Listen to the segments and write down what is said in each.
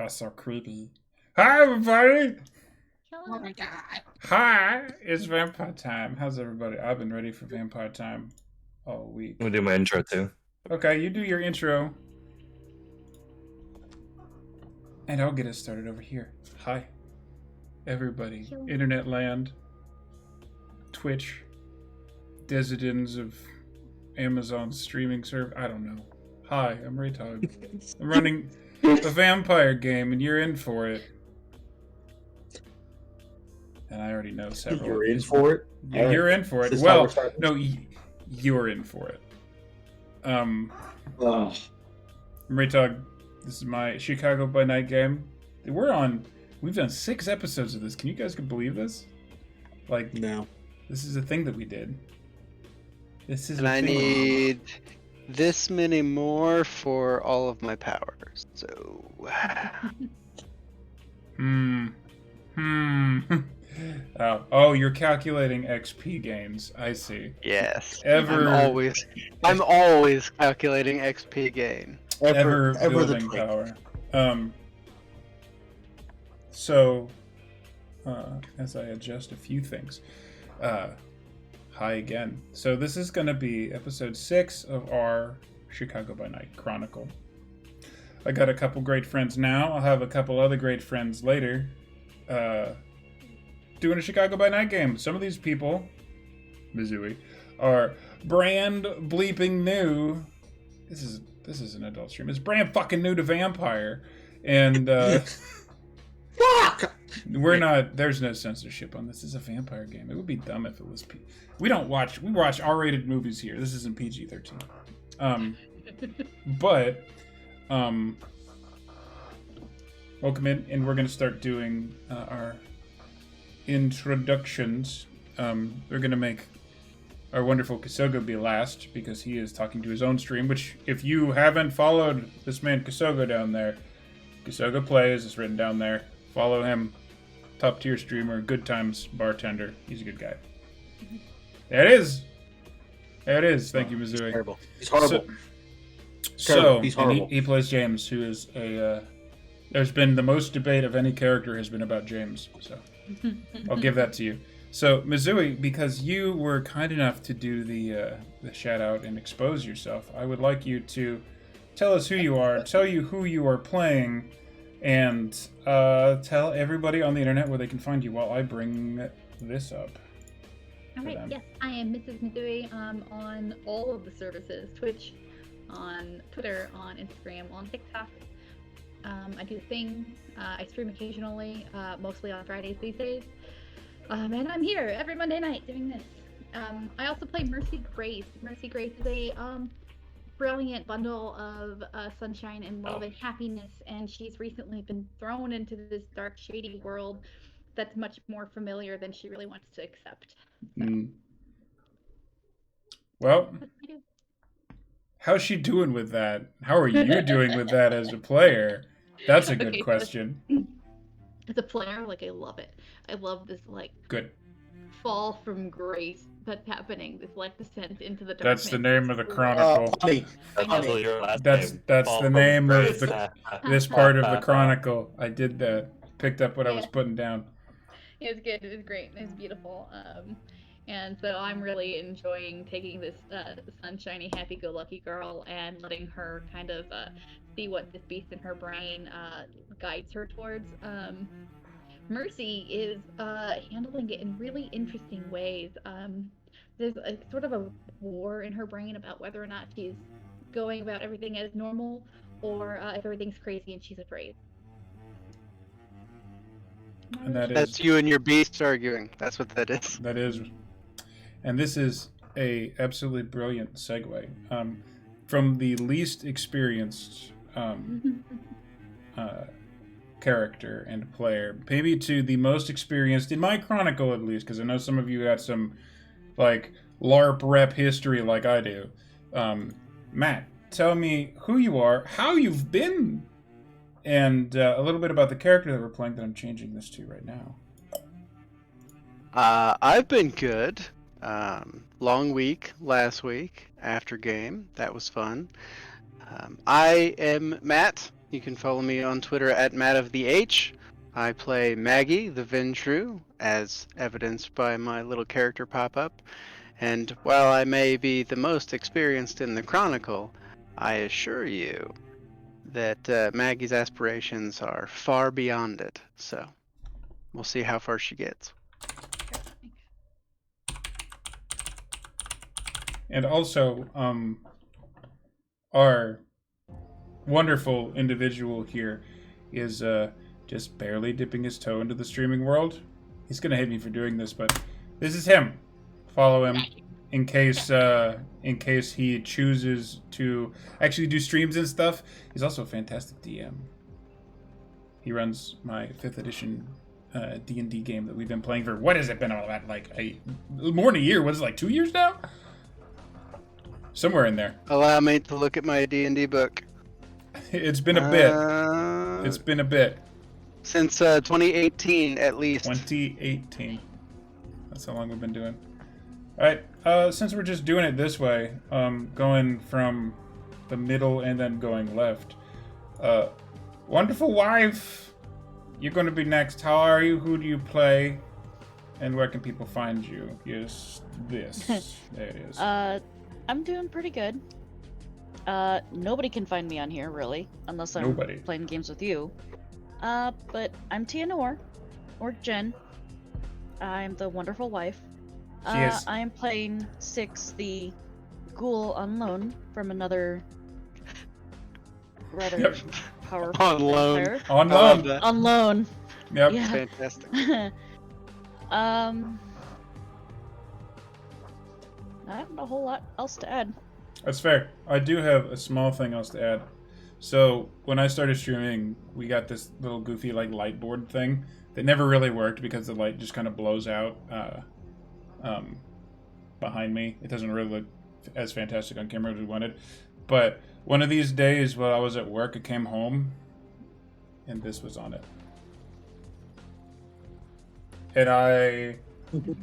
That's so creepy. Hi, everybody. Oh my god. Hi, it's vampire time. How's everybody? I've been ready for vampire time all week. I'm gonna do my intro too. Okay, you do your intro. And I'll get us started over here. Hi, everybody. Internet land, Twitch, Desidens of Amazon streaming server. I don't know. Hi, I'm Raetog. I'm running a vampire game, and you're in for it. And I already know several. You're in for it? You're in for it. Well, no, you're in for it. I'm Raetog. This is my Chicago by Night game. We've done 6 episodes of this. Can you guys believe this? Like, no. This is a thing that we did. This is. And I need this many more for all of my powers. So. Oh, you're calculating XP gains. I see. Yes. I'm always calculating XP gain. Ever building power. So, as I adjust a few things, hi again. So this is going to be episode 6 of our Chicago by Night Chronicle. I got a couple great friends now. I'll have a couple other great friends later. Doing a Chicago by Night game. Some of these people, Mizui, are brand bleeping new. This is an adult stream. It's brand fucking new to Vampire, and Fuck! we're not. There's no censorship on this. This is a vampire game. It would be dumb if it was. We watch R-rated movies here. This isn't PG-13. But welcome in, and we're gonna start doing our introductions. We're gonna make our wonderful Kosogo be last because he is talking to his own stream, which if you haven't followed this man Kosogo down there, Kosogo Plays is written down there. Follow him. Top tier streamer, good times bartender. He's a good guy. There it is. There it is. Thank you, Mizui. He's terrible. He's horrible. He's horrible. He plays James, who is a there's been the most debate of any character has been about James, so I'll give that to you. So, Mizui, because you were kind enough to do the shout out and expose yourself, I would like you to tell us who you are, tell you who you are playing, and tell everybody on the internet where they can find you while I bring this up. Alright, yes, I am Mrs. Mizui on all of the services, Twitch, on Twitter, on Instagram, on TikTok. I do things. I stream occasionally, mostly on Fridays these days. And I'm here every Monday night doing this. I also play Mercy Grace. Mercy Grace is a brilliant bundle of sunshine and love and happiness, and she's recently been thrown into this dark, shady world that's much more familiar than she really wants to accept. So. Well, how's she doing with that? How are you doing with that as a player? That's a good question. As a player, I love it. I love this, good fall from grace that's happening. This, descent into the darkness. That's the name of the chronicle. That's the name of this part of the chronicle. I did that. Picked up what I was putting down. It was good. It was great. It was beautiful. And so I'm really enjoying taking this sunshiny, happy-go-lucky girl and letting her kind of see what this beast in her brain guides her towards. Mercy is handling it in really interesting ways. There's a sort of a war in her brain about whether or not she's going about everything as normal or if everything's crazy and she's afraid. And that's you and your beast arguing. That's what that is. That is. And this is a absolutely brilliant segue from the least experienced character and player, maybe to the most experienced, in my chronicle at least, because I know some of you got some LARP rep history like I do. Matt, tell me who you are, how you've been, and a little bit about the character that we're playing that I'm changing this to right now. I've been good. Long week last week after game. That was fun. I am Matt. You can follow me on Twitter at MattofTheH. I play Maggie, the Ventru, as evidenced by my little character pop-up. And while I may be the most experienced in the Chronicle, I assure you that Maggie's aspirations are far beyond it. So we'll see how far she gets. And also, our wonderful individual here is just barely dipping his toe into the streaming world. He's gonna hate me for doing this, but this is him. Follow him in case he chooses to actually do streams and stuff. He's also a fantastic DM. He runs my 5th edition D&D game that we've been playing for, what has it been all that, like more than a year? What is it, like 2 years now? Somewhere in there. Allow me to look at my D&D book. It's been a bit. It's been a bit. Since 2018, at least. 2018. That's how long we've been doing. Alright, since we're just doing it this way, going from the middle and then going left. Wonderful wife, you're going to be next. How are you? Who do you play? And where can people find you? Yes, this. There it is. I'm doing pretty good. Nobody can find me on here, really, unless I'm playing games with you. But I'm Tia Noor, or Jen. I'm the wonderful wife. I am playing Six, the ghoul on loan from another rather powerful On loan. vampire. On loan. On loan. Yep. Yeah. Fantastic. I have a whole lot else to add. That's fair. I do have a small thing else to add. So when I started streaming, we got this little goofy like light board thing that never really worked because the light just kind of blows out behind me. It doesn't really look as fantastic on camera as we wanted. But one of these days while I was at work, I came home and this was on it. And I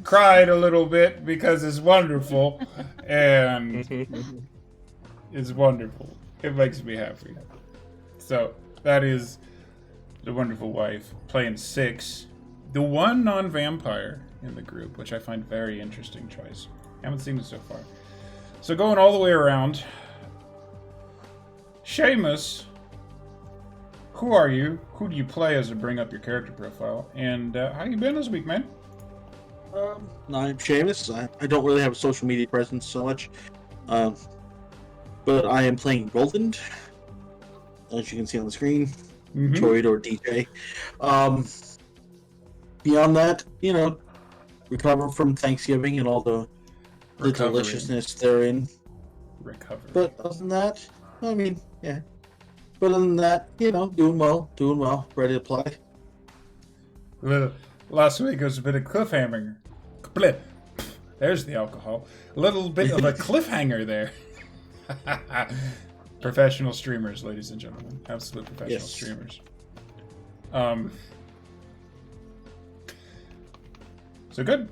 cried a little bit because it's wonderful, and it's wonderful. It makes me happy. So that is the wonderful wife playing Six, the one non-vampire in the group, which I find very interesting choice. I haven't seen it so far. So going all the way around, Seamus, who are you? Who do you play as I bring up your character profile? And how you been this week, man? I'm Seamus. I don't really have a social media presence so much. But I am playing Golden, as you can see on the screen. Droid or DJ. Beyond that, recover from Thanksgiving and all the deliciousness therein. Recovery. But other than that, I mean, yeah. But other than that, doing well, ready to play. Last week was a bit of cliffhanger. There's the alcohol. A little bit of a cliffhanger there. Professional streamers, ladies and gentlemen. Absolute professional streamers. So good.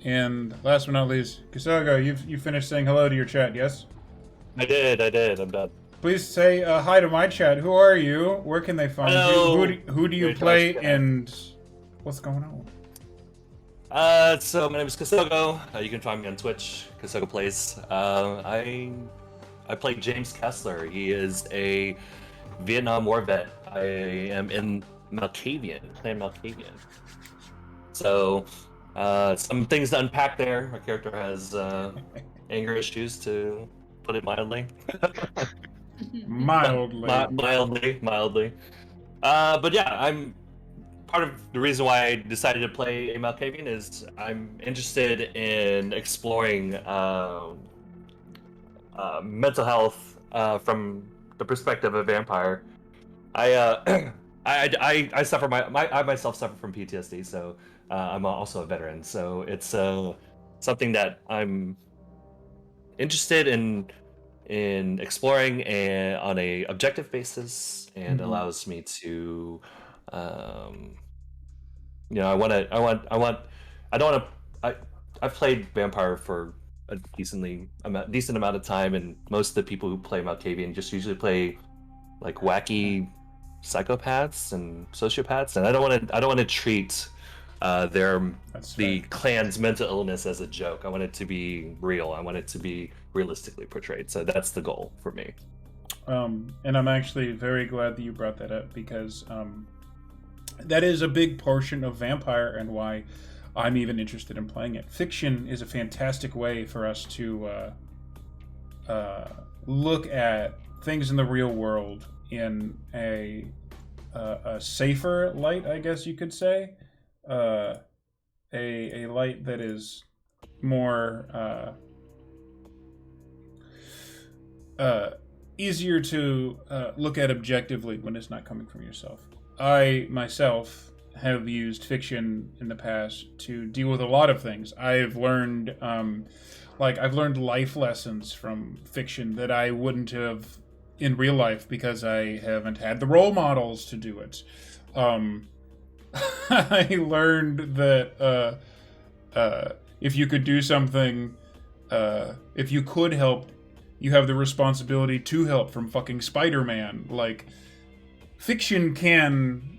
And last but not least, Kisogo, you finished saying hello to your chat, yes? I did. I'm done. Please say hi to my chat. Who are you? Where can they find you? Who do you play, and what's going on? So my name is Kisogo. You can find me on Twitch, Kisogo Plays. I play James Kessler. He is a Vietnam War vet. I am in Malkavian, playing Malkavian. So some things to unpack there. My character has anger issues, to put it mildly. Mildly. But yeah, I'm part of the reason why I decided to play a Malkavian is I'm interested in exploring mental health from the perspective of a vampire. I myself suffer from PTSD, so I'm also a veteran. So it's something that I'm interested in exploring on a objective basis, and allows me to I've played vampire for a decent amount of time, and most of the people who play Malkavian just usually play like wacky psychopaths and sociopaths, and I don't want to treat the clan's mental illness as a joke. I want it to be real. I want it to be realistically portrayed. So that's the goal for me. And I'm actually very glad that you brought that up, because that is a big portion of Vampire and why I'm even interested in playing it. Fiction is a fantastic way for us to look at things in the real world in a safer light, I guess you could say. A light that is more easier to look at objectively when it's not coming from yourself. I myself have used fiction in the past to deal with a lot of things. I've learned life lessons from fiction that I wouldn't have in real life because I haven't had the role models to do it. I learned that if you could do something, if you could help, you have the responsibility to help, from fucking Spider-Man. Like, fiction can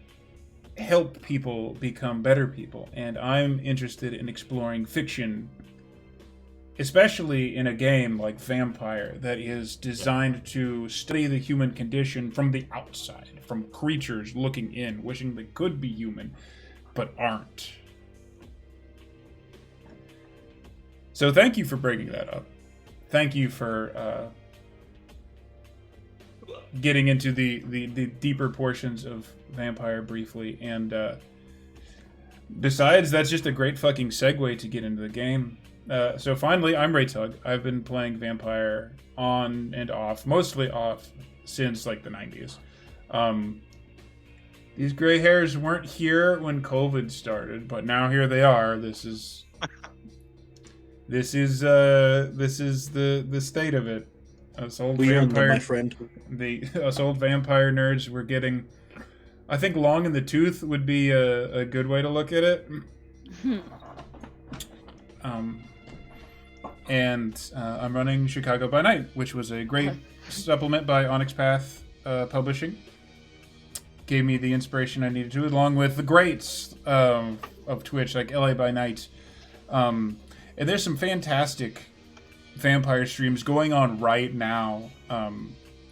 help people become better people, and I'm interested in exploring fiction, especially in a game like Vampire that is designed to study the human condition from the outside, from creatures looking in, wishing they could be human, but aren't. So thank you for bringing that up. Thank you for getting into the deeper portions of Vampire briefly. And besides, that's just a great fucking segue to get into the game. So finally, I'm Raetog. I've been playing Vampire on and off, mostly off, since like the 90s. These gray hairs weren't here when COVID started, but now here they are. This is the state of it. Us old vampire, my friend. Us old vampire nerds were getting. I think long in the tooth would be a good way to look at it. And I'm running Chicago by Night, which was a great supplement by Onyx Path Publishing. Gave me the inspiration I needed to, along with the greats of Twitch, like LA by Night. And there's some fantastic Vampire streams going on right now.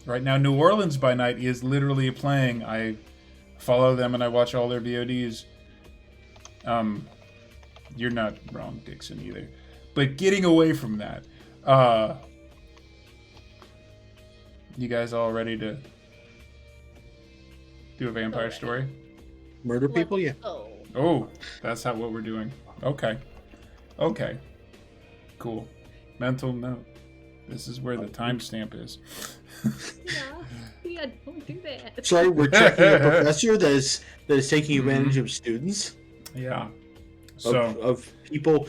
Right now, New Orleans by Night is literally playing. I follow them and I watch all their VODs. You're not wrong, Dixon, either. But getting away from that, you guys all ready to do a vampire story? Murder people, yeah. Oh, that's not what we're doing. Okay. Cool. Mental note. This is where the timestamp is. Yeah, don't do that. Sorry, we're checking a professor that is taking advantage of students. Yeah. So of people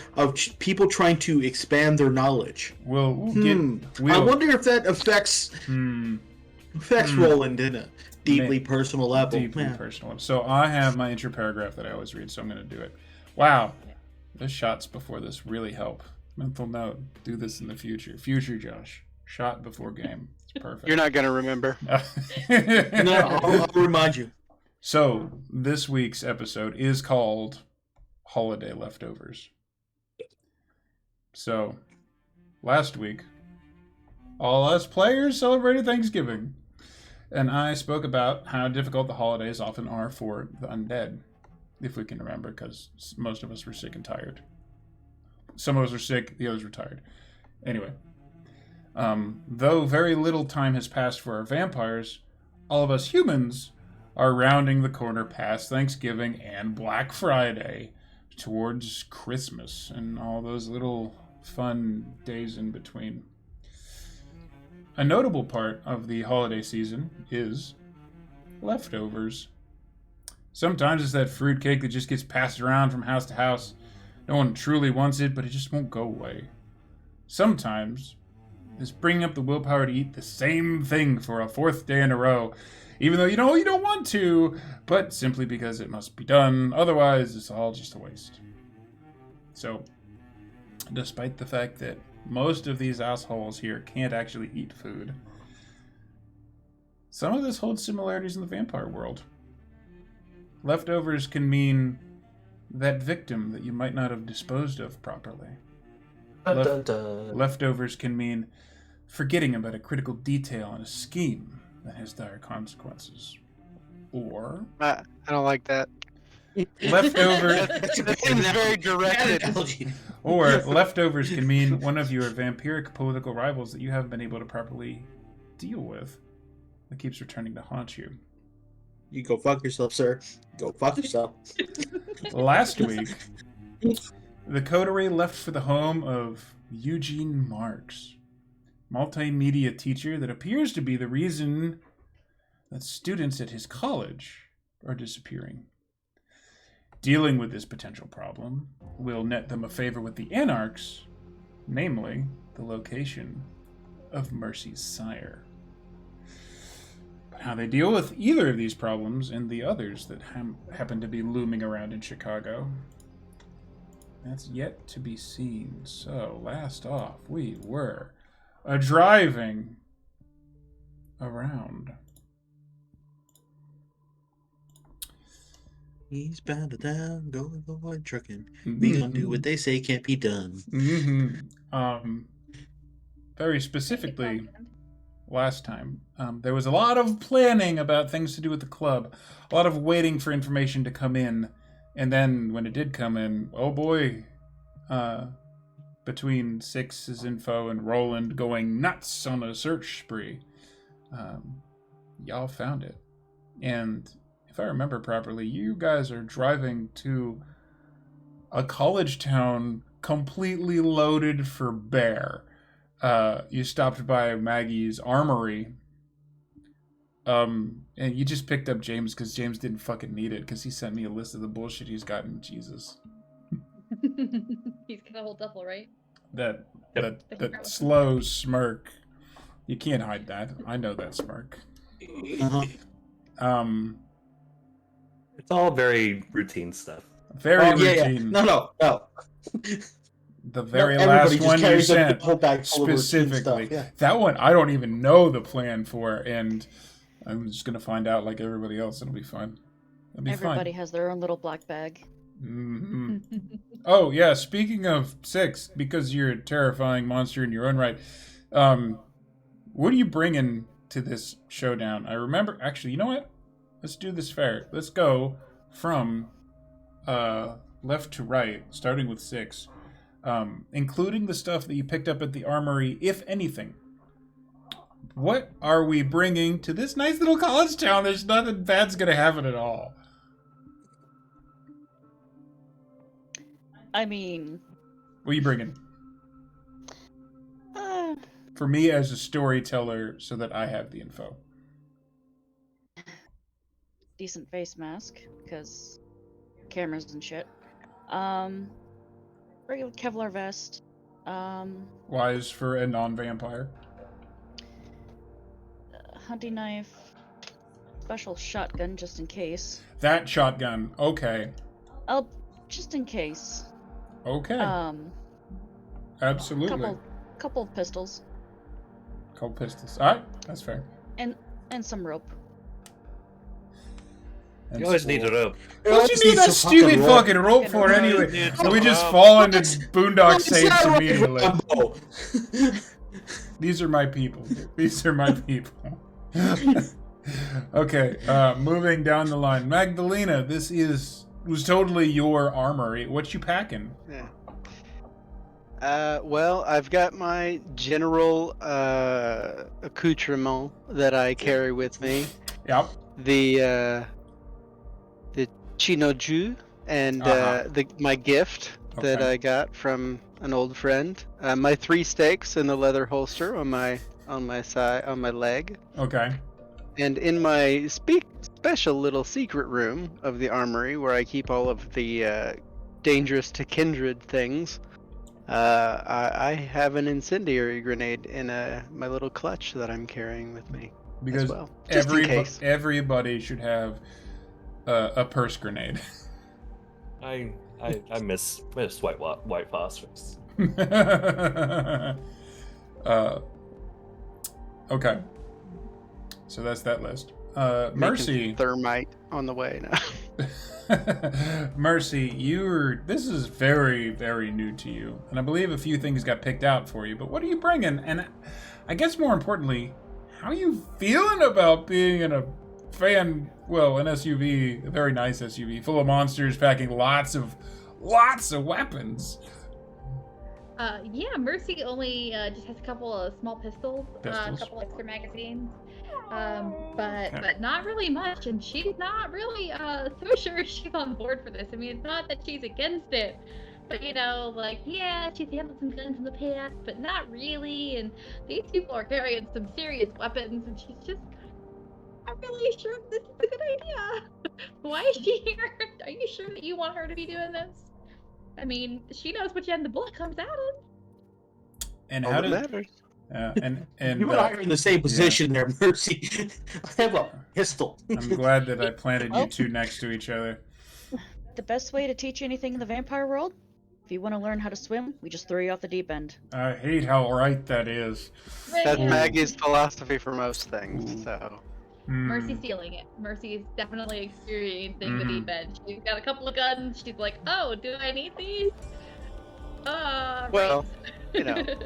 trying to expand their knowledge. We'll I wonder if that affects Roland in a deeply personal level. Personal. So I have my intro paragraph that I always read, so I'm going to do it. Wow, the shots before this really help. Mental note: do this in the future. Future Josh, shot before game. It's perfect. You're not going to remember. No, I'll remind you. So this week's episode is called Holiday Leftovers. So, last week, all us players celebrated Thanksgiving, and I spoke about how difficult the holidays often are for the undead, if we can remember, because most of us were sick and tired. Some of us were sick, the others were tired. Anyway, though very little time has passed for our vampires, all of us humans are rounding the corner past Thanksgiving and Black Friday towards Christmas and all those little fun days in between. A notable part of the holiday season is leftovers. Sometimes it's that fruitcake that just gets passed around from house to house. No one truly wants it, but it just won't go away. Sometimes it's bringing up the willpower to eat the same thing for a fourth day in a row, even though you know you don't want to, but simply because it must be done. Otherwise, it's all just a waste. So, despite the fact that most of these assholes here can't actually eat food. Some of this holds similarities in the vampire world. Leftovers can mean that victim that you might not have disposed of properly. Leftovers can mean forgetting about a critical detail in a scheme that has dire consequences. Or... I don't like that. Leftovers... That seems very directed. Or leftovers can mean one of your vampiric political rivals that you haven't been able to properly deal with that keeps returning to haunt you. You go fuck yourself, sir. Go fuck yourself. Last week, the Coterie left for the home of Eugine Marks, multimedia teacher that appears to be the reason that students at his college are disappearing. Dealing with this potential problem will net them a favor with the Anarchs, namely the location of Mercy's sire. But how they deal with either of these problems and the others that happen to be looming around in Chicago, that's yet to be seen. So, last off, we were driving around. Eastbound to down, going trucking. We gonna do what they say can't be done. Very specifically, last time, there was a lot of planning about things to do with the club. A lot of waiting for information to come in. And then when it did come in, oh boy, between Six's info and Roland going nuts on a search spree, y'all found it. And if I remember properly, you guys are driving to a college town completely loaded for bear. You stopped by Maggie's armory. And you just picked up James because James didn't fucking need it because he sent me a list of the bullshit he's gotten. Jesus. He's got a whole duffel, right? That slow smirk. You can't hide that. I know that smirk. It's all very routine stuff. Very routine. Yeah. No. The very last one you sent, specifically. Yeah. That one, I don't even know the plan for, and I'm just going to find out like everybody else. It'll be fun. Everybody has their own little black bag. Mm-hmm. Oh, yeah, speaking of Six, because you're a terrifying monster in your own right, what are you bringing to this showdown? I remember, actually, you know what? Let's do this fair. Let's go from left to right, starting with Six, including the stuff that you picked up at the armory, if anything. What are we bringing to this nice little college town? There's nothing bad's going to happen at all. I mean... What are you bringing? For me as a storyteller, so that I have the info. Decent face mask, because cameras and shit. Regular Kevlar vest. Wise for a non-vampire. Hunting knife. Special shotgun, just in case. That shotgun, okay. Oh, just in case. Okay. Absolutely. Couple of pistols. Couple pistols. All right, that's fair. And some rope. You always need a rope. What you need that stupid fucking rope for anyway? So we just fall into boondock saints immediately. These are my people. These are my people. Okay, moving down the line. Magdalena, this was totally your armory. What you packing? Yeah. Well, I've got my general accoutrement that I carry with me. Yep. The chinoju and my gift that I got from an old friend. My 3 stakes in the leather holster on my leg. Okay. And in my special little secret room of the armory, where I keep all of the dangerous to kindred things, I have an incendiary grenade in my little clutch that I'm carrying with me. Because as well. Just in case. Everybody should have a purse grenade. I miss white phosphorus. Okay. So that's that list. Mercy. Thermite on the way now. Mercy, this is very, very new to you. And I believe a few things got picked out for you. But what are you bringing? And I guess more importantly, how are you feeling about being in an SUV, a very nice SUV, full of monsters, packing lots of weapons? Yeah, Mercy only just has a couple of small pistols. A couple extra magazines, but not really much, and she's not really so sure she's on board for this. I mean, it's not that she's against it, but yeah, she's handled some guns in the past, but not really, and these people are carrying some serious weapons, and she's just not really sure if this is a good idea. Why is she here? Are you sure that you want her to be doing this? I mean, she knows which end the bullet comes out of. And all how that did matters. and You and I are in the same position there, Mercy. I have a pistol. I'm glad that I planted you two next to each other. The best way to teach you anything in the vampire world, if you want to learn how to swim, we just throw you off the deep end. I hate how right that is. That's Maggie's philosophy for most things, so... Mercy's stealing it. Mercy's definitely experiencing the deep end. She's got a couple of guns. She's like, oh, do I need these? Well,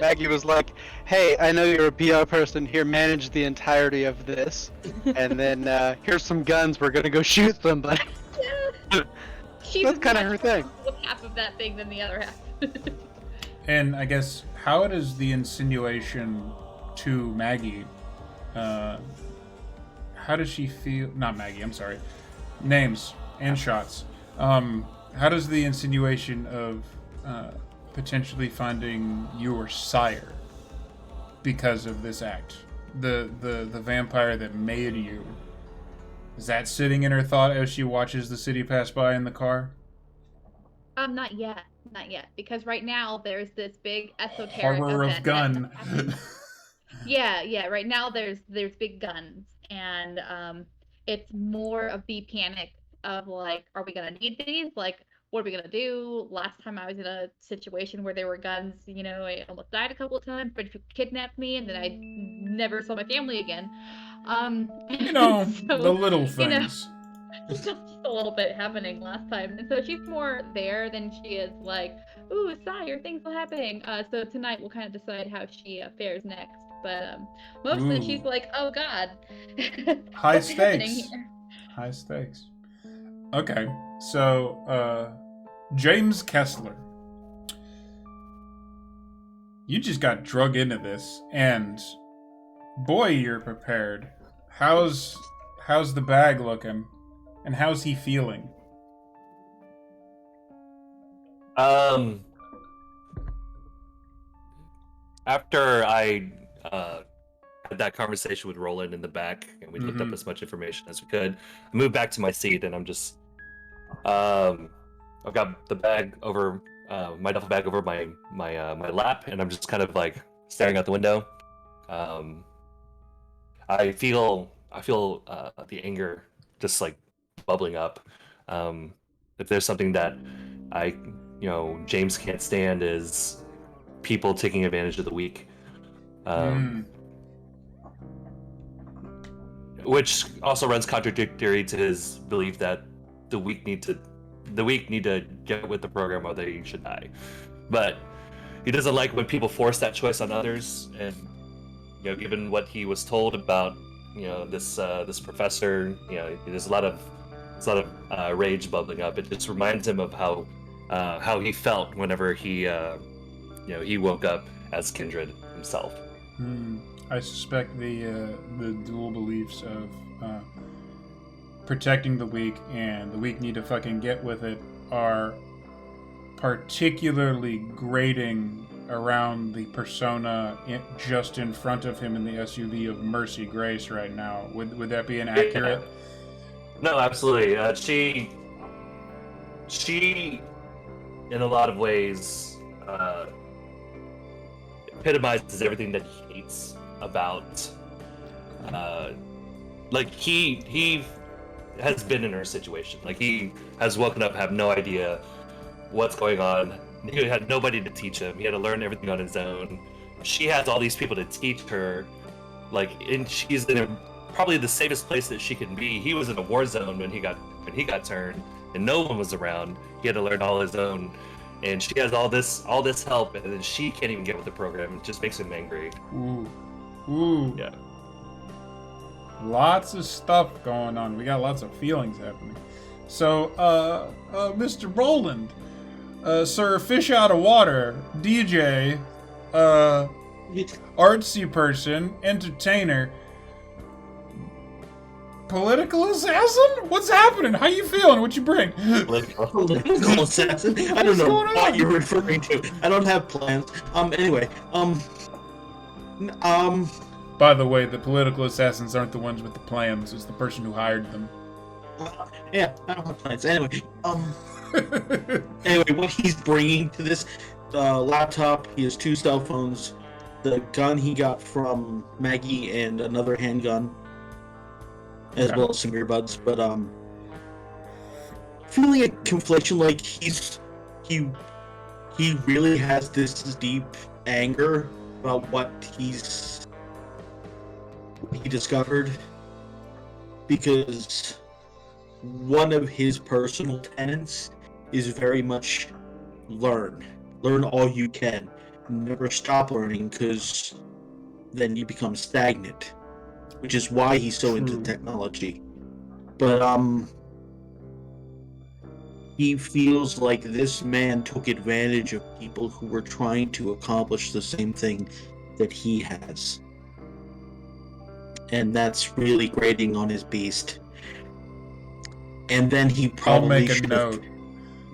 Maggie was like, hey, I know you're a PR person. Here, manage the entirety of this. And then, here's some guns. We're gonna go shoot somebody. Yeah. That's kind of her thing. With half of that thing than the other half. And I guess, how does the insinuation to Maggie, how does she feel? Not Maggie, I'm sorry. Names and shots. How does the insinuation of potentially finding your sire because of this act, the vampire that made you, is that sitting in her thought as she watches the city pass by in the car? Not yet, because right now there's this big esoteric horror of gun. Yeah. Right now there's big guns, and it's more of the panic of like, are we gonna need these? Like, what are we gonna do? Last time I was in a situation where there were guns, I almost died a couple of times, but if you kidnapped me and then I never saw my family again. So, the little things. Just a little bit happening last time, and so she's more there than she is like, ooh, Sire, things are happening. So tonight we'll kind of decide how she fares next. But mostly she's like, oh god, high stakes. High stakes. Okay, so James Kessler, you just got drug into this, and boy, you're prepared. How's the bag looking? And how's he feeling? After I had that conversation with Roland in the back, and we looked up as much information as we could, I moved back to my seat, and I'm just, I've got the bag over, my duffel bag over my lap, and I'm just kind of like staring out the window. I feel the anger just like bubbling up. If there's something that James can't stand, is people taking advantage of the weak. Which also runs contradictory to his belief that the weak need to get with the program or they should die. But he doesn't like when people force that choice on others, and given what he was told about this professor, there's a lot of rage bubbling up. It just reminds him of how he felt whenever he woke up as Kindred himself. I suspect the dual beliefs of protecting the weak and the weak need to fucking get with it are particularly grating around the persona just in front of him in the SUV of Mercy Grace right now. Would that be inaccurate? No, absolutely. She, in a lot of ways, epitomizes everything that he hates about. He has been in her situation. Like, he has woken up, have no idea what's going on, He had nobody to teach him. He had to learn everything on his own. She has all these people to teach her, and she's in probably the safest place that she can be. He was in a war zone when he got turned, and no one was around. He had to learn all his own, and she has all this help, and then she can't even get with the program. It just makes him angry. Ooh. Yeah. Lots of stuff going on. We got lots of feelings happening. So, Mr. Roland, Sir Fish Out of Water, DJ, artsy person, entertainer, political assassin? What's happening? How you feeling? What you bring? Political assassin? I don't know what you're referring to. I don't have plans. Anyway, By the way, the political assassins aren't the ones with the plans. It's the person who hired them. Yeah, I don't have plans. Anyway, anyway, what he's bringing to this laptop, he has 2 cell phones, the gun he got from Maggie, and another handgun, as well as some earbuds. But feeling a confliction, like he really has this deep anger about what he discovered, because one of his personal tenets is very much learn all you can, never stop learning, because then you become stagnant, which is why he's so into technology. But he feels like this man took advantage of people who were trying to accomplish the same thing that he has, and that's really grating on his beast. And then he probably should have,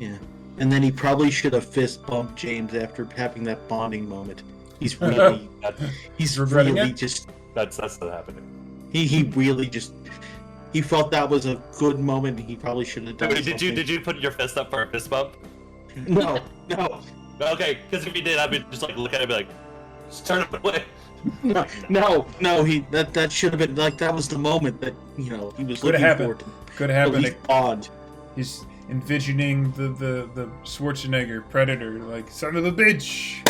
and then he probably should have fist bumped James after having that bonding moment. He's really, he's regretting really it? just. That's not happening. He really just. He felt that was a good moment. He probably should have done. Wait, did you put your fist up for a fist bump? No. Okay, because if you did, I'd be just like look at it and be like, just turn it away. No. That should have been like that was the moment that he was Could looking have forward to. Could happen. Bond. He's envisioning the Schwarzenegger Predator, like son of a bitch.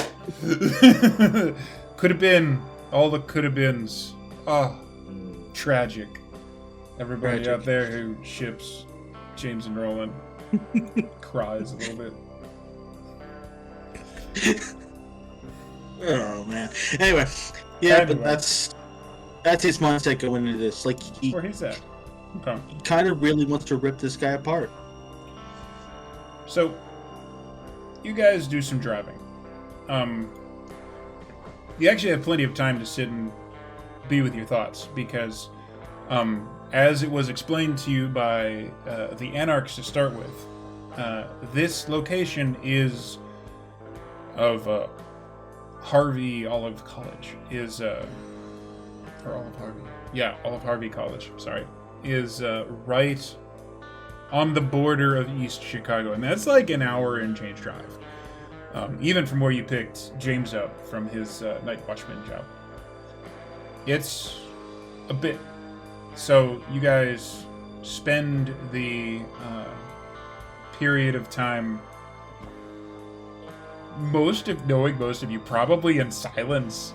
Could have been all the could have beens. Oh, tragic. Everybody out there who ships James and Roland cries a little bit. Oh man. Anyway, but that's his mindset going into this. Like where he's at. Okay. He kind of really wants to rip this guy apart. So, you guys do some driving. You actually have plenty of time to sit and be with your thoughts, because as it was explained to you by the Anarchs to start with, this location is of Harvey Olive College. Or Olive Harvey. Yeah, Olive Harvey College, sorry. Is right on the border of East Chicago, and that's like an hour and change drive. Even from where you picked James up from his night watchman job. It's a bit. So you guys spend the period of time, most of you probably in silence.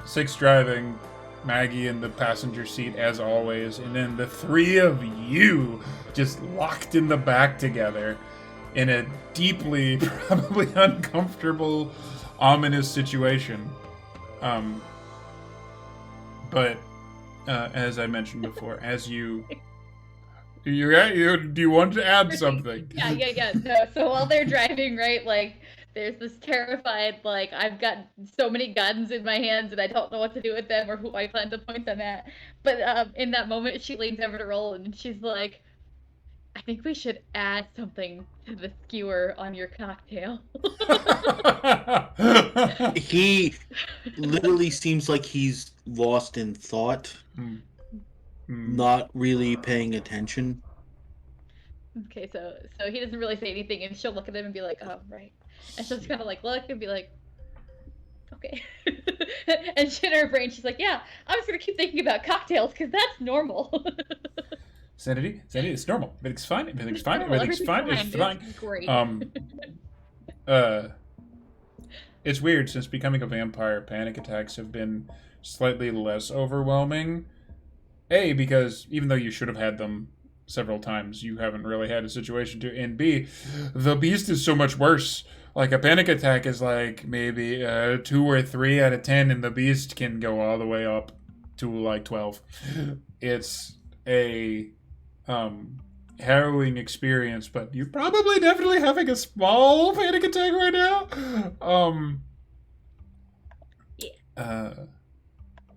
6 driving, Maggie in the passenger seat as always, and then the 3 of you just locked in the back together in a deeply, probably uncomfortable, ominous situation. But as I mentioned before, as do you want to add something? Yeah. No, so while they're driving, right, like, there's this terrified, like, I've got so many guns in my hands and I don't know what to do with them or who I plan to point them at. But in that moment, she leans over to Roland and she's like, I think we should add something to the skewer on your cocktail. He literally seems like he's lost in thought, not really paying attention. Okay, so he doesn't really say anything, and she'll look at him and be like, oh, right. And she'll just kind of like look and be like, okay. And she in her brain, she's like, yeah, I'm just going to keep thinking about cocktails because that's normal. Sanity, it's normal. Everything's fine. It's fine. Great. it's weird, since becoming a vampire, panic attacks have been slightly less overwhelming. A, because even though you should have had them several times, you haven't really had a situation to. And B, the beast is so much worse. Like, a panic attack is like maybe 2 or 3 out of 10, and the beast can go all the way up to like 12. It's a harrowing experience, but you're probably definitely having a small panic attack right now.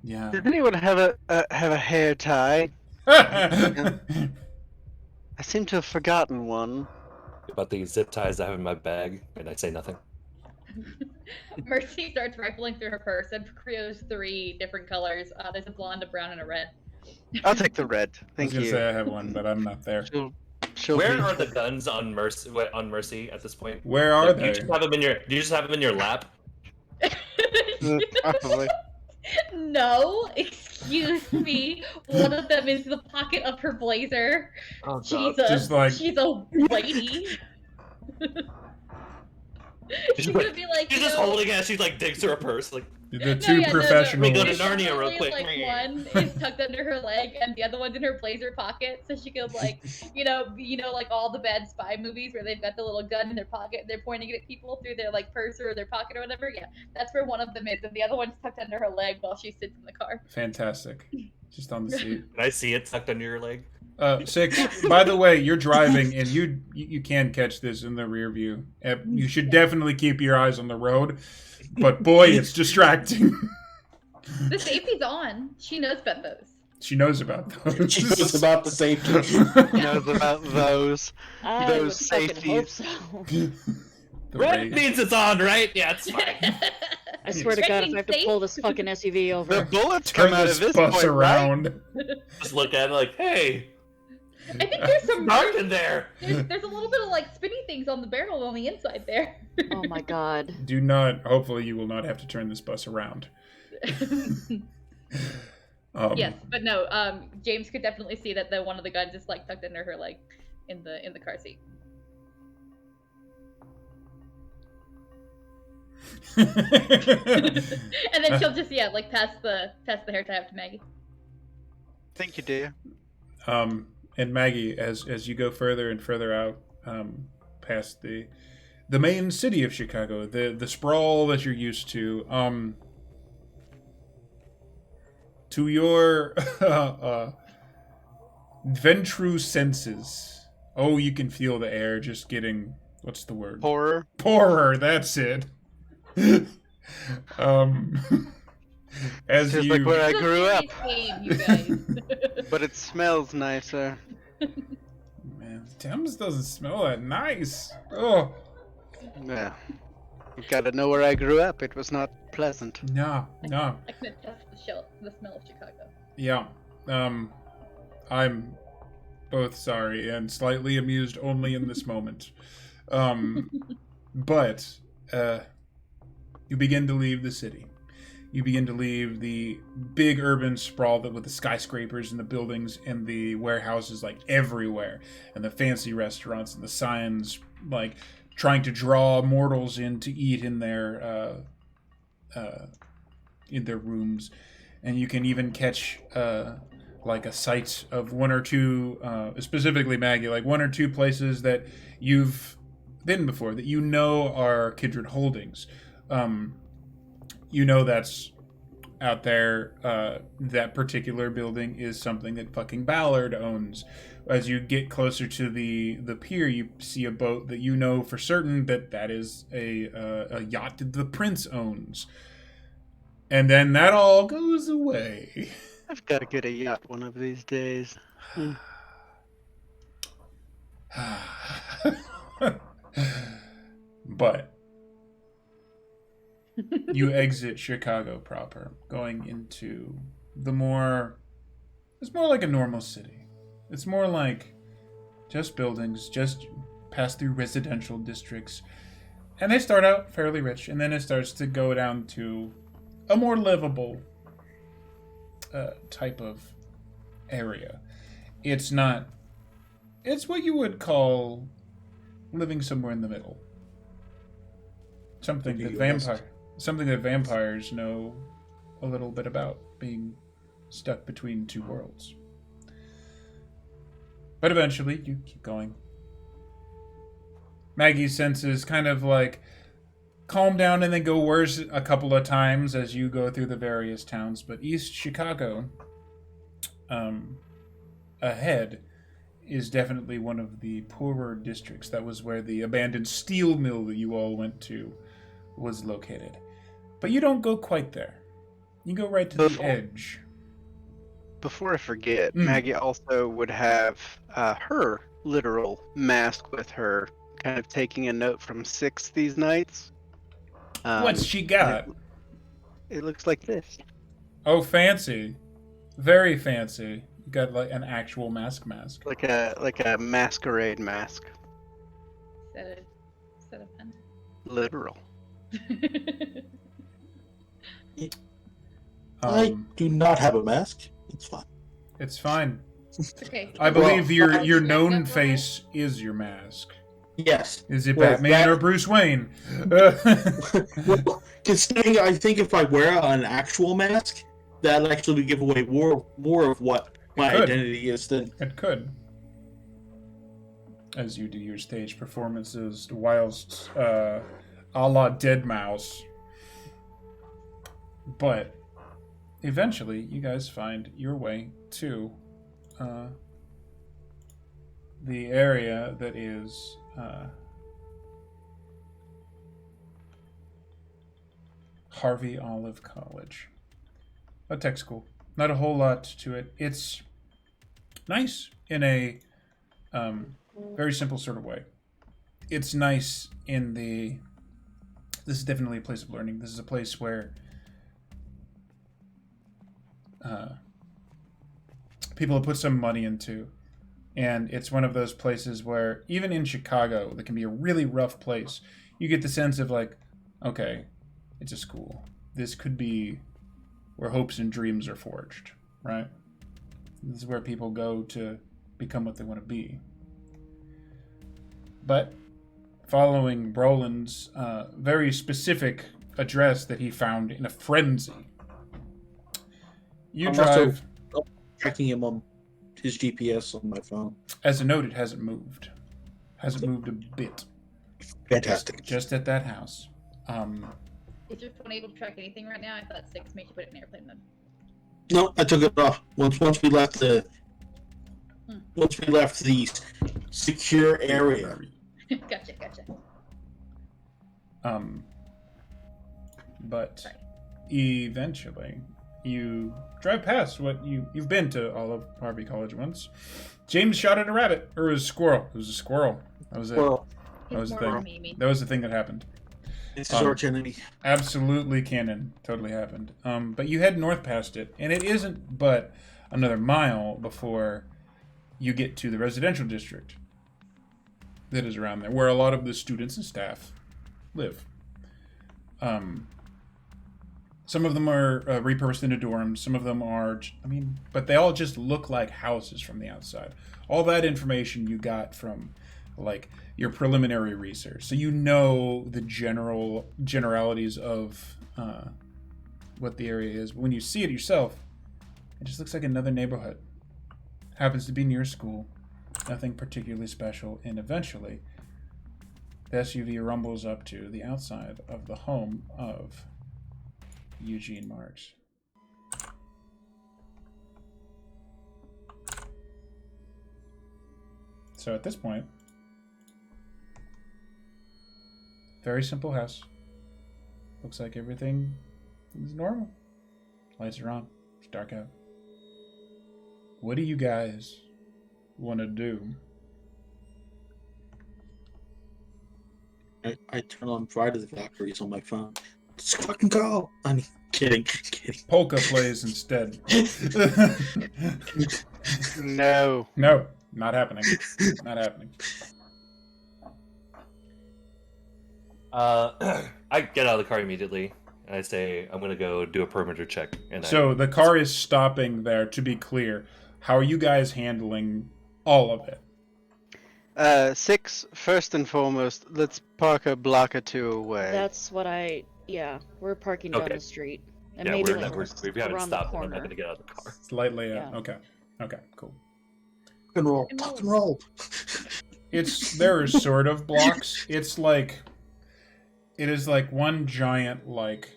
Yeah. Does anyone have a hair tie? I seem to have forgotten one. About the zip ties I have in my bag, and I say nothing. Mercy starts rifling through her purse and creates 3 different colors. There's a blonde, a brown, and a red. I'll take the red. Thank you. I was gonna say I have one, but I'm not there. Where are the guns on Mercy at this point? Where are they? Do you just have them in your lap? Probably. No, excuse me. One of them is the pocket of her blazer. Oh, she's a lady. She's gonna be like, she's just holding it. She's like digs through her purse, like the two professional. We go to Narnia real quick. Like, one is tucked under her leg, and the other one's in her blazer pocket, so she could like, you know, like all the bad spy movies where they've got the little gun in their pocket, and they're pointing it at people through their like purse or their pocket or whatever. Yeah, that's where one of them is, and the other one's tucked under her leg while she sits in the car. Fantastic. Just on the seat. Can I see it tucked under your leg? 6. By the way, you're driving, and you can catch this in the rear view. You should definitely keep your eyes on the road, but boy, it's distracting. The safety's on. She knows about those. She knows about those. She knows about the safety. She knows about those safeties. So. Red means it's on, right? Yeah, it's fine. I swear to God, if I have to pull this fucking SUV over. The bullets Turn come out of this this bus point, around. Right? Just look at it like, hey. I think there's some dark in there. There's a little bit of like spinny things on the barrel on the inside there. Oh my God. Do not. Hopefully, you will not have to turn this bus around. Yes, but no. James could definitely see that one of the guns is like tucked under her leg in the car seat. And then she'll just like pass the hair tie up to Maggie. Thank you, dear. And Maggie, as you go further and further out, past the main city of Chicago, the sprawl that you're used to your ventru senses, you can feel the air just getting, what's the word? Poorer, that's it. As just you, like where I grew up. Game, you guys. But it smells nicer. Man, Thames doesn't smell that nice. Oh. Yeah. You gotta know where I grew up. It was not pleasant. No. I can attest the smell of Chicago. Yeah. I'm both sorry and slightly amused only in this moment. But you begin to leave the city. You begin to leave the big urban sprawl with the skyscrapers and the buildings and the warehouses like everywhere, and the fancy restaurants and the signs like trying to draw mortals in to eat in their rooms. And you can even catch like a sight of 1 or 2, specifically Maggie, like 1 or 2 places that you've been before that you know are Kindred Holdings. You know that's out there. That particular building is something that fucking Ballard owns. As you get closer to the pier, you see a boat that you know for certain that is a yacht that the prince owns. And then that all goes away. I've got to get a yacht one of these days. But you exit Chicago proper, going into it's more like a normal city. It's more like just buildings, just pass through residential districts. And they start out fairly rich, and then it starts to go down to a more livable type of area. It's what you would call living somewhere in the middle. Something that vampires know a little bit about, being stuck between two worlds. But eventually, you keep going. Maggie's senses kind of like calm down and then go worse a couple of times as you go through the various towns. But East Chicago, ahead, is definitely one of the poorer districts. That was where the abandoned steel mill that you all went to was located. But you don't go quite there. You go right to the edge. Before I forget, Maggie also would have her literal mask with her, kind of taking a note from Six these nights. What's she got? It looks like this. Oh, fancy. Very fancy. You got like an actual mask. Like a masquerade mask. Set of pen. Literal. I do not have a mask. It's fine. It's fine. Okay. I believe your known face is your mask. Yes. Is it Batman or Bruce Wayne? Well, considering I think if I wear an actual mask, that'll actually give away more of what my identity is than... It could. As you do your stage performances whilst a la Deadmau5. But eventually, you guys find your way to the area that is Harvey Olive College, a tech school. Not a whole lot to it. It's nice in a very simple sort of way. It's nice in the... This is definitely a place of learning. This is a place where people have put some money into. And it's one of those places where, even in Chicago, that can be a really rough place, you get the sense of like, okay, it's a school. This could be where hopes and dreams are forged, right? This is where people go to become what they want to be. But following Brolin's very specific address that he found in a frenzy, you drive... Also tracking him on his GPS on my phone. As a note, it hasn't moved. Hasn't moved a bit. Fantastic. Just at that house. Is your phone able to track anything right now? I thought 6 made you put it in airplane mode. No, I took it off once we left the secure area. Gotcha. But eventually you drive past what you've been to all of Harvey College once. James shot at a rabbit, or a squirrel. It was a squirrel. That was it. That was the thing. That was the thing that happened. It's his arch enemy. Absolutely canon. Totally happened. But you head north past it, and it isn't but another mile before you get to the residential district that is around there, where a lot of the students and staff live. Some of them are repurposed into dorms. Some of them are, but they all just look like houses from the outside. All that information you got from, like, your preliminary research. So you know the generalities of what the area is. But when you see it yourself, it just looks like another neighborhood. Happens to be near school. Nothing particularly special. And eventually, the SUV rumbles up to the outside of the home of Eugene Marks. So at this point, very simple house. Looks like everything is normal. Lights are on. It's dark out. What do you guys want to do? I turn on Pride of the Valkyries on my phone. Let's fucking go! I'm kidding. Polka plays instead. No, not happening. Not happening. I get out of the car immediately, and I say, I'm going to go do a perimeter check. And so the car is stopping there, to be clear. How are you guys handling all of it? 6, first and foremost, let's park a block or two away. That's what we're parking down the street. And Yeah, maybe we haven't stopped, and we're not going to get out of the car. Slightly, okay. Okay, cool. Tuck and roll. There are sort of blocks. It is like one giant, like,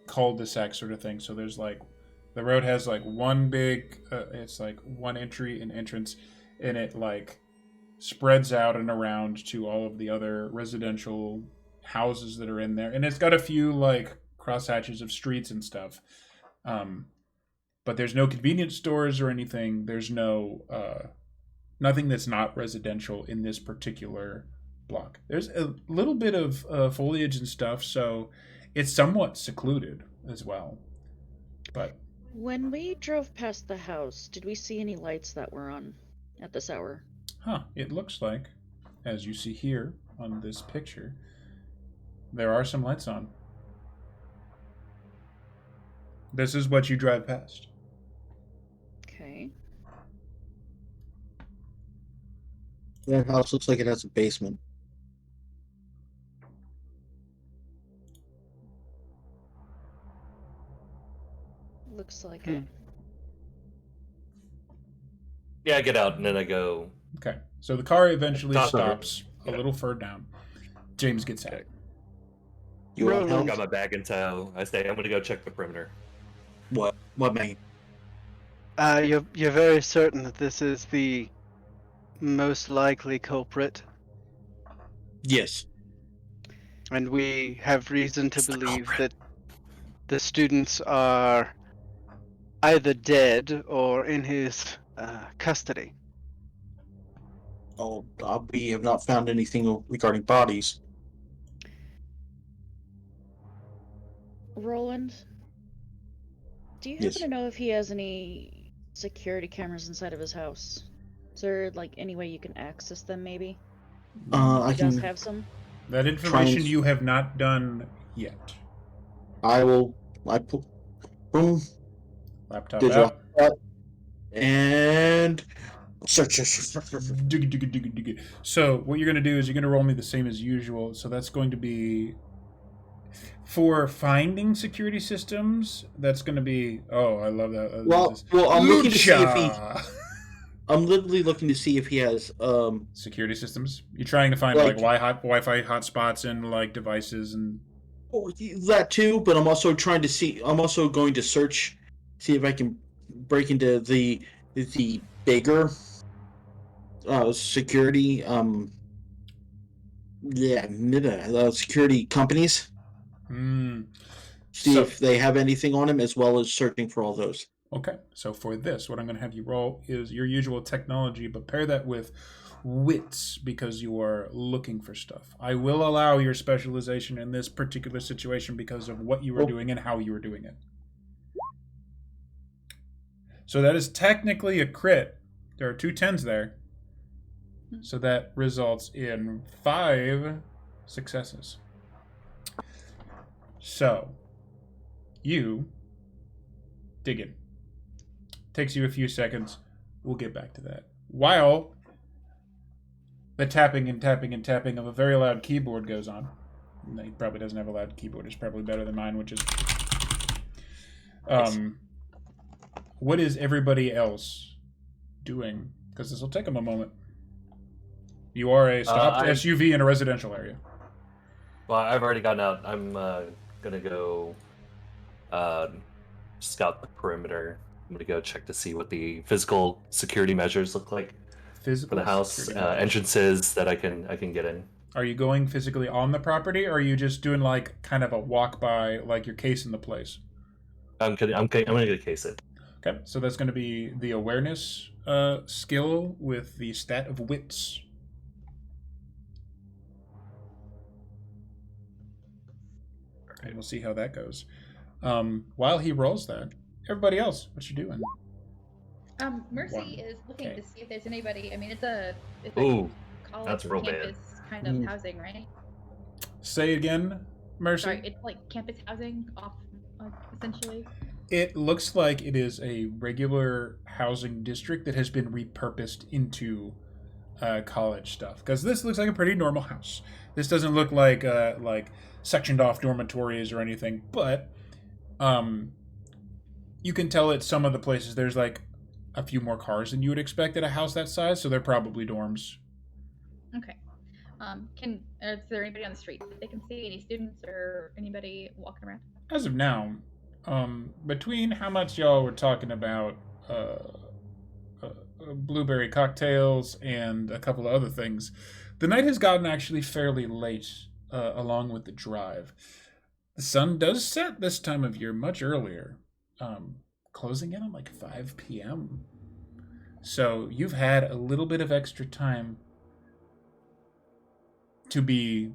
cul-de-sac sort of thing. So there's, like, the road has, like, one big, it's, like, one entry and entrance, and it, like, spreads out and around to all of the other residential houses that are in there. And it's got a few, like, crosshatches of streets and stuff. But there's no convenience stores or anything. There's no, nothing that's not residential in this particular block. There's a little bit of foliage and stuff, so it's somewhat secluded as well. But when we drove past the house, did we see any lights that were on at this hour? It looks like, as you see here on this picture, there are some lights on. This is what you drive past. Okay. That house looks like it has a basement. Looks like it. Yeah, I get out and then I go. Okay, so the car eventually stops a little further down. James gets out. You Roland. help? Got my bag in tow. I say I'm going to go check the perimeter. What, Maggie? You're very certain that this is the most likely culprit? Yes. And we have reason to believe that the students are either dead or in his custody. Oh, we have not found anything regarding bodies. Roland, do you happen to know if he has any security cameras inside of his house? Is there, like, any way you can access them, maybe? I He does can. have some? That information you have not done yet. I put boom. Laptop Digital out. And search. So what you're going to do is you're going to roll me the same as usual. So that's going to be for finding security systems. That's going to be. Oh, I love that. Well, I'm looking to see if he. Lucha! I'm literally looking to see if he has security systems. You're trying to find like Wi-Fi hotspots and like devices and. Oh, that too, but I'm also trying to see. I'm also going to search, see if I can break into the bigger security security companies. See if they have anything on him, as well as searching for all those. Okay, so for this, what I'm going to have you roll is your usual technology, but pair that with wits because you are looking for stuff. I will allow your specialization in this particular situation because of what you were doing and how you were doing it. So that is technically a crit. There are 2 10s there. So that results in 5 successes. So, you dig in. Takes you a few seconds. We'll get back to that. While the tapping and tapping and tapping of a very loud keyboard goes on. He probably doesn't have a loud keyboard. It's probably better than mine, which is... what is everybody else doing? Because this will take them a moment. You are a stopped SUV in a residential area. Well, I've already gotten out. I'm going to go scout the perimeter. I'm going to go check to see what the physical security measures look like for the house, entrances that I can get in. Are you going physically on the property, or are you just doing like kind of a walk by, like you're casing the place? I'm going to case it. Okay, so that's going to be the awareness skill with the stat of wits. And we'll see how that goes. While he rolls that, everybody else, what you doing? Mercy is looking to see if there's anybody. I mean, it's a Ooh, college that's real campus kind of housing, right? Say again, Mercy. Sorry, it's like campus housing, essentially. It looks like it is a regular housing district that has been repurposed into college stuff, because this looks like a pretty normal house. This doesn't look like sectioned off dormitories or anything, but you can tell at some of the places there's like a few more cars than you would expect at a house that size, so they're probably dorms. Okay. Is there anybody on the street that they can see? Any students or anybody walking around? As of now, between how much y'all were talking about blueberry cocktails and a couple of other things, the night has gotten actually fairly late, along with the drive. The sun does set this time of year much earlier, closing in on like 5 p.m. So you've had a little bit of extra time to be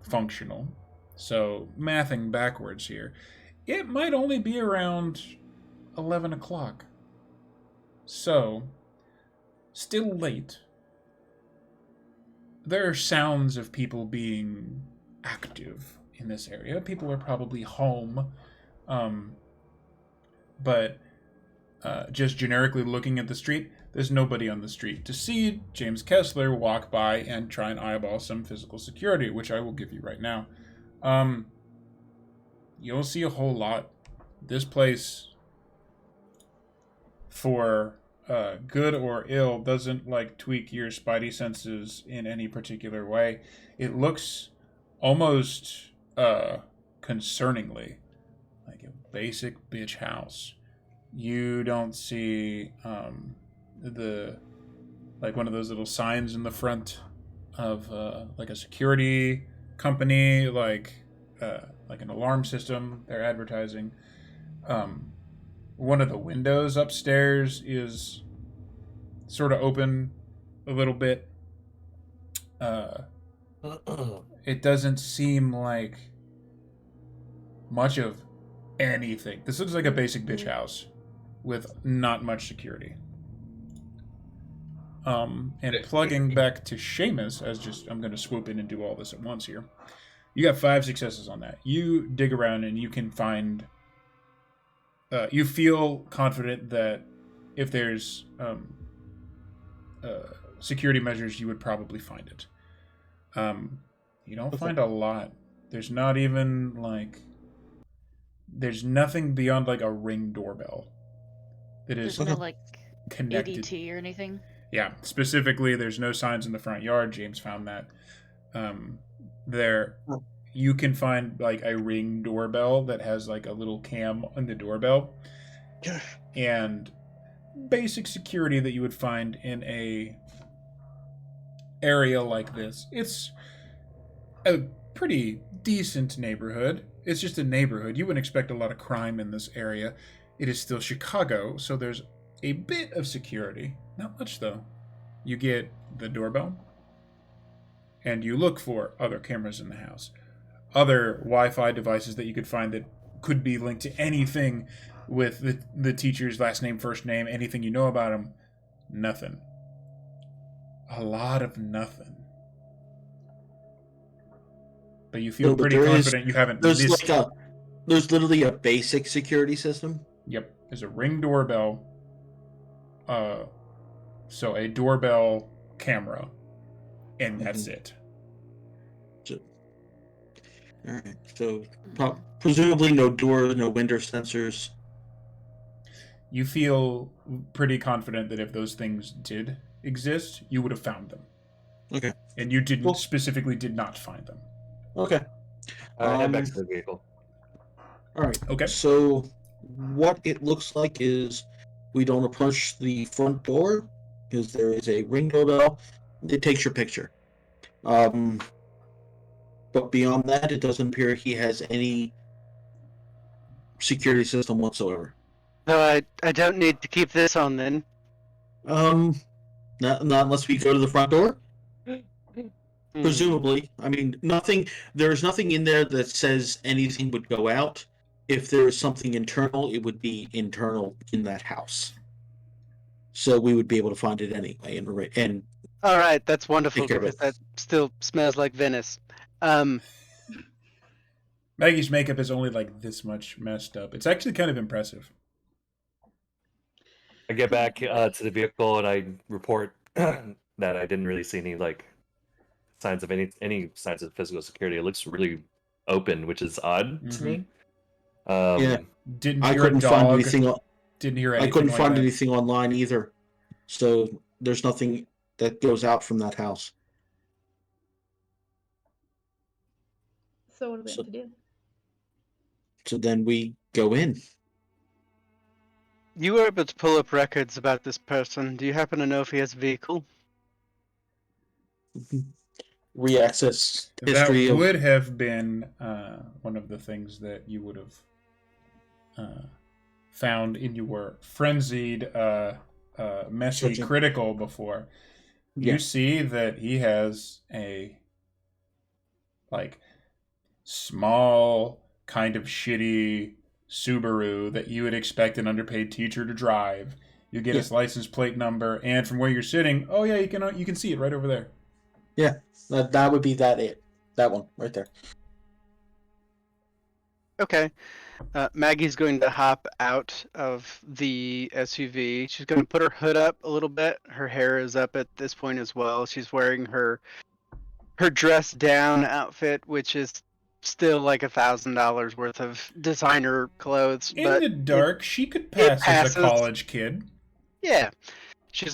functional. So mathing backwards here, it might only be around 11 o'clock. So, still late. There are sounds of people being active in this area. People are probably home. But just generically looking at the street, there's nobody on the street. To see James Kessler walk by and try and eyeball some physical security, which I will give you right now. You don't see a whole lot. This place, for good or ill, doesn't like tweak your spidey senses in any particular way. It looks almost concerningly like a basic bitch house. You don't see the like one of those little signs in the front of like a security company, like an alarm system they're advertising. One of the windows upstairs is sort of open a little bit. It doesn't seem like much of anything. This looks like a basic bitch house with not much security. And plugging back to Seamus, I'm going to swoop in and do all this at once here. You got 5 successes on that. You dig around and you can find... you feel confident that if there's security measures, you would probably find it. You don't find a lot. There's not even, like... There's nothing beyond, like, a Ring doorbell that is There's no, like, connected. ADT or anything? Yeah, specifically, there's no signs in the front yard. James found that. There, you can find, like, a Ring doorbell that has, like, a little cam on the doorbell. And basic security that you would find in a area like this. It's a pretty decent neighborhood. It's just a neighborhood. You wouldn't expect a lot of crime in this area. It is still Chicago, so there's a bit of security. Not much, though. You get the doorbell, and you look for other cameras in the house. Other Wi-Fi devices that you could find that could be linked to anything with the teacher's last name, first name, anything you know about them. Nothing. A lot of nothing. But you feel pretty confident you haven't... There's literally a basic security system? Yep. There's a Ring doorbell. So a doorbell camera. And that's it. Alright. So presumably no door, no window sensors. You feel pretty confident that if those things did exist, you would have found them. Okay. And you specifically did not find them. Okay. Head back to the vehicle. All right. Okay. So what it looks like is we don't approach the front door because there is a Ring doorbell. It takes your picture. But beyond that, it doesn't appear he has any security system whatsoever. No, I don't need to keep this on then. Not unless we go to the front door. Presumably. I mean, there's nothing in there that says anything would go out. If there is something internal, it would be internal in that house. So we would be able to find it anyway. And all right, that's wonderful because that still smells like Venice. Maggie's makeup is only like this much messed up. It's actually kind of impressive. I get back to the vehicle and I report that I didn't really see any like signs of any signs of physical security. It looks really open, which is odd to me. Yeah, Didn't I hear couldn't a find dog. anything. Didn't hear I anything. couldn't like find that. anything online either. So there's nothing that goes out from that house. So what do we have to do? So then we go in. You were able to pull up records about this person. Do you happen to know if he has a vehicle? Re-access That history would of have been one of the things that you would have found in your frenzied, messy Searching. critical before. Yeah. You see that he has a small, kind of shitty Subaru that you would expect an underpaid teacher to drive. You get his license plate number, and from where you're sitting, oh yeah, you can see it right over there. Yeah, that would be that one right there. Okay. Maggie's going to hop out of the SUV. She's going to put her hood up a little bit. Her hair is up at this point as well. She's wearing her dress down outfit, which is still like $1,000 worth of designer clothes. In but the dark, she could pass as a passes. college kid. Yeah. She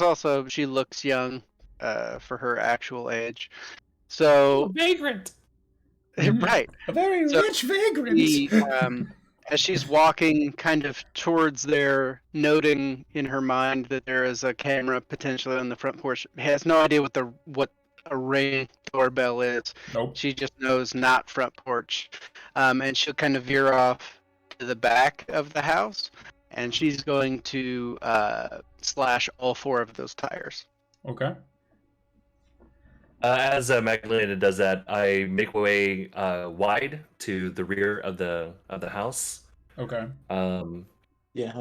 looks young for her actual age. So vagrant. Right. A very rich vagrant. As she's walking kind of towards there, noting in her mind that there is a camera potentially on the front porch, has no idea what a Ring doorbell is. Nope. She just knows not front porch. And she'll kind of veer off to the back of the house, and she's going to slash all 4 of those tires. Okay. As Magdalena does that, I make my way wide to the rear of the house. Okay. Yeah,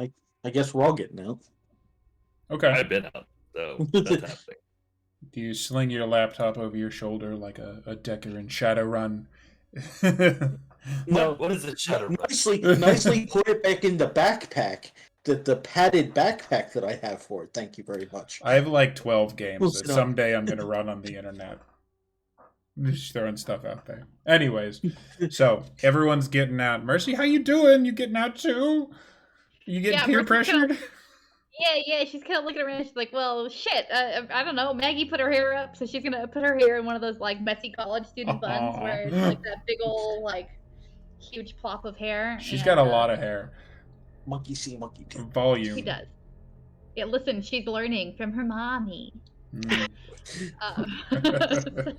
I guess we're all getting out. Okay. I've been out, so that's happening. Do you sling your laptop over your shoulder like a Decker in Shadowrun? No. What is it, Shadowrun? Nicely put it back in the backpack. The padded backpack that I have for it. Thank you very much. I have like 12 games Well, that so- someday I'm going to run on the internet. Just throwing stuff out there. Anyways, so everyone's getting out. Mercy, how you doing? You getting out too? You getting peer Mercy's pressured? Yeah, she's kind of looking around. She's like, well, shit, I don't know. Maggie put her hair up, so she's going to put her hair in one of those, like, messy college student buns where it's, like, that big old, like, huge plop of hair. She's got a lot of hair. Monkey see, monkey do. Volume. She does. Yeah, listen, she's learning from her mommy. Mm.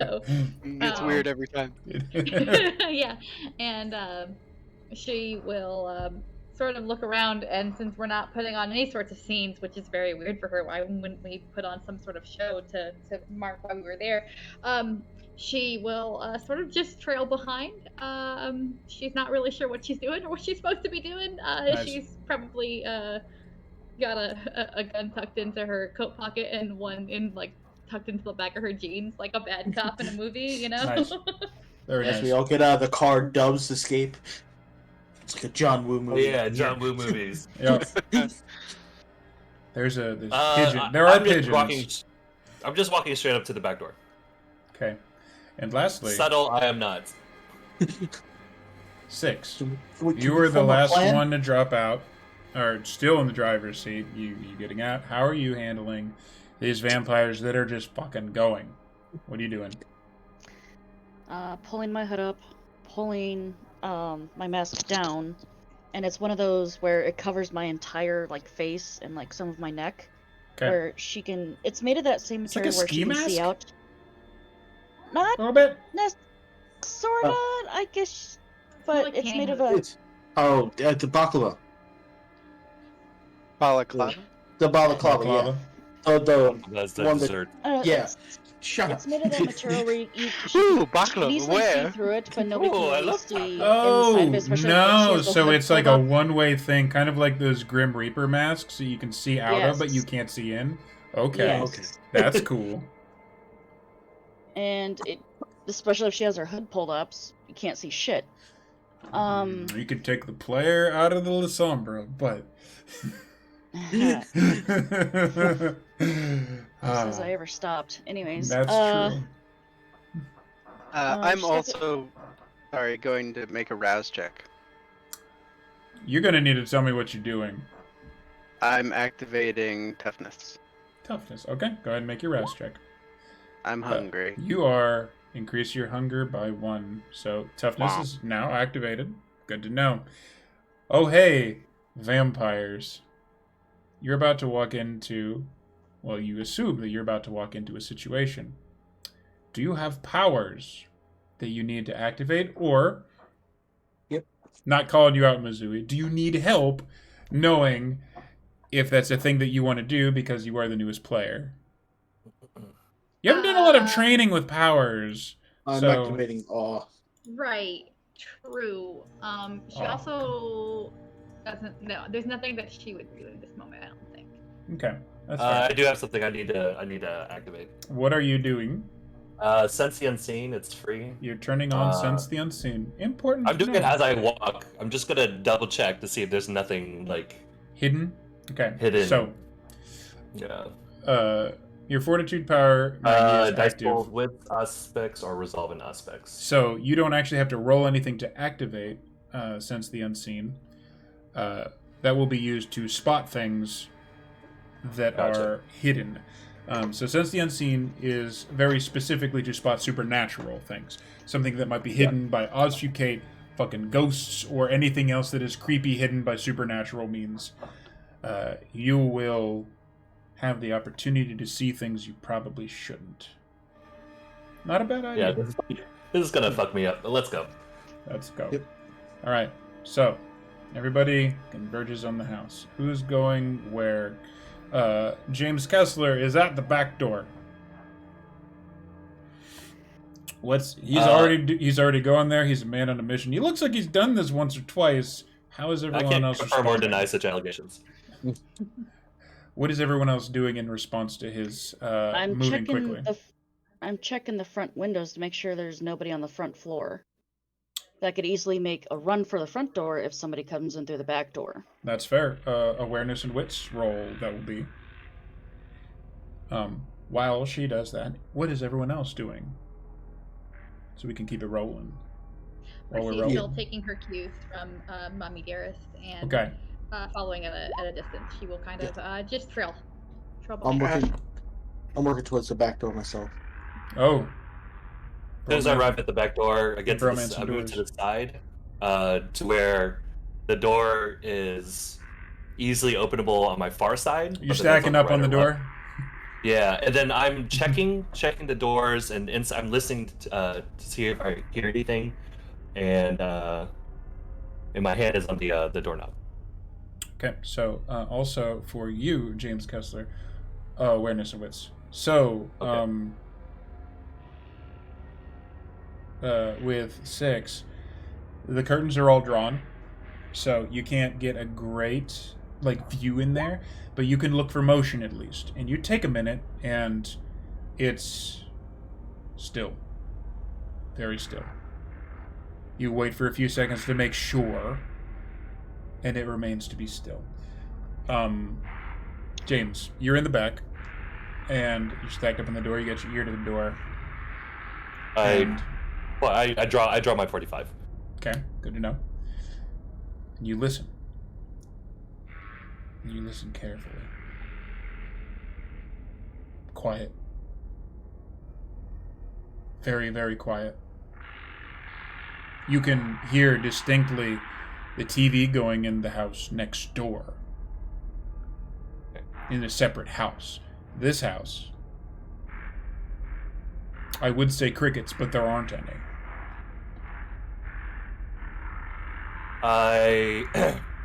So, It's weird every time. yeah, and she will sort of look around, and since we're not putting on any sorts of scenes, which is very weird for her, why wouldn't we put on some sort of show to mark why we were there? She will sort of just trail behind. She's not really sure what she's doing or what she's supposed to be doing. Nice. She's probably got a gun tucked into her coat pocket and one in tucked into the back of her jeans, like a bad cop in a movie, you know? Nice. Very As nice. we all get out of the car, Dubs escape. It's like a John Woo movie. Yeah, John Woo movies. Yep. There's pigeon. I'm Pigeons. I'm just walking straight up to the back door. Okay. And lastly, Subtle, I am not. 6. Can You we were the form a last plan? one to drop out, or still in the driver's seat. You getting out? How are you handling these vampires that are just fucking going? What are you doing? Pulling my hood up, pulling my mask down, and it's one of those where it covers my entire face and some of my neck, Okay. where she can. It's made of that same It's like a material where ski she can see mask? out. Not A little bit. sorta, I guess, but like it's made of pantyhose. a. The baklava. Balaclava. The balaclava, yeah. That's the One that- dessert. Yeah. It's, Shut it's up. made of that material where you Ooh, can baklava, easily see where? through it, but nobody Ooh, can I really love see that. inside Oh of it, especially if she no! has the So hood it's like pulled a up. one-way thing, kind of like those Grim Reaper masks, so you can see out of, but Yes. you can't see in. Okay, Yes. Okay. that's cool. And it, especially if she has her hood pulled up, you can't see shit. You could take the player out of the La Sombra, but Says I ever stopped. Anyways. That's true. I'm also, going to make a rouse check. You're gonna need to tell me what you're doing. I'm activating toughness. Toughness. Okay, go ahead and make your rouse check. I'm hungry. You are increase your hunger by 1. So toughness is now activated. Good to know. Oh hey, vampires. You're about to walk into, well, you assume that you're about to walk into a situation. Do you have powers that you need to activate, or, not calling you out, Mizui, do you need help knowing if that's a thing that you want to do because you are the newest player? You haven't done a lot of training with powers. I'm activating awe. Right. True. She also doesn't know. There's nothing that she would do in this moment, I don't think. Okay. That's fine. I do have something I need to activate. What are you doing? Sense the Unseen, it's free. You're turning on Sense the Unseen. Important. I'm doing it as I walk. I'm just gonna double check to see if there's nothing like hidden. Okay. Hidden. So. Yeah. Your Fortitude power is dice active. roll with aspects or resolve in aspects. So you don't actually have to roll anything to activate Sense the Unseen. That will be used to spot things that are hidden. So Sense the Unseen is very specifically to spot supernatural things. Something that might be hidden by obfuscate, fucking ghosts, or anything else that is creepy hidden by supernatural means. You will have the opportunity to see things you probably shouldn't. Not a bad idea. Yeah, this is gonna fuck me up, but let's go. Let's go. Yep. Alright, so everybody converges on the house. Who's going where? James Kessler is at the back door. He's already going there. He's a man on a mission. He looks like he's done this once or twice. How is everyone else confirm or deny such allegations. What is everyone else doing in response to his moving quickly? I'm checking the front windows to make sure there's nobody on the front floor. That could easily make a run for the front door if somebody comes in through the back door. That's fair. Awareness and wits roll, that will be. While she does that, what is everyone else doing? So we can keep it rolling. She's still taking her cues from Mommy Dearest and following at a distance. She will kind of just trail. I'm working towards the back door myself. Oh. As soon as I arrive at the back door, I move to the side, to where the door is easily openable on my far side. You're stacking up on the door? Yeah, and then I'm checking the doors, and I'm listening to see if I hear anything, and my hand is on the doorknob. Okay, so also for you, James Kessler, awareness and wits. So, with 6, the curtains are all drawn, so you can't get a great view in there, but you can look for motion at least. And you take a minute, and it's still, very still. You wait for a few seconds to make sure, and it remains to be still. James, you're in the back, and you're stacked up on the door. You got your ear to the door. I draw my 45. Okay, good to know. And you listen. And you listen carefully. Quiet. Very, very quiet. You can hear distinctly the TV going in the house next door. In a separate house. This house, I would say crickets, but there aren't any.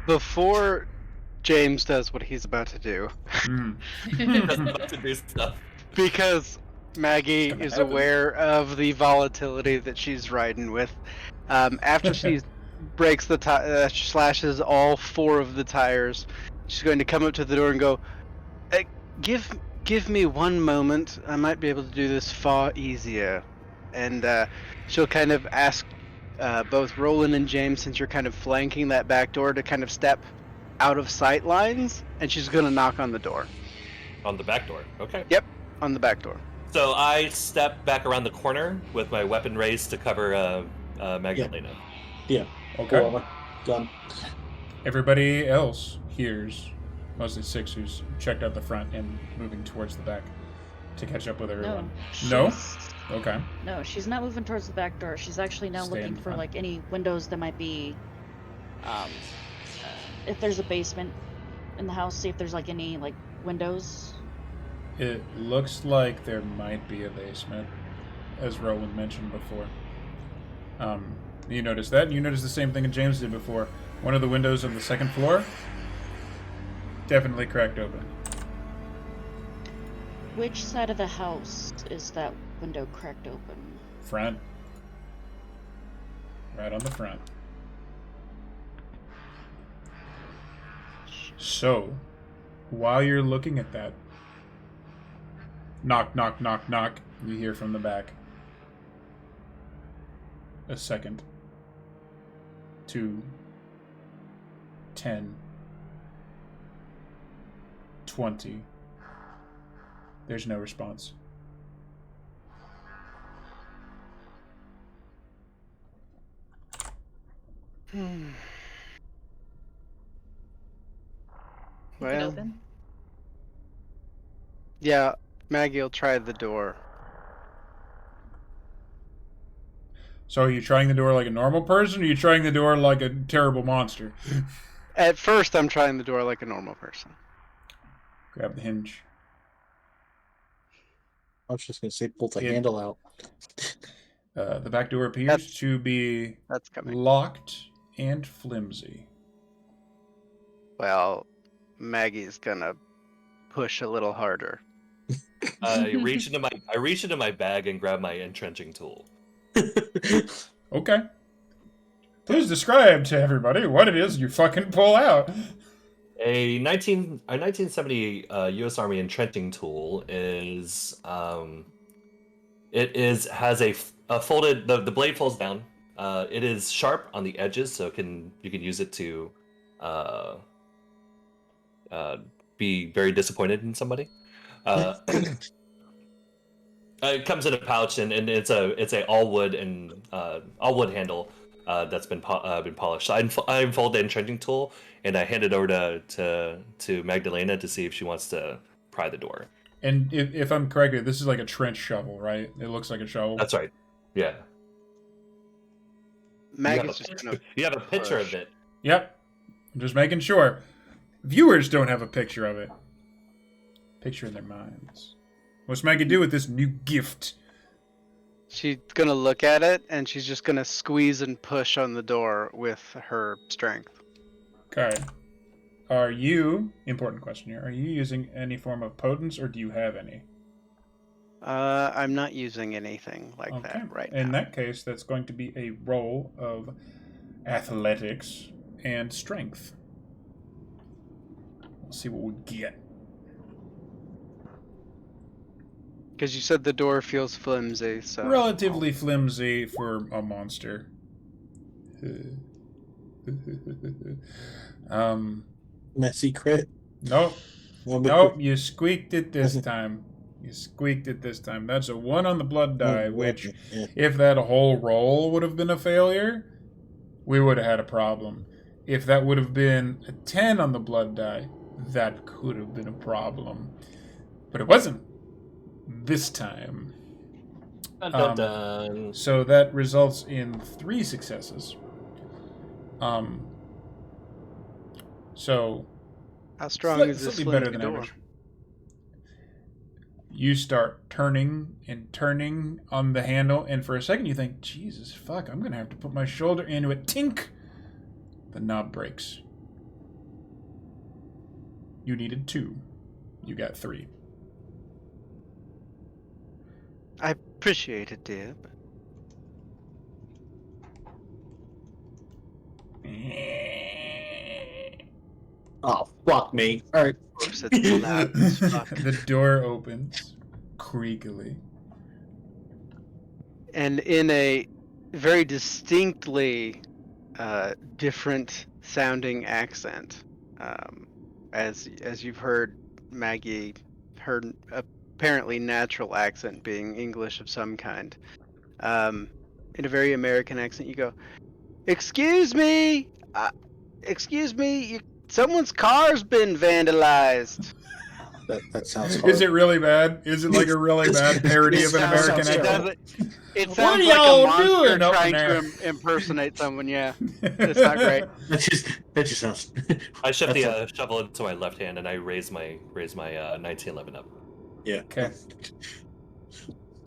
Before James does what he's about to do, about to do stuff. Because Maggie is aware of the volatility that she's riding with. After she breaks the slashes all 4 of the tires, she's going to come up to the door and go, Give me one moment. I might be able to do this far easier. And she'll kind of ask both Roland and James, since you're kind of flanking that back door, to kind of step out of sight lines, and she's going to knock on the door. On the back door? Okay. Yep. On the back door. So I step back around the corner with my weapon raised to cover Magdalena. Yeah. Okay. Gun. Everybody else hears, mostly Six, who's checked out the front and moving towards the back to catch up with everyone. No? Okay. No, she's not moving towards the back door. She's actually now looking for like any windows that might be, if there's a basement in the house, see if there's like any like windows. It looks like there might be a basement, as Roland mentioned before. You notice that, and you notice the same thing that James did before. One of the windows on the second floor definitely cracked open. Which side of the house is that window cracked open? Front. Right on the front. So, while you're looking at that, knock, knock, knock, knock, you hear from the back. A second. 2. 10. 20. There's no response. Well, Open. yeah, Maggie will try the door. So are you trying the door like a normal person, or are you trying the door like a terrible monster? At first, I'm trying the door like a normal person. Grab the hinge. I was just going to say pull the handle out. The back door appears to be locked and flimsy. Well, Maggie's gonna push a little harder. I reach into my bag and grab my entrenching tool. Okay. Please describe to everybody what it is you fucking pull out. A 1970 U.S. Army entrenching tool is has a folded the blade folds down. It is sharp on the edges, so you can use it to be very disappointed in somebody. It comes in a pouch, and it's a all wood handle that's been polished. So I unfold the entrenching tool and I hand it over to Magdalena to see if she wants to pry the door. And if I'm correct, this is like a trench shovel, right? It looks like a shovel. That's right. Yeah. Maggie's you have a picture of it. Yep. I'm just making sure. Viewers don't have a picture of it. Picture in their minds. What's Maggie do with this new gift? She's gonna look at it, and she's just gonna squeeze and push on the door with her strength. Okay. Are you, important question here, are you using any form of potence, or do you have any? I'm not using anything like that right now. In that case, that's going to be a roll of athletics and strength. Let's see what we get. Because you said the door feels flimsy, so... Relatively flimsy for a monster. Messy crit. Nope. Nope, you squeaked it this time. You squeaked it this time. That's a 1 on the blood die, which, if that whole roll would have been a failure, we would have had a problem. If that would have been a 10 on the blood die, that could have been a problem. But it wasn't. This time. So that results in 3 successes. So how strong is this better than door? Average. You start turning and turning on the handle, and for a second you think, Jesus fuck, I'm gonna have to put my shoulder into it. Tink! The knob breaks. You needed 2. You got 3. I appreciate it, dear. Oh, fuck me. Alright. The door opens creakily. And in a very distinctly different sounding accent, as you've heard Maggie, her apparently natural accent being English of some kind. In a very American accent, you go, "Excuse me, someone's car's been vandalized." That sounds hard. Is it really bad? Is it like a really bad parody of an American accent? It What sounds are like a y'all monster doing up trying there? to impersonate someone. Yeah, it's not great. That just sounds. I shove the shovel into my left hand and I raise my 1911 up. Yeah. Okay.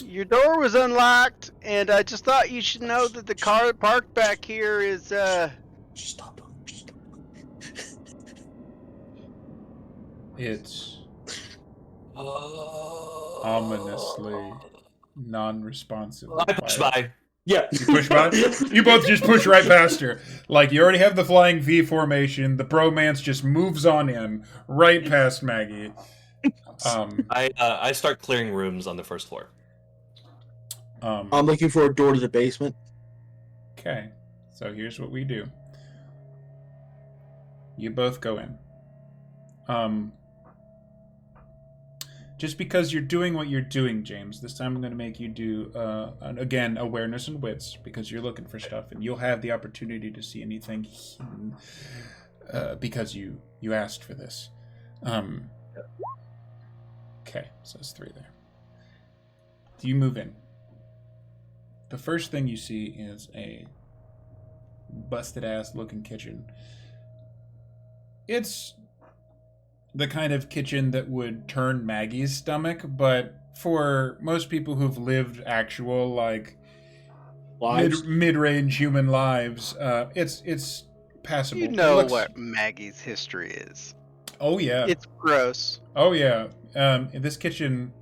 Your door was unlocked, and I just thought you should know that the car parked back here is Just stop. It's ominously non-responsive. I push by. Yeah. You push by? You both just push right past her. Like, you already have the flying V formation. The bromance just moves on in right past Maggie. I start clearing rooms on the first floor. I'm looking for a door to the basement. Okay. So here's what we do. You both go in. Just because you're doing what you're doing, James, this time I'm going to make you do, again, awareness and wits, because you're looking for stuff, and you'll have the opportunity to see anything hidden, because you asked for this. Okay, so that's 3 there. You move in. The first thing you see is a busted-ass looking kitchen. It's the kind of kitchen that would turn Maggie's stomach, but for most people who've lived actual, like, mid-range human lives, it's passable. You know what Maggie's history is. Oh, yeah. It's gross. Oh, yeah. This kitchen,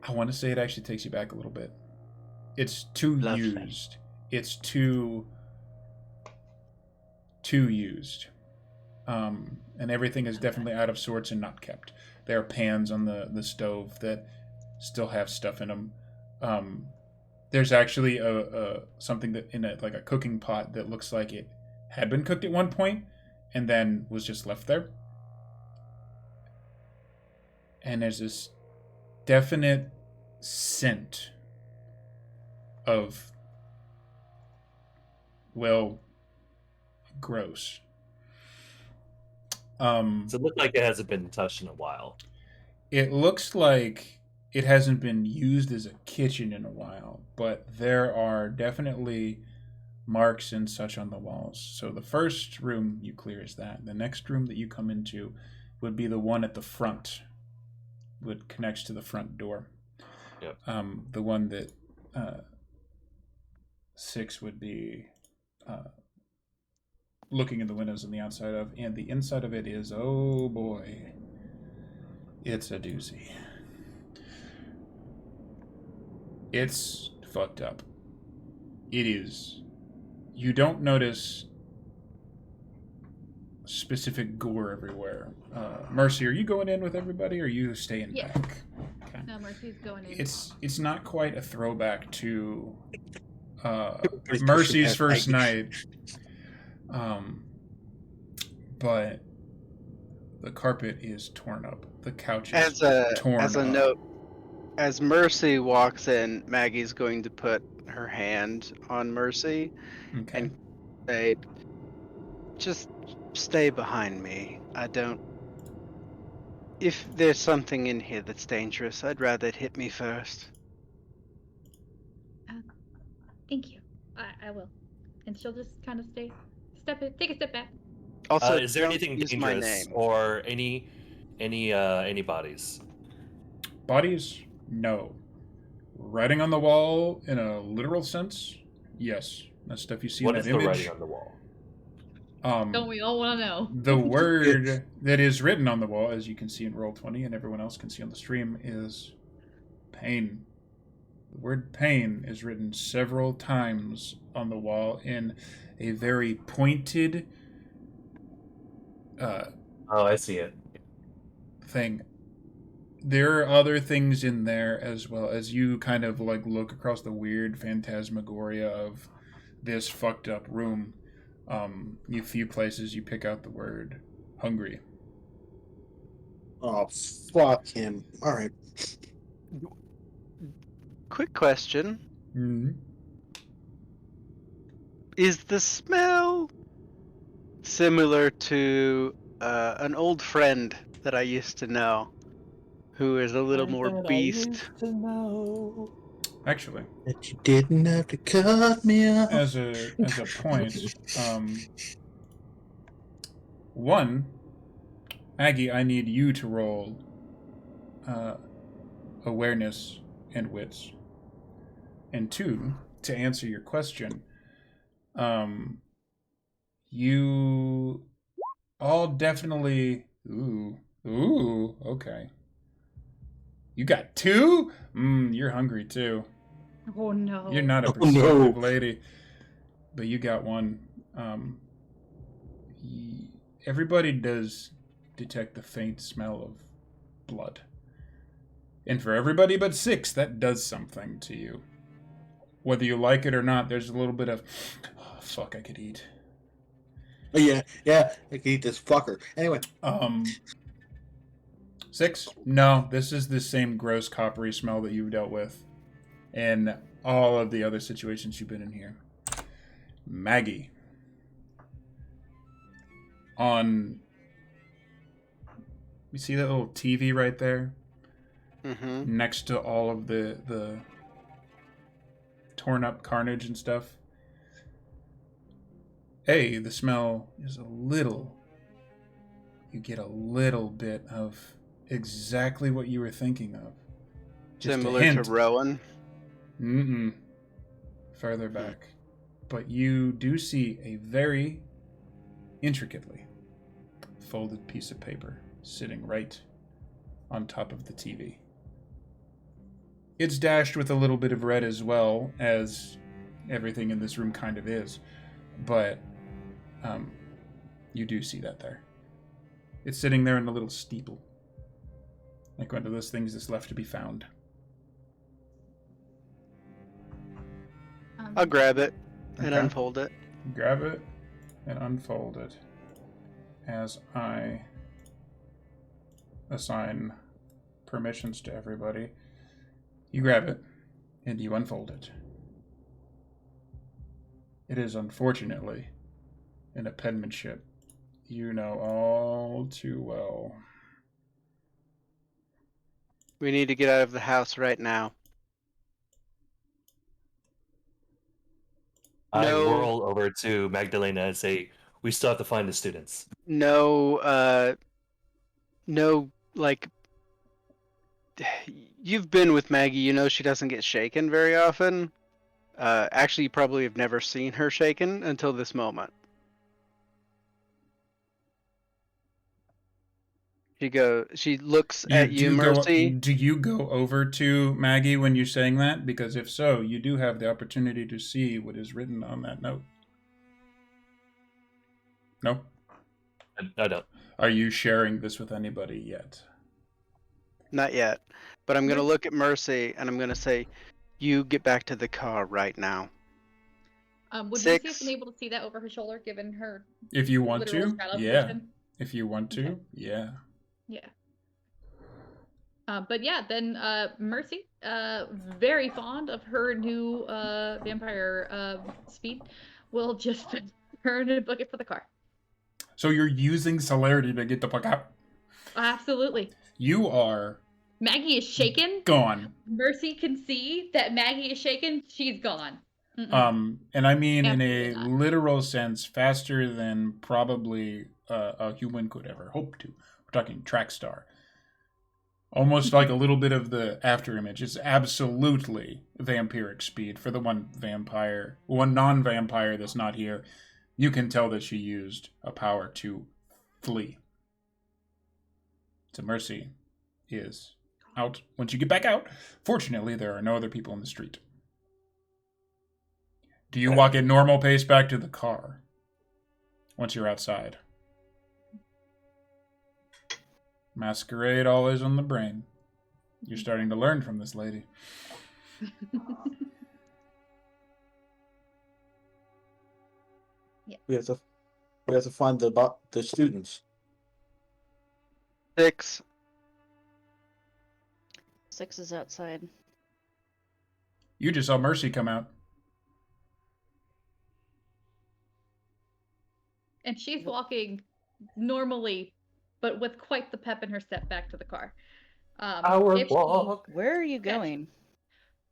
I want to say it actually takes you back a little bit. It's too used. It's too used. And everything is definitely out of sorts and not kept. There are pans on the stove that still have stuff in them. There's actually something that in a cooking pot that looks like it had been cooked at one point and then was just left there. And there's this definite scent of, well, gross. Does it look like it hasn't been touched in a while? It looks like it hasn't been used as a kitchen in a while, but there are definitely marks and such on the walls. So the first room you clear is that. The next room that you come into would be the one at the front, that connects to the front door. Yep. The one that 6 would be looking in the windows on the outside of, and the inside of it is, oh boy, it's a doozy. It's fucked up. It is. You don't notice specific gore everywhere. Mercy, are you going in with everybody, or are you staying back? Okay. No, Mercy's going in. It's not quite a throwback to Mercy's first night. But the carpet is torn up. The couch is torn up. As a note, as Mercy walks in, Maggie's going to put her hand on Mercy and say, "Just stay behind me. If there's something in here that's dangerous, I'd rather it hit me first." Thank you. I will. And she'll just kind of take a step back. Also, is there anything dangerous or any bodies? Bodies? No. Writing on the wall in a literal sense? Yes. That stuff you see in that image. What is the writing on the wall? Don't we all want to know? The word that is written on the wall, as you can see in Roll20 and everyone else can see on the stream, is pain. The word pain is written several times on the wall in a very pointed I see it. thing. There are other things in there as well, as you kind of like look across the weird phantasmagoria of this fucked up room. A few places you pick out the word hungry. Oh, fuck him. Alright. Quick question. Mm-hmm. Is the smell similar to an old friend that I used to know who is a little more beast? Actually, That you didn't have to cut me off. as a point, one, Maggie, I need you to roll awareness and wits, and two, to answer your question, you all definitely. Ooh, okay. You got two? You're hungry too. Oh no. You're not a perceptive lady, but you got one. Everybody does detect the faint smell of blood. And for everybody but 6, that does something to you. Whether you like it or not, there's a little bit of, oh, fuck, I could eat. Yeah, I could eat this fucker. Anyway. 6? No, this is the same gross coppery smell that you've dealt with in all of the other situations you've been in here. Maggie. You see that little TV right there? Mm-hmm. Next to all of the torn up carnage and stuff. The smell is you get a little bit of exactly what you were thinking of. Just Similar to Rowan? Further back. But you do see a very intricately folded piece of paper sitting right on top of the TV. It's dashed with a little bit of red as well, as everything in this room kind of is. But you do see that there. It's sitting there in a little steeple. Like one of those things that's left to be found. I'll grab it and unfold it. Grab it and unfold it as I assign permissions to everybody. You grab it and you unfold it. It is unfortunately in a penmanship you know all too well. We need to get out of the house right now. I whirl over to Magdalena and say, we still have to find the students. No, like, you've been with Maggie, you know she doesn't get shaken very often. Actually, you probably have never seen her shaken until this moment. She looks at you, Mercy. Do you go over to Maggie when you're saying that? Because if so, you do have the opportunity to see what is written on that note. No? I don't. Are you sharing this with anybody yet? Not yet. But I'm going to look at Mercy and I'm going to say, you get back to the car right now. Would Mercy have been able to see that over her shoulder, given her... If you want to, yeah. Position? If you want to, okay. Yeah. Yeah. But yeah, then Mercy, very fond of her new vampire speed, will just turn and book it for the car. So you're using celerity to get the fuck out? Absolutely. You are... Maggie is shaken. Gone. Mercy can see that Maggie is shaken. She's gone. And I mean absolutely in a literal sense, faster than probably a human could ever hope to. We're talking track star. Almost like a little bit of the after image. It's absolutely vampiric speed for the one non-vampire that's not here. You can tell that she used a power to flee. So Mercy is out. Once you get back out, fortunately, there are no other people in the street. Do you walk at normal pace back to the car once you're outside? Masquerade all is on the brain. You're starting to learn from this lady. Yeah. We have to find the students. 6. 6 is outside. You just saw Mercy come out. And she's walking normally, but with quite the pep in her step back to the car. Where are you going?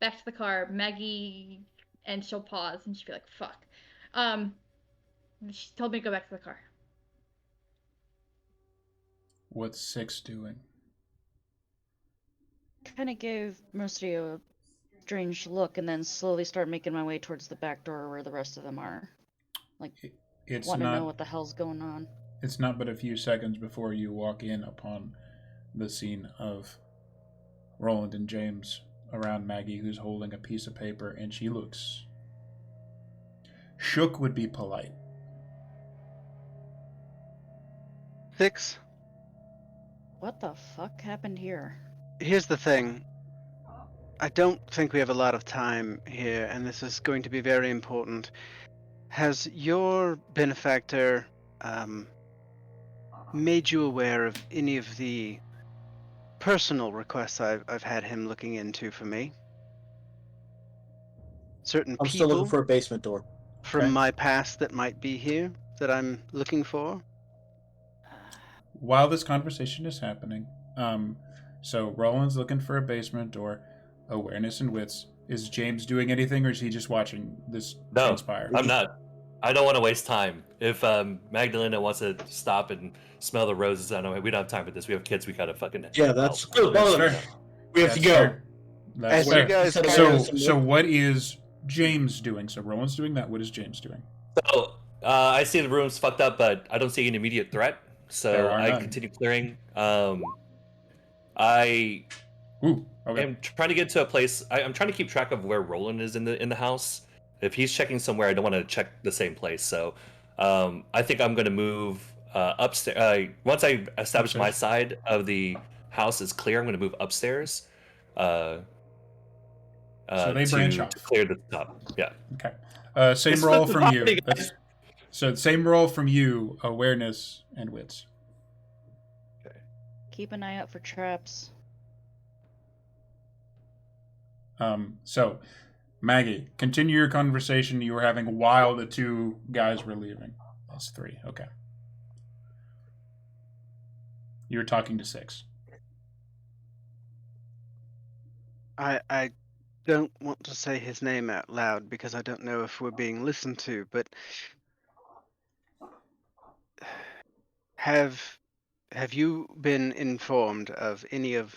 Back to the car, Maggie, and she'll pause and she'll be like, fuck. She told me to go back to the car. What's 6 doing? Kind of gave Mercy a strange look and then slowly start making my way towards the back door where the rest of them are. Like, want to know what the hell's going on. It's not but a few seconds before you walk in upon the scene of Roland and James around Maggie, who's holding a piece of paper, and she looks shook would be polite. 6. What the fuck happened here? Here's the thing. I don't think we have a lot of time here, and this is going to be very important. Has your benefactor made you aware of any of the personal requests I've had him looking into for me? Certain I'm people still looking for a basement door. from my past that might be here that I'm looking for? While this conversation is happening, so Roland's looking for a basement door, awareness and wits. Is James doing anything, or is he just watching this transpire? I'm not. I don't want to waste time. If Magdalena wants to stop and smell the roses, I know we don't have time for this. We have kids. We gotta fucking. That's good. That's fair. We have to go. Fair. That's As you guys so what is James doing? So Roland's doing that. What is James doing? So I see the room's fucked up, but I don't see an immediate threat. So I continue clearing. I am trying to get to a place. I'm trying to keep track of where Roland is in the house. If he's checking somewhere, I don't want to check the same place. So I think I'm going to move upstairs. Once I establish my side of the house is clear, I'm going to move upstairs. So they branch off to clear the top. Yeah. Okay. Same roll from you. So same roll from you. Awareness and wits. Okay. Keep an eye out for traps. So, Maggie, continue your conversation you were having while the two guys were leaving. That's 3. Okay. You were talking to 6. I don't want to say his name out loud because I don't know if we're being listened to, but have you been informed of any of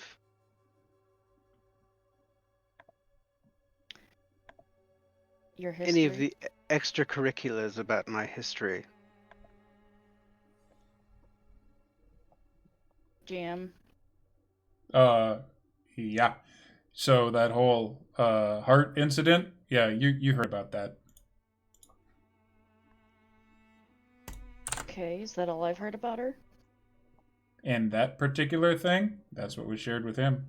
your history? Any of the extracurriculars about my history? Jam. Yeah. So that whole heart incident, yeah, you heard about that. Okay, is that all I've heard about her? And that particular thing, that's what was shared with him.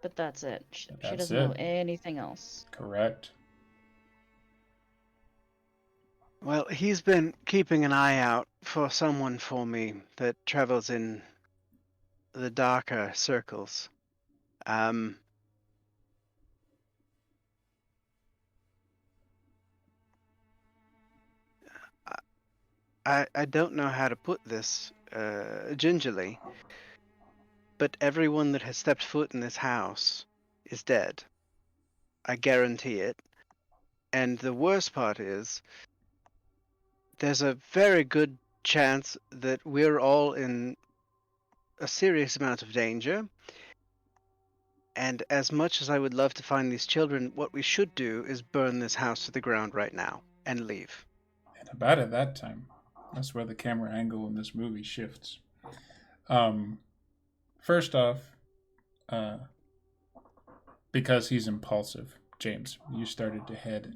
But that's it. She That's doesn't know anything else. Correct. Well, he's been keeping an eye out for someone for me that travels in the darker circles. I don't know how to put this gingerly, but everyone that has stepped foot in this house is dead. I guarantee it. And the worst part is, there's a very good chance that we're all in a serious amount of danger. And as much as I would love to find these children, what we should do is burn this house to the ground right now and leave. And about at that time, that's where the camera angle in this movie shifts. First off, because he's impulsive, James, you started to head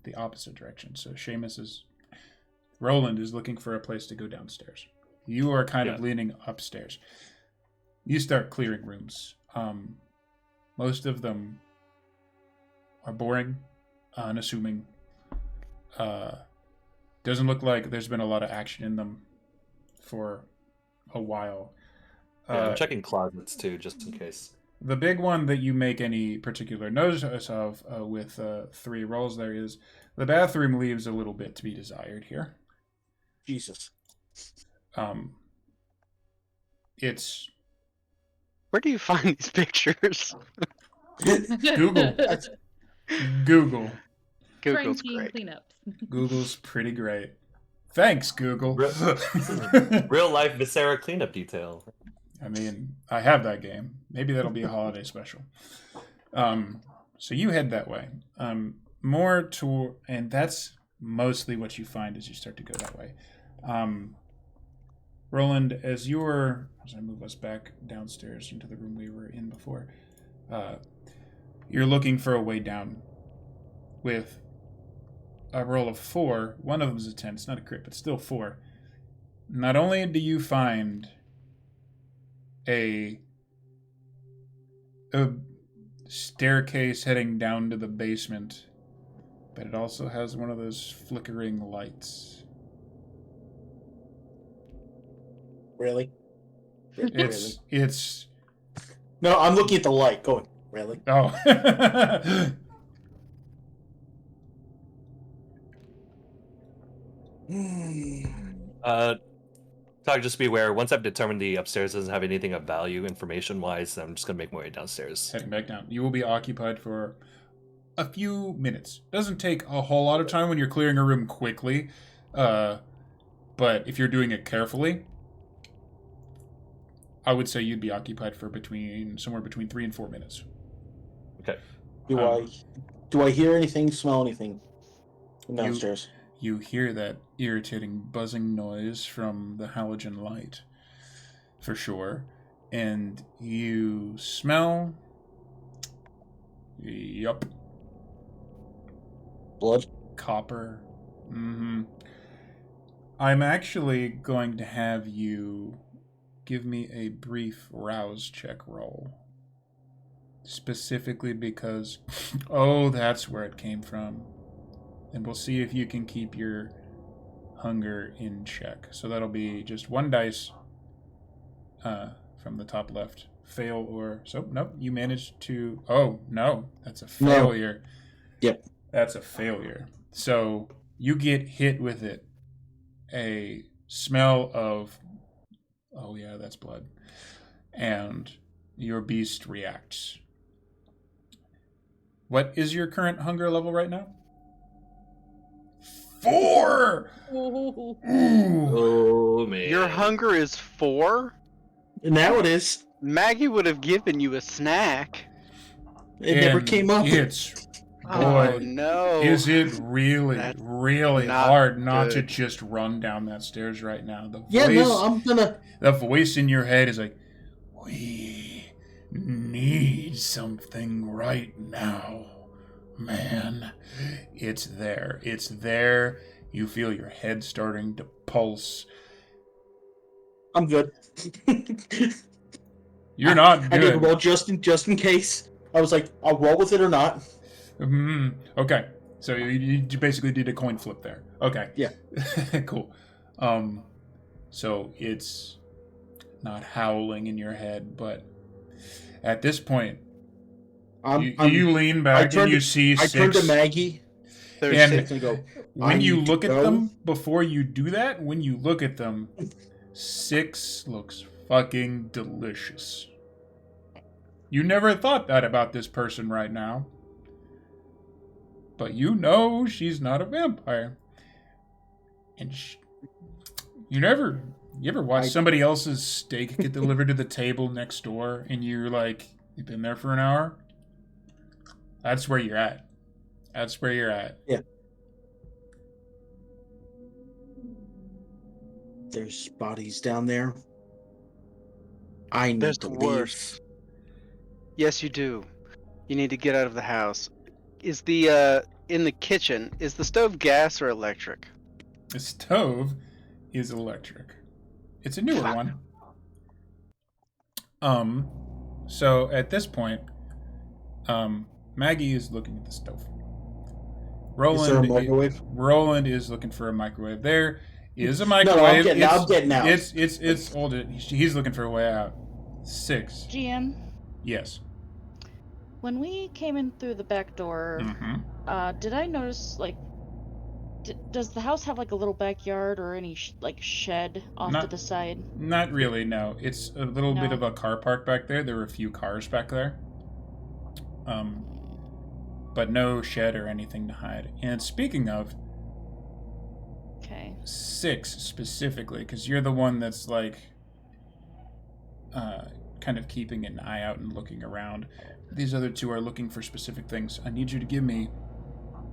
the opposite direction. So Roland is looking for a place to go downstairs. You are kind of leaning upstairs. You start clearing rooms. Most of them are boring, unassuming. Doesn't look like there's been a lot of action in them for a while. I'm checking closets too, just in case. The big one that you make any particular notice of with 3 rolls there is the bathroom leaves a little bit to be desired here. Jesus. It's... Where do you find these pictures? Google. Google. Google's great. Cleanups. Google's pretty great. Thanks, Google. Real life Viscera cleanup detail. I mean, I have that game. Maybe that'll be a holiday special. So you head that way. More to, and that's mostly what you find as you start to go that way. Roland, as I move us back downstairs into the room we were in before, you're looking for a way down with a roll of 4. One of them is a 10. It's not a crit, but still 4. Not only do you find a staircase heading down to the basement, but it also has one of those flickering lights. Really? It's No, I'm looking at the light going, really? Oh. Tog, just be aware, once I've determined the upstairs doesn't have anything of value information-wise, I'm just going to make my way downstairs. Heading back down. You will be occupied for a few minutes. Doesn't take a whole lot of time when you're clearing a room quickly, but if you're doing it carefully, I would say you'd be occupied for somewhere between 3 and 4 minutes. Okay. Do I hear anything, smell anything downstairs? You hear that irritating buzzing noise from the halogen light, for sure. And you smell... Yup. Blood? Copper. Mm-hmm. I'm actually going to have you give me a brief rouse check roll. Specifically because... Oh, that's where it came from. And we'll see if you can keep your hunger in check. So that'll be just 1 dice from the top left. Fail or... So, nope, you managed to... Oh, no, that's a failure. No. Yep. That's a failure. So you get hit with it. A smell of... Oh, yeah, that's blood. And your beast reacts. What is your current hunger level right now? 4! Oh, man. Your hunger is 4? Now it is. Maggie would have given you a snack. It never came up. It's... Oh, Boy, no. is it really, That's really not hard not good. to just run down that stairs right now? I'm gonna... The voice in your head is like, we need something right now, man. It's there. It's there. You feel your head starting to pulse. I'm good. You're not good. I did roll just in case. I was like, I'll roll with it or not. Okay. So you basically did a coin flip there. Okay. Yeah. Cool. So it's not howling in your head, but at this point, you lean back and you see 6. I turn to Maggie. And go, when you look at them, before you do that, when you look at them, 6 looks fucking delicious. You never thought that about this person right now. But you know she's not a vampire. And you ever watch somebody else's steak get delivered to the table next door and you're like, you've been there for an hour? That's where you're at. That's where you're at. Yeah. There's bodies down there. I need There's to worse. Yes, you do. You need to get out of the house. Is the in the kitchen, is the stove gas or electric? The stove is electric. It's a newer one. So at this point, Maggie is looking at the stove. Is there a microwave? Roland is looking for a microwave. There is a microwave. No, I'm getting out. It's old. He's looking for a way out. 6. GM? Yes. When we came in through the back door, did I notice, like, does the house have, like, a little backyard or any, shed off to the side? Not really, no. It's a little bit of a car park back there. There were a few cars back there. But no shed or anything to hide. And speaking of... Okay. 6 specifically, because you're the one that's, like, kind of keeping an eye out and looking around. These other 2 are looking for specific things. I need you to give me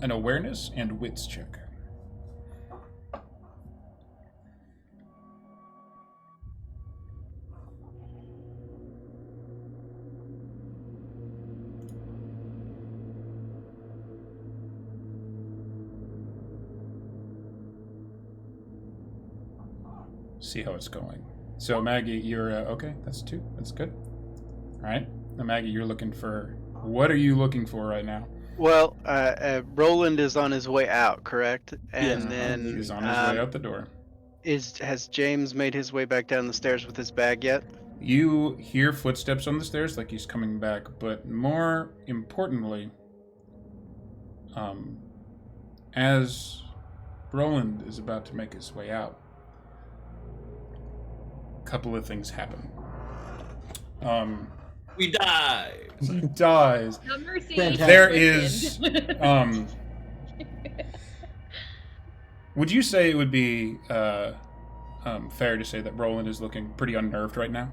an awareness and wits check. See how it's going. So Maggie, you're okay. That's 2. That's good. All right. Now Maggie, you're looking for. What are you looking for right now? Well, Roland is on his way out, correct? And then he's on his way out the door. Has James made his way back down the stairs with his bag yet? You hear footsteps on the stairs, like he's coming back. But more importantly, as Roland is about to make his way out, couple of things happen. We die. He dies. No mercy. There is. Would you say it would be fair to say that Roland is looking pretty unnerved right now?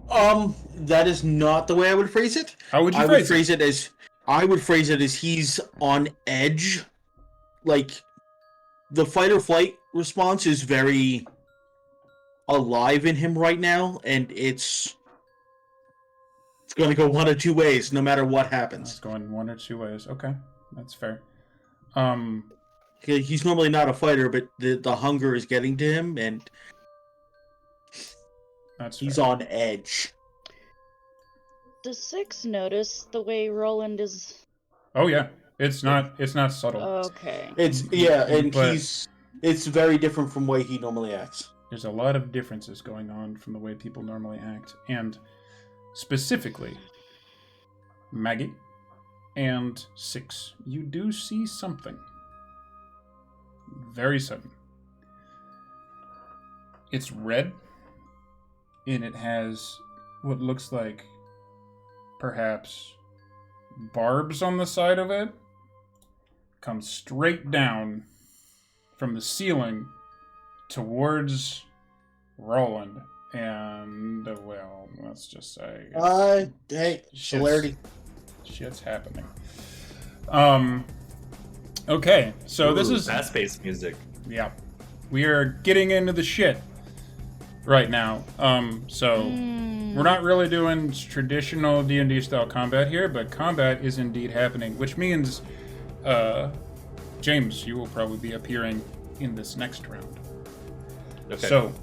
That is not the way I would phrase it. How would you phrase it? I would phrase it as he's on edge. Like, the fight or flight response is very alive in him right now, and it's going to go one or two ways, no matter what happens. It's going one or two ways. Okay, that's fair. He's normally not a fighter, but the hunger is getting to him, and he's on edge. Does 6 notice the way Roland is? Oh yeah, it's not subtle. Okay. It's it's very different from the way he normally acts. There's a lot of differences going on from the way people normally act, and specifically, Maggie and 6, you do see something very sudden. It's red, and it has what looks like perhaps barbs on the side of it. Comes straight down from the ceiling towards Roland, and well, let's just say hey, celerity. Shit's happening. Okay, so this is fast-paced music. Yeah, we are getting into the shit right now. So we're not really doing traditional D&D style combat here, but combat is indeed happening, which means James, you will probably be appearing in this next round. Okay. So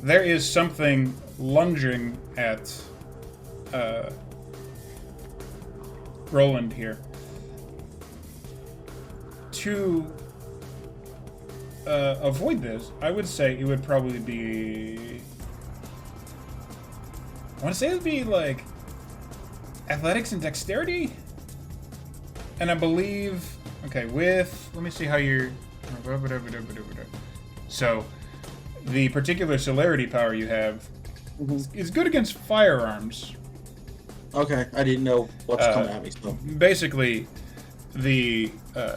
there is something lunging at Roland here. To avoid this, I would say it would probably be... I want to say it would be like athletics and dexterity? And I believe... Okay, with... Let me see how you're... So, the particular celerity power you have is good against firearms. Okay, I didn't know what's coming at me. So. Basically, the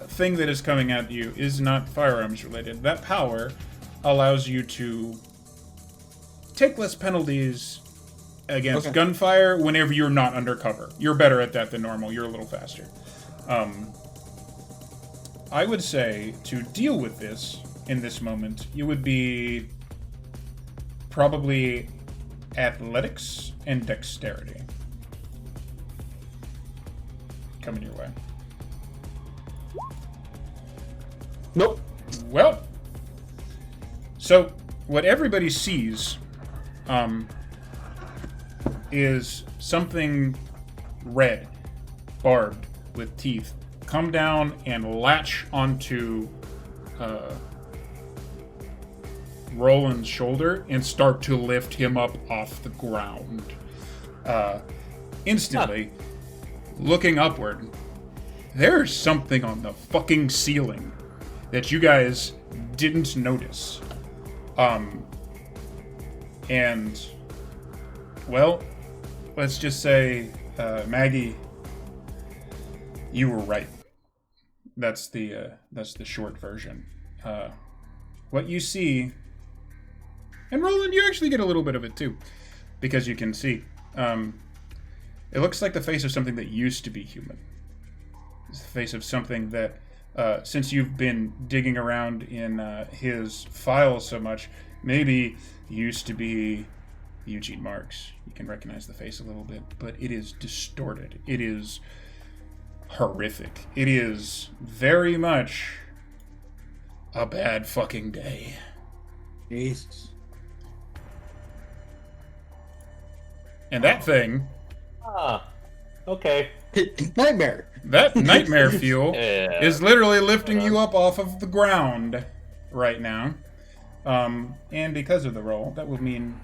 thing that is coming at you is not firearms related. That power allows you to take less penalties against gunfire whenever you're not undercover. You're better at that than normal. You're a little faster. I would say to deal with this in this moment, you would be probably athletics and dexterity coming your way. Nope. Well, so what everybody sees is something red, barbed with teeth, come down and latch onto Roland's shoulder and start to lift him up off the ground. Instantly, looking upward, there's something on the fucking ceiling that you guys didn't notice. And, well, let's just say, Maggie, you were right. That's the short version. What you see, and Roland, you actually get a little bit of it too, because you can see. It looks like the face of something that used to be human. It's the face of something that, since you've been digging around in his files so much, maybe used to be Eugene Marks. You can recognize the face a little bit, but it is distorted. It is horrific. It is very much a bad fucking day. Jesus. And that thing... okay. Nightmare. That nightmare fuel is literally lifting you up off of the ground right now. And because of the roll, that will mean...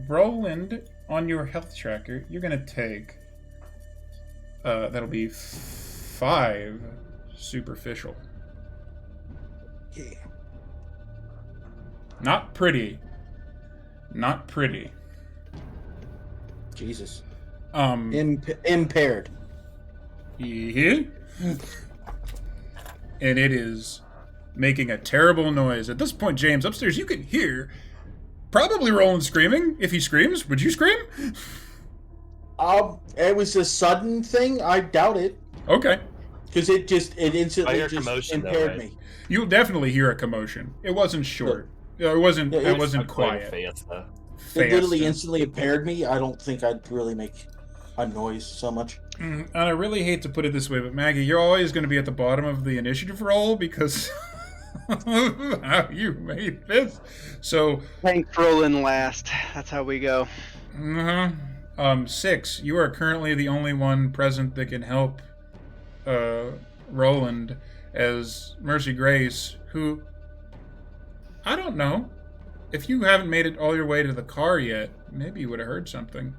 Roland, on your health tracker, you're going to take... that'll be 5 superficial. Yeah. Not pretty. Not pretty. Jesus. And Impaired. it is making a terrible noise. At this point, James, upstairs, you can hear probably Roland screaming. If he screams, would you scream? It was a sudden thing. I doubt it. Okay. Because it instantly just impaired me. You'll definitely hear a commotion. It wasn't short. It wasn't quiet. It literally instantly impaired me. I don't think I'd really make a noise so much. And I really hate to put it this way, but Maggie, you're always going to be at the bottom of the initiative roll because of how you made this. So Thank Roland last. That's how we go. 6. You are currently the only one present that can help Roland as Mercy Grace, who, I don't know, if you haven't made it all your way to the car yet, maybe you would have heard something.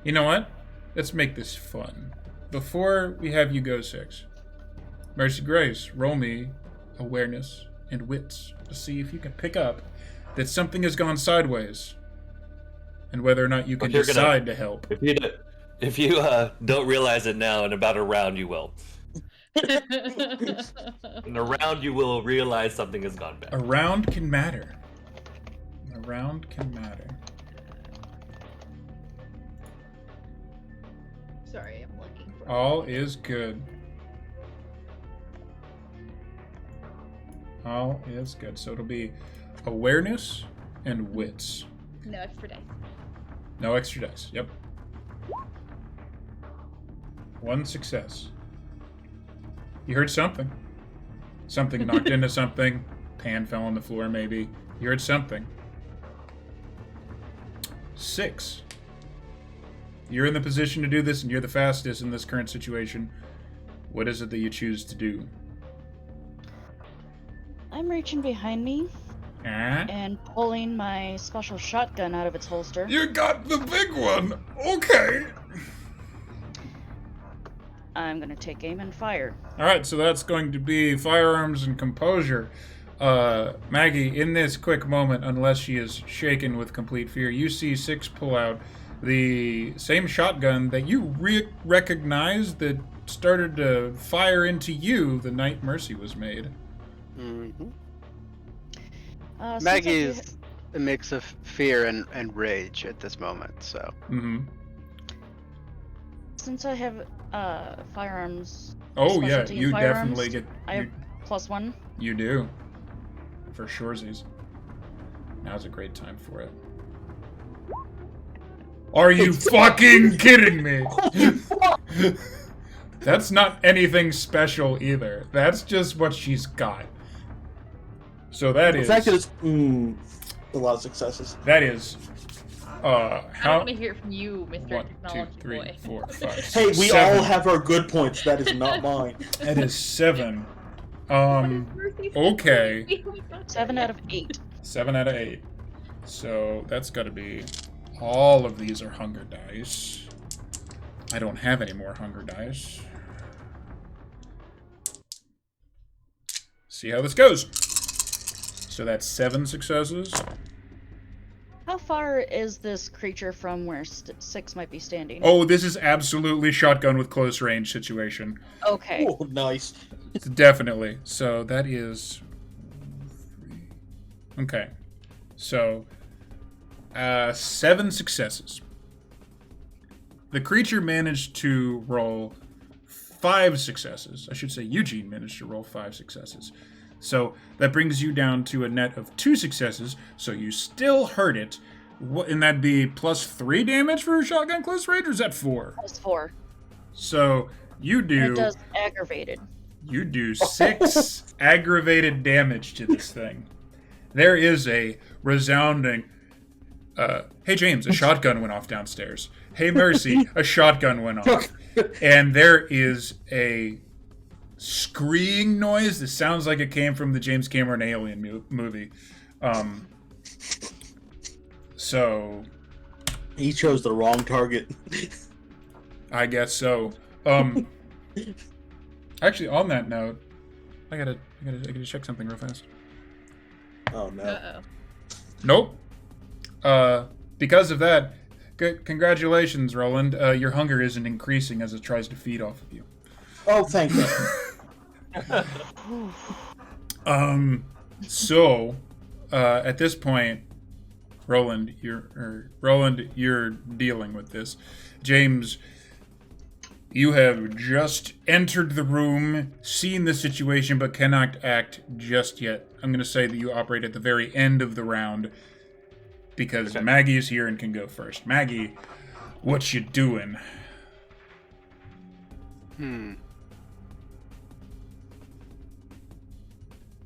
You know what? Let's make this fun. Before we have you go, 6, Mercy Grace, roll me awareness and wits to see if you can pick up that something has gone sideways and whether or not you can decide to help. If you don't realize it now, in about a round you will. In a round you will realize something has gone bad. A round can matter. A round can matter. Sorry, I'm looking for All is good. All is good. So it'll be awareness and wits. No extra dice. No extra dice. Yep. 1 success. You heard something. Something knocked into something. Pan fell on the floor, maybe. You heard something. 6. You're in the position to do this, and you're the fastest in this current situation. What is it that you choose to do? I'm reaching behind me and pulling my special shotgun out of its holster. You got the big one! Okay! I'm going to take aim and fire. Alright, so that's going to be firearms and composure. Maggie, in this quick moment, unless she is shaken with complete fear, you see 6 pull out the same shotgun that you recognized that started to fire into you the night Mercy was made. Mm-hmm. Maggie is a mix of fear and rage at this moment, so. Mm-hmm. Since I have firearms... Oh yeah, you definitely get... I have +1. You do. For surezies. Now's a great time for it. Are you fucking kidding me? That's not anything special either. That's just what she's got. So that is... The fact that it's a lot of successes. That is... I want to hear from you, Mr. 1, Technology 2, 3, Boy. 4, 5, Hey, we 7. all have our good points. That is not mine. That is 7 Okay. 7 out of 8. 7 out of 8. So that's got to be... All of these are hunger dice. I don't have any more hunger dice. See how this goes. So that's 7 successes. How far is this creature from where 6 might be standing? Oh, this is absolutely shotgun with close range situation. Okay. Oh, nice. Definitely. So that is... Okay. So, 7 successes. The creature managed to roll 5 successes. I should say Eugene managed to roll 5 successes. So that brings you down to a net of 2 successes. So you still hurt it. And that'd be plus 3 damage for shotgun close range, or is that 4? Plus 4. So you do... And it does aggravated. You do 6 aggravated damage to this thing. There is a resounding... hey, James, a shotgun went off downstairs. Hey, Mercy, a shotgun went off. And there is a screeing noise that sounds like it came from the James Cameron Alien movie. So... He chose the wrong target. I guess so. Actually, on that note, I gotta check something real fast. Oh, no. Uh-oh. Nope. Because of that, congratulations, Roland. Your hunger isn't increasing as it tries to feed off of you. Oh, thank you. So, at this point, Roland, you're dealing with this. James, you have just entered the room, seen the situation, but cannot act just yet. I'm going to say that you operate at the very end of the round, because okay. Maggie is here and can go first. Maggie, what you doing?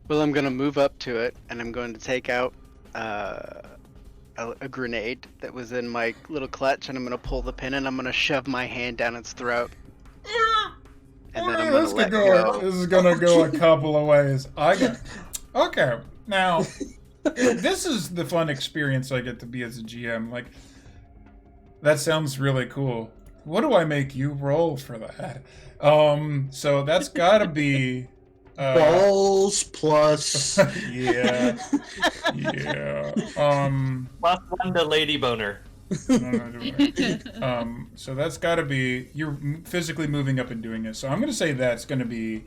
Well, I'm going to move up to it, and I'm going to take out a grenade that was in my little clutch, and I'm going to pull the pin, and I'm going to shove my hand down its throat. And then I'm going to let go. This is going to go a couple of ways. Okay, now, this is the fun experience I get to be as a GM. Like, that sounds really cool. What do I make you roll for that? So that's got to be... balls plus... yeah. Plus 1 to Lady Boner. So that's got to be... You're physically moving up and doing it. So I'm going to say that's going to be...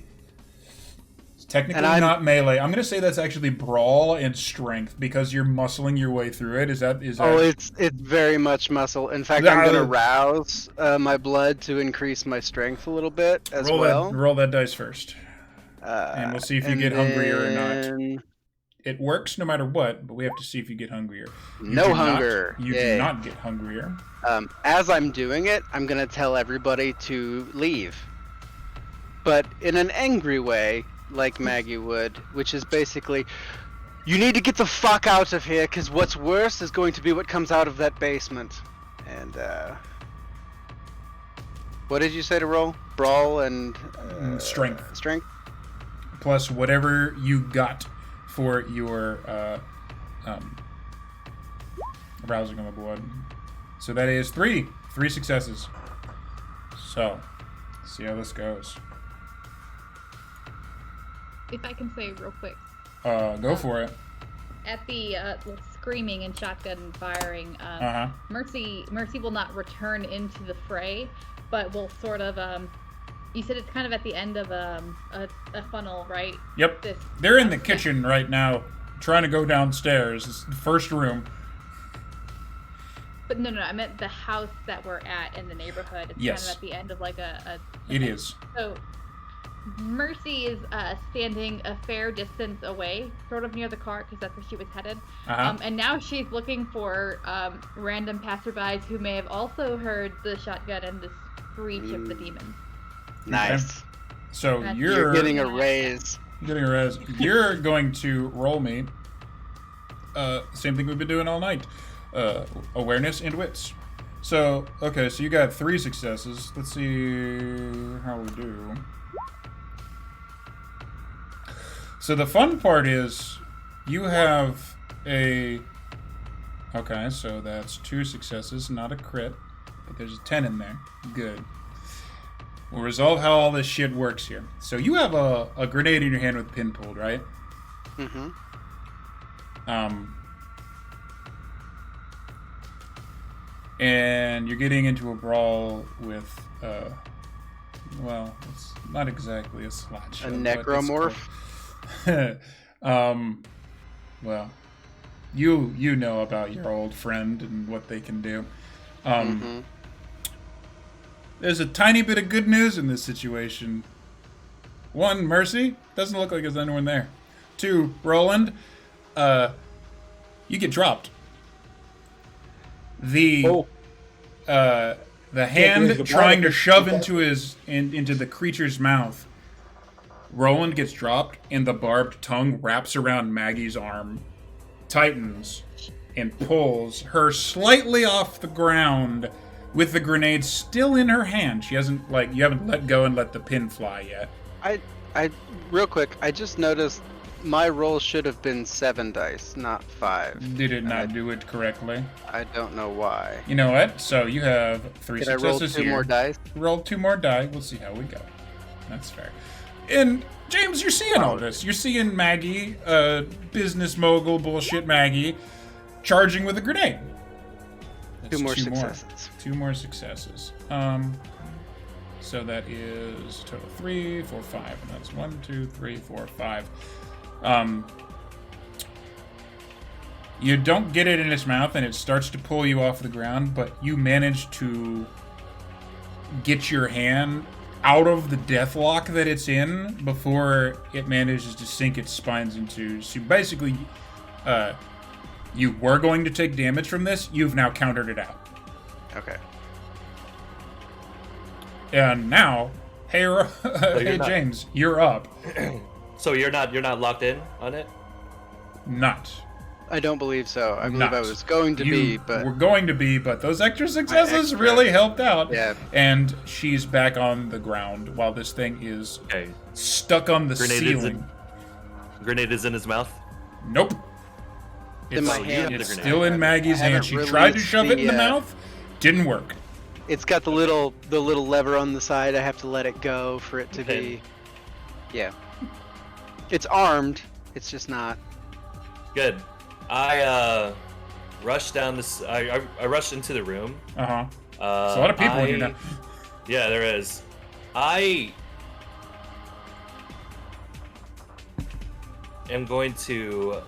Technically not melee. I'm going to say that's actually brawl and strength because you're muscling your way through it. Is that? Oh, it's very much muscle. In fact, I'm going to rouse my blood to increase my strength a little bit as well. Roll that dice first. And we'll see if you get hungrier or not. It works no matter what, but we have to see if you get hungrier. No hunger. You do not get hungrier. As I'm doing it, I'm going to tell everybody to leave. But in an angry way, like Maggie would, which is basically, you need to get the fuck out of here, because what's worse is going to be what comes out of that basement. And, what did you say to roll? Brawl and... strength. Strength? Plus whatever you got for your arousing of the blood. So that is 3 successes. So, see how this goes. If I can say real quick. Go for it. At the screaming and shotgun firing, Mercy will not return into the fray, but will sort of you said it's kind of at the end of a funnel, right? Yep. They're in the kitchen right now, trying to go downstairs. It's the first room. But no, I meant the house that we're at in the neighborhood. It's yes. kind of at the end of like a It is. So Mercy is standing a fair distance away, sort of near the car, because that's where she was headed. And now she's looking for random passerbys who may have also heard the shotgun and the screech of the demons. Nice. So you're getting a raise. You're going to roll me. Same thing we've been doing all night. Awareness and wits. So, okay, so you got 3 successes. Let's see how we do. So the fun part is you have a... Okay, so that's 2 successes, not a crit. But there's a 10 in there. Good. We'll resolve how all this shit works here. So you have a grenade in your hand with a pin pulled, right? Mm-hmm. And you're getting into a brawl with, well, it's not exactly a slot. A necromorph? Well, you know about your old friend and what they can do. There's a tiny bit of good news in this situation. 1, Mercy. Doesn't look like there's anyone there. 2, Roland. You get dropped. The hand trying to shove into the creature's mouth. Roland gets dropped, and the barbed tongue wraps around Maggie's arm, tightens, and pulls her slightly off the ground with the grenade still in her hand. She hasn't, you haven't let go and let the pin fly yet. I real quick, I just noticed my roll should have been 7 dice, not 5. Did it not do it correctly? I don't know why. You know what? So you have 3 Can successes here. I roll 2 more dice? Roll 2 more die. We'll see how we go. That's fair. And James, you're seeing all this. You're seeing Maggie, business mogul bullshit Maggie, charging with a grenade. That's 2 more successes. 2 more successes. So that is a total 3, 4, 5, and that's 1, 2, 3, 4, 5. You don't get it in its mouth, and it starts to pull you off the ground, but you manage to get your hand out of the death lock that it's in before it manages to sink its spines into. So basically, you were going to take damage from this. You've now countered it out. Okay. And now, hey James, you're up. So you're not locked in on it? Not. I don't believe so. I believe I was going to be, but... We're going to be, but those extra successes really helped out. Yeah. And she's back on the ground while this thing is stuck on the ceiling. Grenade is in his mouth? Nope. It's in my hand. It's still in Maggie's hand. She tried to shove it in the mouth. Didn't work. It's got the little lever on the side. I have to let it go for it to be... Yeah. It's armed. It's just not... Good. I rushed down this. I rushed into the room. There's a lot of people in here now. Yeah, there is. I am going to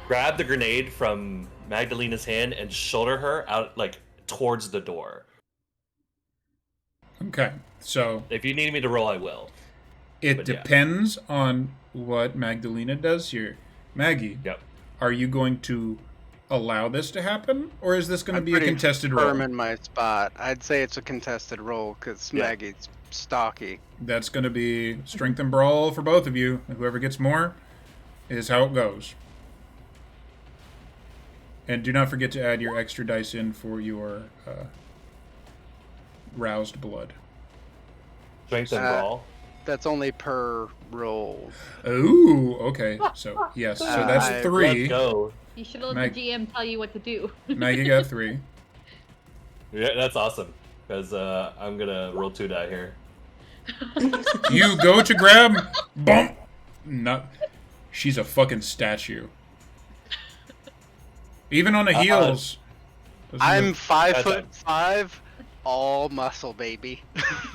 grab the grenade from Magdalena's hand and shoulder her out towards the door. Okay, so if you need me to roll, I will. It depends on what Magdalena does here. Maggie, are you going to allow this to happen, or is this going to be a contested roll? I'm in my spot. I'd say it's a contested roll because Maggie's stocky. That's going to be strength and brawl for both of you. Whoever gets more is how it goes. And do not forget to add your extra dice in for your roused blood. Strength and brawl? That's only per roll. Ooh, okay. So, yes. So that's 3. Let's go. You should let the GM tell you what to do. Maggie got 3. Yeah, that's awesome. Because I'm going to roll 2 die here. You go to grab... Bump! Not... She's a fucking statue. Even on the heels. I'm 5'5", all muscle, baby.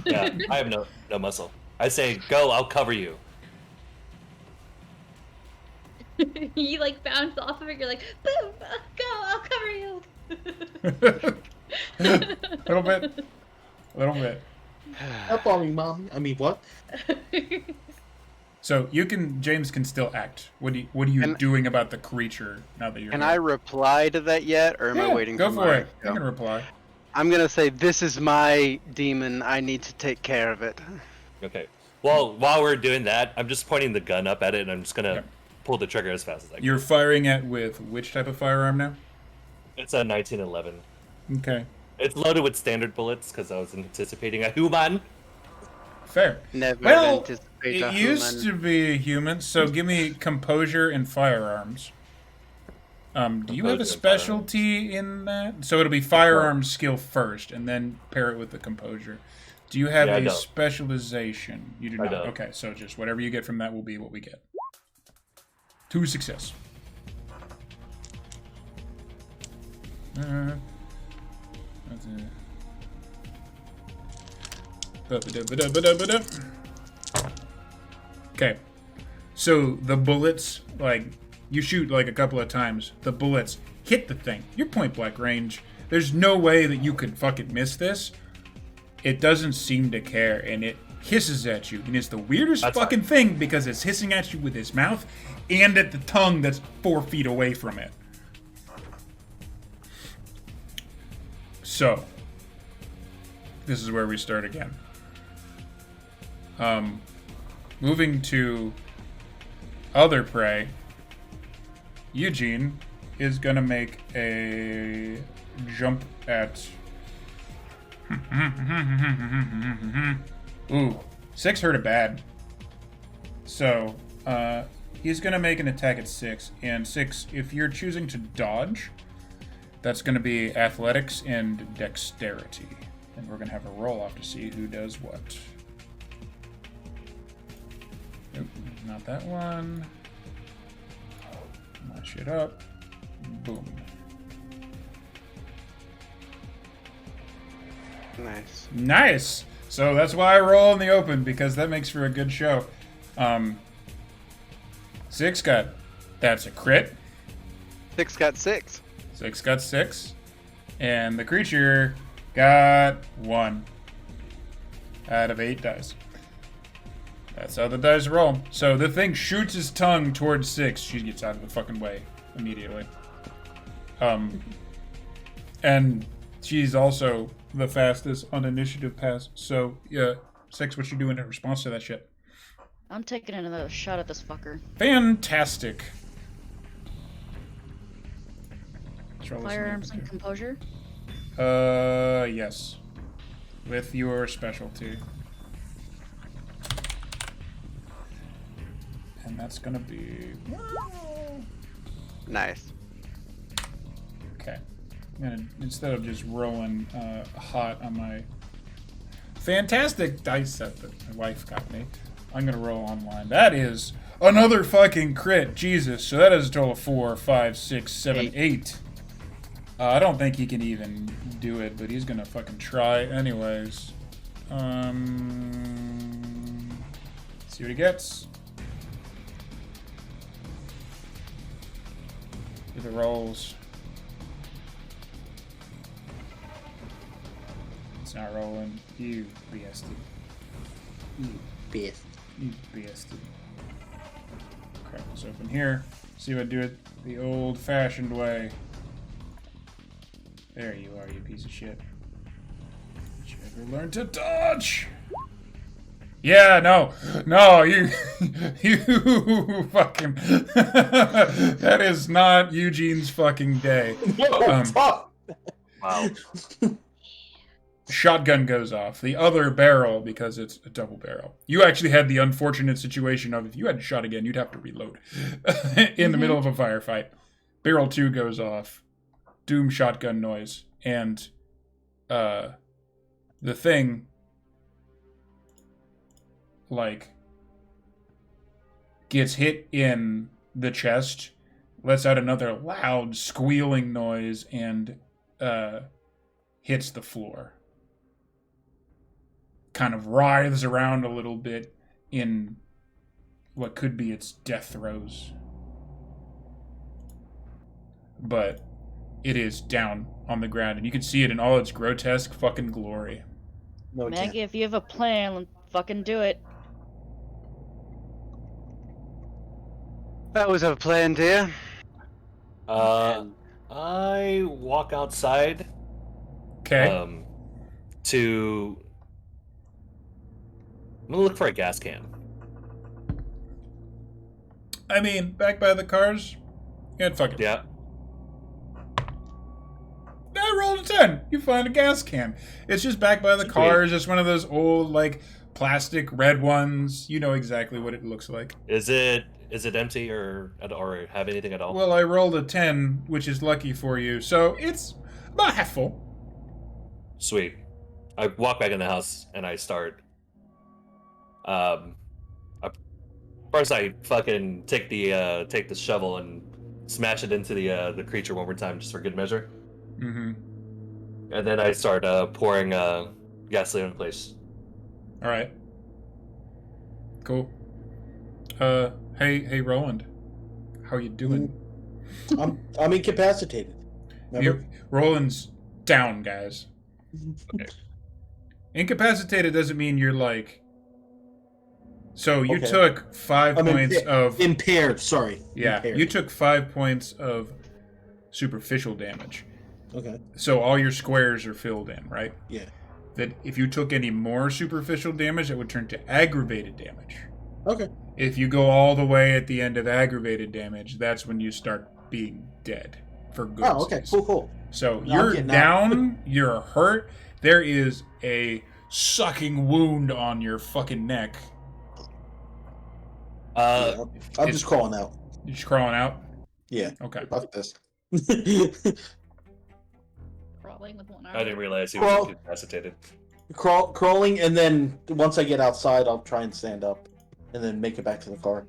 Yeah, I have no muscle. I say, go, I'll cover you. You bounce off of it, you're like, boom, go, I'll cover you. A little bit. Help on me, Mommy. I mean, what? So James can still act. What are you doing about the creature now that you're Can I reply to that yet, or am I waiting for my... it. You can reply. I'm going to say, this is my demon. I need to take care of it. Okay. Well, while we're doing that, I'm just pointing the gun up at it, and I'm just going to pull the trigger as fast as I can. You're firing it with which type of firearm now? It's a 1911. Okay. It's loaded with standard bullets, because I was anticipating a human. Fair. Never Well, anticipate a it used to be a human, so give me composure and firearms. Do you have a specialty in that? So it'll be firearms skill first, and then pair it with the composure. Do you have a specialization? You do not. Don't. Okay, so just whatever you get from that will be what we get. 2 success. Okay, so the bullets, like, you shoot like a couple of times, the bullets hit the thing. You're point blank range. There's no way that you could fucking miss this. It doesn't seem to care, and it hisses at you. And it's the weirdest fucking thing because it's hissing at you with its mouth and at the tongue that's 4 feet away from it. So, this is where we start again. Moving to other prey, Eugene is gonna make a jump at... Ooh, 6 hurt it bad. So, he's gonna make an attack at 6, and 6, if you're choosing to dodge, that's gonna be athletics and dexterity. And we're gonna have a roll off to see who does what. Nope, not that one. Mash it up. Boom. Nice. Nice! So that's why I roll in the open, because that makes for a good show. 6 got... That's a crit. 6 got 6. 6 got 6. And the creature got 1 out of 8 dice. That's how the dice roll. So the thing shoots his tongue towards 6. She gets out of the fucking way immediately. And she's also the fastest on initiative pass. So, yeah, 6, what you doing in response to that shit? I'm taking another shot at this fucker. Fantastic. Firearms and composure? Yes. With your specialty. And that's gonna be... Nice. Okay. I'm gonna, instead of just rolling hot on my fantastic dice set that my wife got me, I'm gonna roll online. That is another fucking crit. Jesus. So that is a total of 4, 5, 6, 7, 8. I don't think he can even do it, but he's gonna fucking try anyways. See what he gets. Do the rolls. It's not rolling. You BS'd. You best. You BS'd. Okay, so from here, see if I do it the old-fashioned way. There you are, you piece of shit. Did you ever learn to dodge? Yeah, no, you, you fucking. That is not Eugene's fucking day. Wow. Shotgun goes off. The other barrel, because it's a double barrel. You actually had the unfortunate situation of if you had shot again, you'd have to reload in the middle of a firefight. Barrel 2 goes off. Doom shotgun noise, and the thing, like, gets hit in the chest, lets out another loud squealing noise, and hits the floor. Kind of writhes around a little bit in what could be its death throes. But it is down on the ground, and you can see it in all its grotesque fucking glory. No Maggie, if you have a plan, fucking do it. I always have a plan, dear. I walk outside. Okay. I'm gonna look for a gas can. I mean, back by the cars. Yeah, fuck it. Yeah. I rolled a 10. You find a gas can. It's just back by the cars. It's one of those old, like, plastic red ones. You know exactly what it looks like. Is it empty or have anything at all? Well, I rolled a 10, which is lucky for you, so it's about half full. Sweet. I walk back in the house and I start. First, I fucking take the shovel and smash it into the creature one more time, just for good measure. Mm-hmm. And then I start pouring gasoline in place. All right. Cool. Hey, Roland. How you doing? I'm incapacitated. Roland's down, guys. Okay. Incapacitated doesn't mean you're like. So you took 5 points of impaired. Sorry. Yeah, impaired. You took 5 points of superficial damage. Okay. So all your squares are filled in, right? Yeah. That if you took any more superficial damage, it would turn to aggravated damage. Okay. If you go all the way at the end of aggravated damage, that's when you start being dead for good. Oh, okay. Cool. So you're down, you're hurt. There is a sucking wound on your fucking neck. I'm just crawling out. You're just crawling out? Yeah. Okay. Fuck this. Crawling with one arm. I didn't realize he was incapacitated. Crawling, and then once I get outside, I'll try and stand up, and then make it back to the car.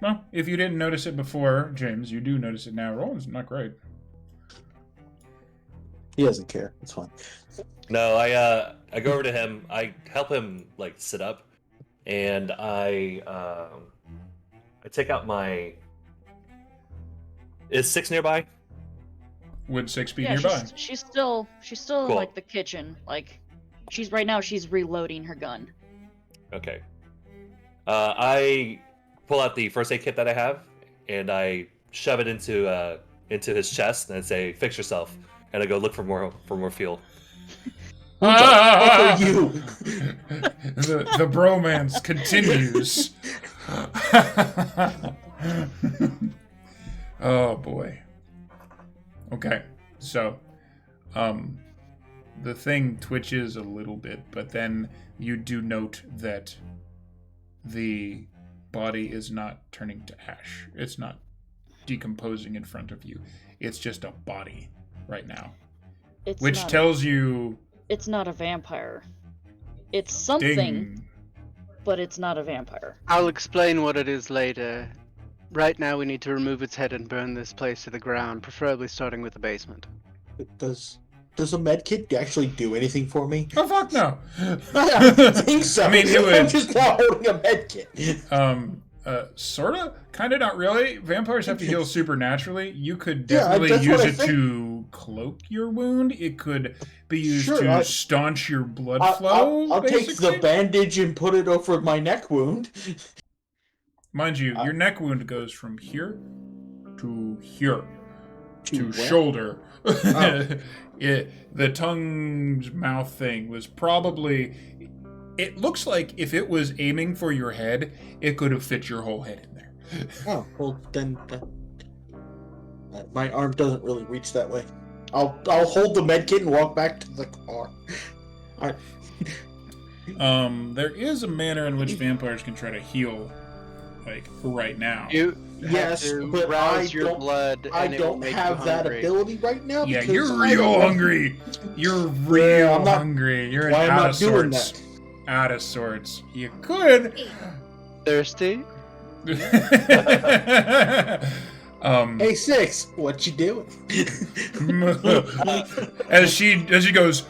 Well, if you didn't notice it before, James, you do notice it now. Roland's not great. He doesn't care. It's fine. No, I go over to him. I help him like sit up, and I take out my. Is 6 nearby? Would 6 be nearby? She's still Cool. in, like, the kitchen. Like, she's reloading her gun. Okay. I pull out the first aid kit that I have, and I shove it into his chest, and I say, "Fix yourself." And I go look for more fuel. Fuck are you? The bromance continues. Oh boy. Okay, so the thing twitches a little bit, but then you do note that the body is not turning to ash. It's not decomposing in front of you. It's just a body right now. Which tells you... It's not a vampire. It's something, Ding. But it's not a vampire. I'll explain what it is later. Right now we need to remove its head and burn this place to the ground, preferably starting with the basement. Does a med kit actually do anything for me? Oh, fuck no. I don't think so. I mean, it would... I'm just not holding a med kit. Sorta? Kinda, not really. Vampires have to heal supernaturally. You could definitely use it to cloak your wound. It could be used to staunch your blood flow, I'll take the bandage and put it over my neck wound. Mind you, your neck wound goes from here to here. To where? shoulder. Oh. The tongue's mouth thing was probably... It looks like if it was aiming for your head, it could have fit your whole head in there. Oh, well then... my arm doesn't really reach that way. I'll hold the medkit and walk back to the car. Alright. There is a manner in which vampires can try to heal, like, right now. Yes, but I don't have that ability right now. Yeah, you're real hungry. You're real hungry. You're out of sorts. Out of sorts. You could. Thirsty? Hey, 6, what you doing? as she goes.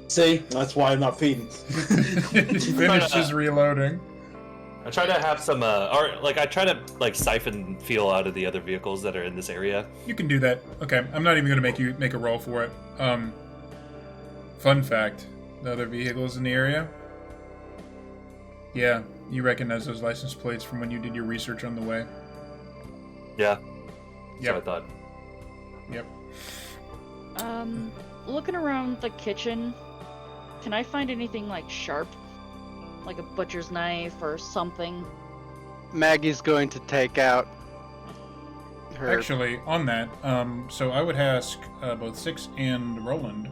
See, that's why I'm not feeding. She finishes reloading. I try to have some, I try to siphon fuel out of the other vehicles that are in this area. You can do that. Okay, I'm not even gonna make you make a roll for it. Fun fact: the other vehicles in the area. Yeah, you recognize those license plates from when you did your research on the way. Yeah. Yep. So I thought. Yep. Looking around the kitchen, can I find anything sharp? Like a butcher's knife or something? Maggie's going to take out her... Actually, on that, so I would ask both Six and Roland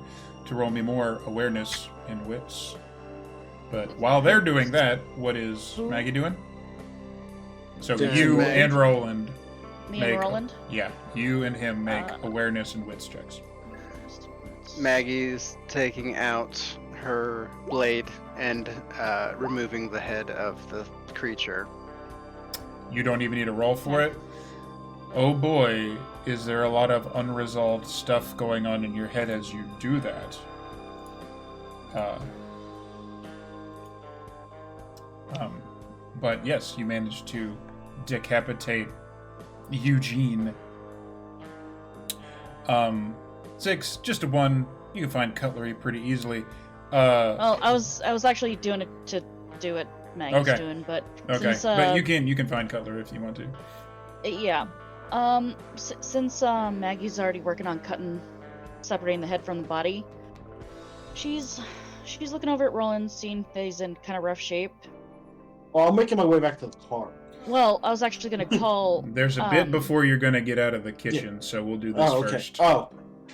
to roll me more awareness and wits. But while they're doing that, what is Maggie doing? So you and Roland. Me and Roland? Yeah, you and him make awareness and wits checks. Maggie's taking out her blade and removing the head of the creature. You don't even need to roll for it? Oh boy, is there a lot of unresolved stuff going on in your head as you do that. But yes, you managed to decapitate Eugene. 6, just a 1. You can find cutlery pretty easily. Well, I was actually doing it to do what Maggie's doing, but since, but you can find cutlery if you want to. Yeah. Since Maggie's already working on separating the head from the body, she's looking over at Roland, seeing that he's in kind of rough shape. Well, I'm making my way back to the car. Well, I was actually going to call... There's a bit before you're going to get out of the kitchen, so we'll do this first.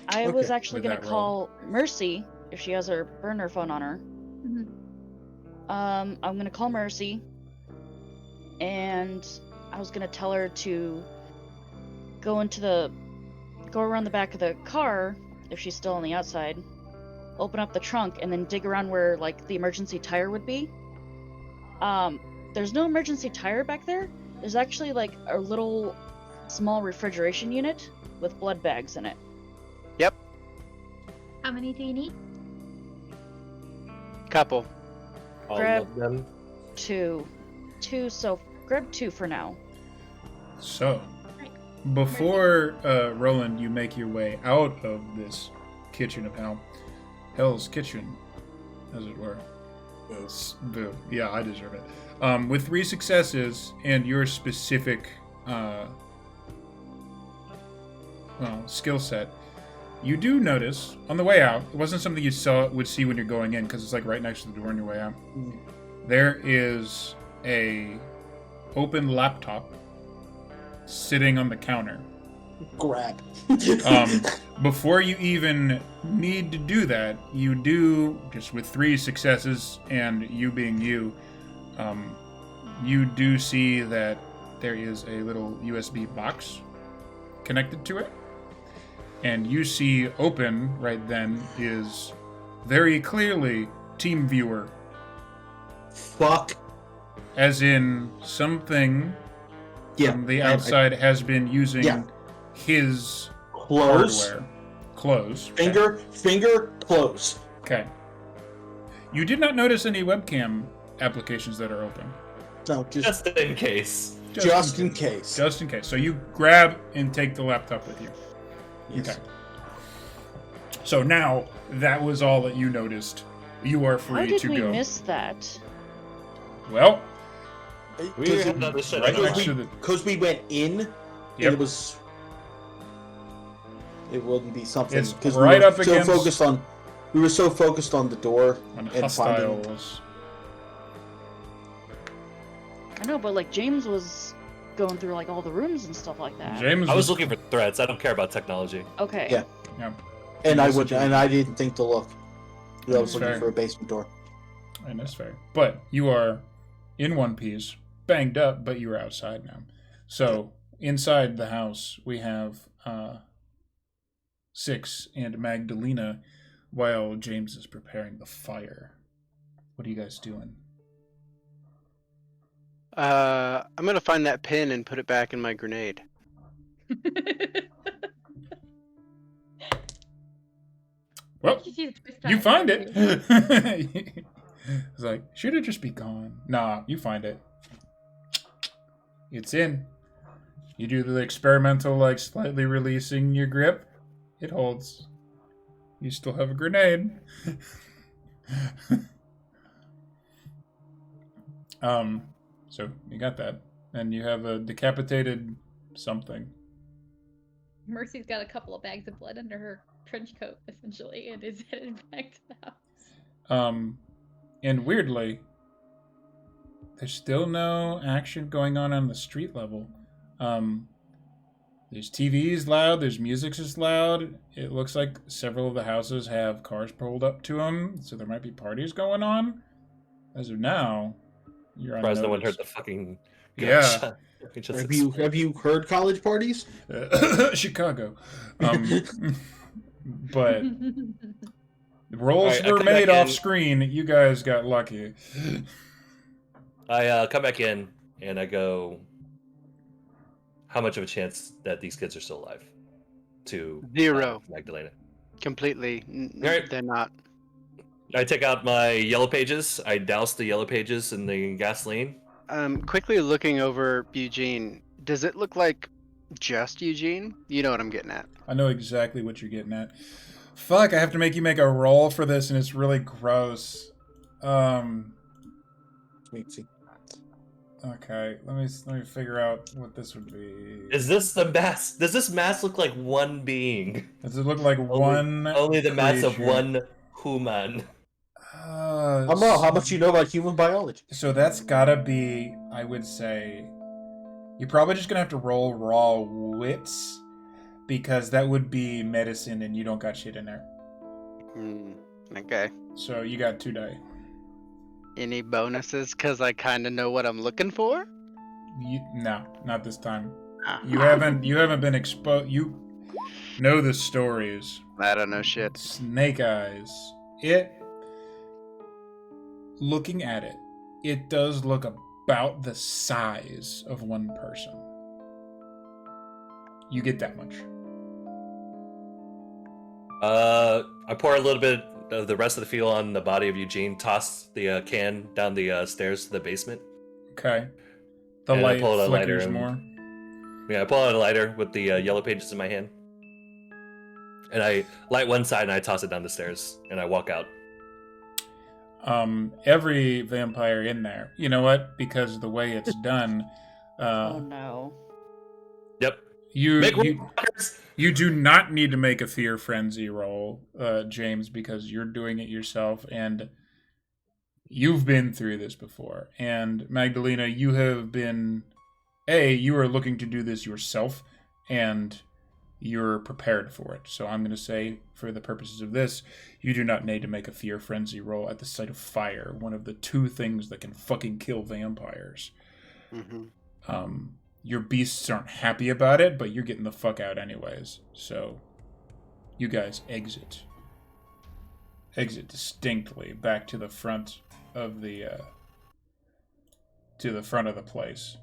I was actually going to call Mercy, if she has her burner phone on her. Mm-hmm. I'm going to call Mercy, and I was going to tell her to go around the back of the car, if she's still on the outside, open up the trunk, and then dig around where, like, the emergency tire would be. There's no emergency tire back there. There's actually, like, a little small refrigeration unit with blood bags in it. Yep. How many do you need? Couple. All Grab of them. 2. 2, so grab 2 for now. So, before, Roland, you make your way out of this kitchen of Hell's Kitchen, as it were. Boo. Yeah, I deserve it. With 3 successes and your specific, skill set, you do notice on the way out. It wasn't something you would see when you're going in, because it's like right next to the door on your way out. There is a open laptop sitting on the counter. Grab. Before you even need to do that, you do, just with 3 successes and you being you, you do see that there is a little USB box connected to it. And you see open right then is very clearly TeamViewer. Fuck. As in something from the outside has been using his hardware. Close. Finger close. Okay. You did not notice any webcam applications that are open. No, just in case. Just in case. Just in case. So you grab and take the laptop with you. Yes. Okay. So now that was all that you noticed. You are free to go. How did we miss that? Well, because we went in. Yep. It wouldn't be something because right we were so focused on the door and finding. I know, but like James was going through like all the rooms and stuff like that. I was looking for threats. I don't care about technology. Okay. Yeah. And I didn't think to look. I was looking for a basement door. And that's fair. But you are in one piece, banged up, but you are outside now. So inside the house we have 6 and Magdalena while James is preparing the fire. What are you guys doing? I'm gonna find that pin and put it back in my grenade. Well, you find it. It's like, should it just be gone? Nah, you find it. It's in. You do the experimental, like, slightly releasing your grip. It holds. You still have a grenade. So you got that. And you have a decapitated something. Mercy's got a couple of bags of blood under her trench coat, essentially, and is headed back to the house. And weirdly, there's still no action going on the street level. There's TVs loud. There's music is loud. It looks like several of the houses have cars pulled up to them, so there might be parties going on. As of now, you're surprised no one heard the fucking gunshot. Have you heard college parties? Chicago. But rolls were made off screen. You guys got lucky. I come back in and I go, how much of a chance that these kids are still alive? To 0. Magdalena. Completely. Right. They're not. I take out my yellow pages. I douse the yellow pages in the gasoline. Quickly looking over Eugene, does it look like just Eugene? You know what I'm getting at. I know exactly what you're getting at. Fuck, I have to make you make a roll for this, and it's really gross. Okay, let me figure out what this would be. Is this the mask? Does this mask look like one being? Does it look like one? Only the mask of one human. I don't know how much you know about human biology. So that's gotta be, I would say, you're probably just gonna have to roll raw wits, because that would be medicine, and you don't got shit in there. Okay. So you got 2 die. Any bonuses? Because I kind of know what I'm looking for? No, not this time. You haven't been exposed. You know the stories. I don't know shit. Snake Eyes. Looking at it, it does look about the size of one person. You get that much. I pour a little bit of the rest of the fuel on the body of Eugene, toss the can down the stairs to the basement. Okay. The light flickers more. Yeah, I pull out a lighter with the yellow pages in my hand. And I light one side and I toss it down the stairs and I walk out. Every vampire in there. You know what? Because of the way it's done. Oh no. Yep. You do not need to make a fear frenzy roll, James, because you're doing it yourself, and you've been through this before. And Magdalena, you have been... you are looking to do this yourself, and you're prepared for it. So I'm going to say, for the purposes of this, you do not need to make a fear frenzy roll at the sight of fire, one of the 2 things that can fucking kill vampires. Mm-hmm. Your beasts aren't happy about it, but you're getting the fuck out anyways. So, you guys exit. Exit distinctly back to the front of the place.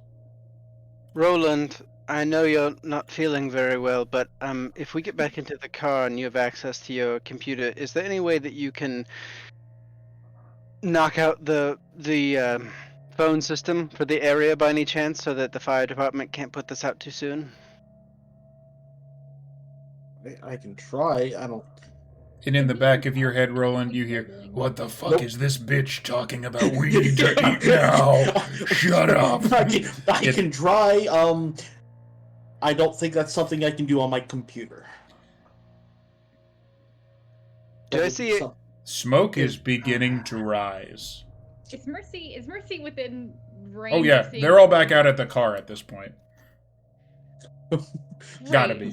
Roland, I know you're not feeling very well, but if we get back into the car and you have access to your computer, is there any way that you can knock out the phone system for the area by any chance, so that the fire department can't put this out too soon? I can try. I don't. And in the back of your head, Roland, you hear, "What the fuck is this bitch talking about? We need to eat now. Shut up." I can try. I don't think that's something I can do on my computer. Do I see it? Smoke is beginning to rise. Is Mercy within range? Oh yeah, they're all back out at the car at this point. Gotta be.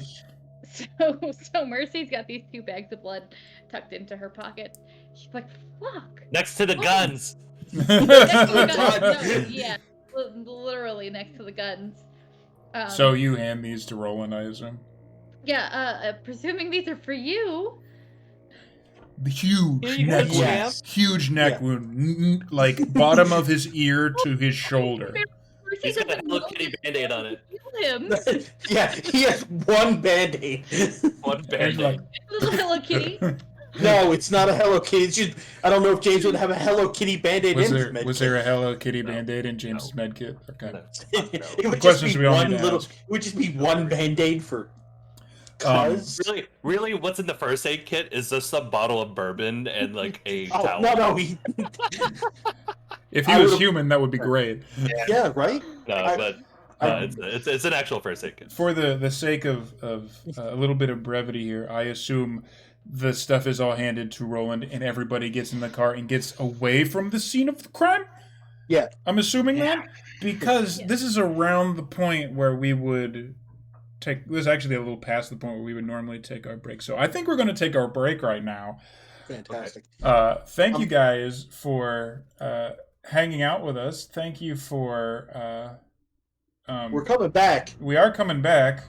So Mercy's got these 2 bags of blood tucked into her pocket. She's like, "Fuck." Next to the guns. Next to the guns. No, yeah, literally next to the guns. So you hand these to Roland, I assume? Yeah. Presuming these are for you. The huge neck wound. Yes. Huge neck wound. Like bottom of his ear to his shoulder. He's got a Hello Kitty Band-Aid on it. Him. Yeah, he has one Band-Aid. One Band-Aid. Little Hello Kitty. No, it's not a Hello Kitty. It's just, I don't know if James would have a Hello Kitty Band-Aid in his medkit. Was there a Hello Kitty Band-Aid in James's medkit? Okay. It would just be one little. It would just be one Band-Aid for. Really, what's in the first aid kit is just a bottle of bourbon and like a towel. No. If he was human, that would be great. Yeah, right? It's an actual first aid kit. For the sake of a little bit of brevity here, I assume the stuff is all handed to Roland and everybody gets in the car and gets away from the scene of the crime? Yeah. I'm assuming that? Because this is around the point where we would This is actually a little past the point where we would normally take our break. So I think we're going to take our break right now. Fantastic. Thank you guys for hanging out with us. Thank you for... we're coming back. We are coming back.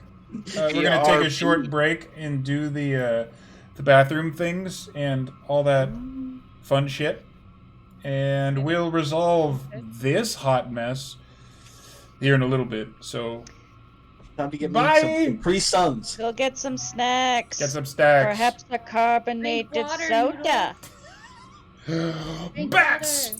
We're going to take a short break and do the bathroom things and all that fun shit. And we'll resolve this hot mess here in a little bit. So... Time to get me some pre-suns. Go get some snacks. Get some snacks. Perhaps a carbonated soda. Bats!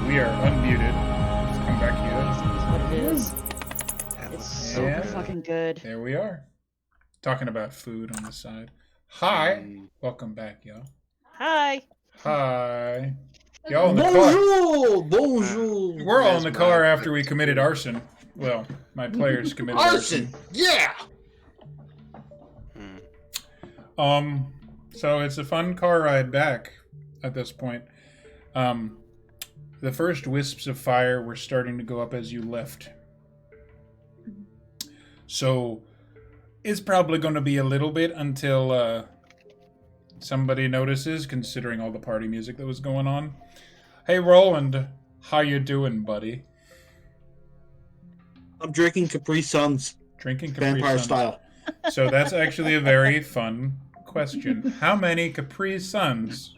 We are unmuted. Let's come back here. That's what it is. That It's was so Yeah. fucking good. There we are. Talking about food on the side. Hi. Welcome back, y'all. Hi. Hi. Y'all in the car. Bonjour! Bonjour! We're all in the car after we committed arson. Well, my players committed arson. Yeah! So it's a fun car ride back at this point. The first wisps of fire were starting to go up as you left. So it's probably going to be a little bit until somebody notices, considering all the party music that was going on. Hey, Roland, how you doing, buddy? I'm drinking Capri Suns. Drinking Capri Vampire Suns. style. So that's actually a very fun question. How many Capri Suns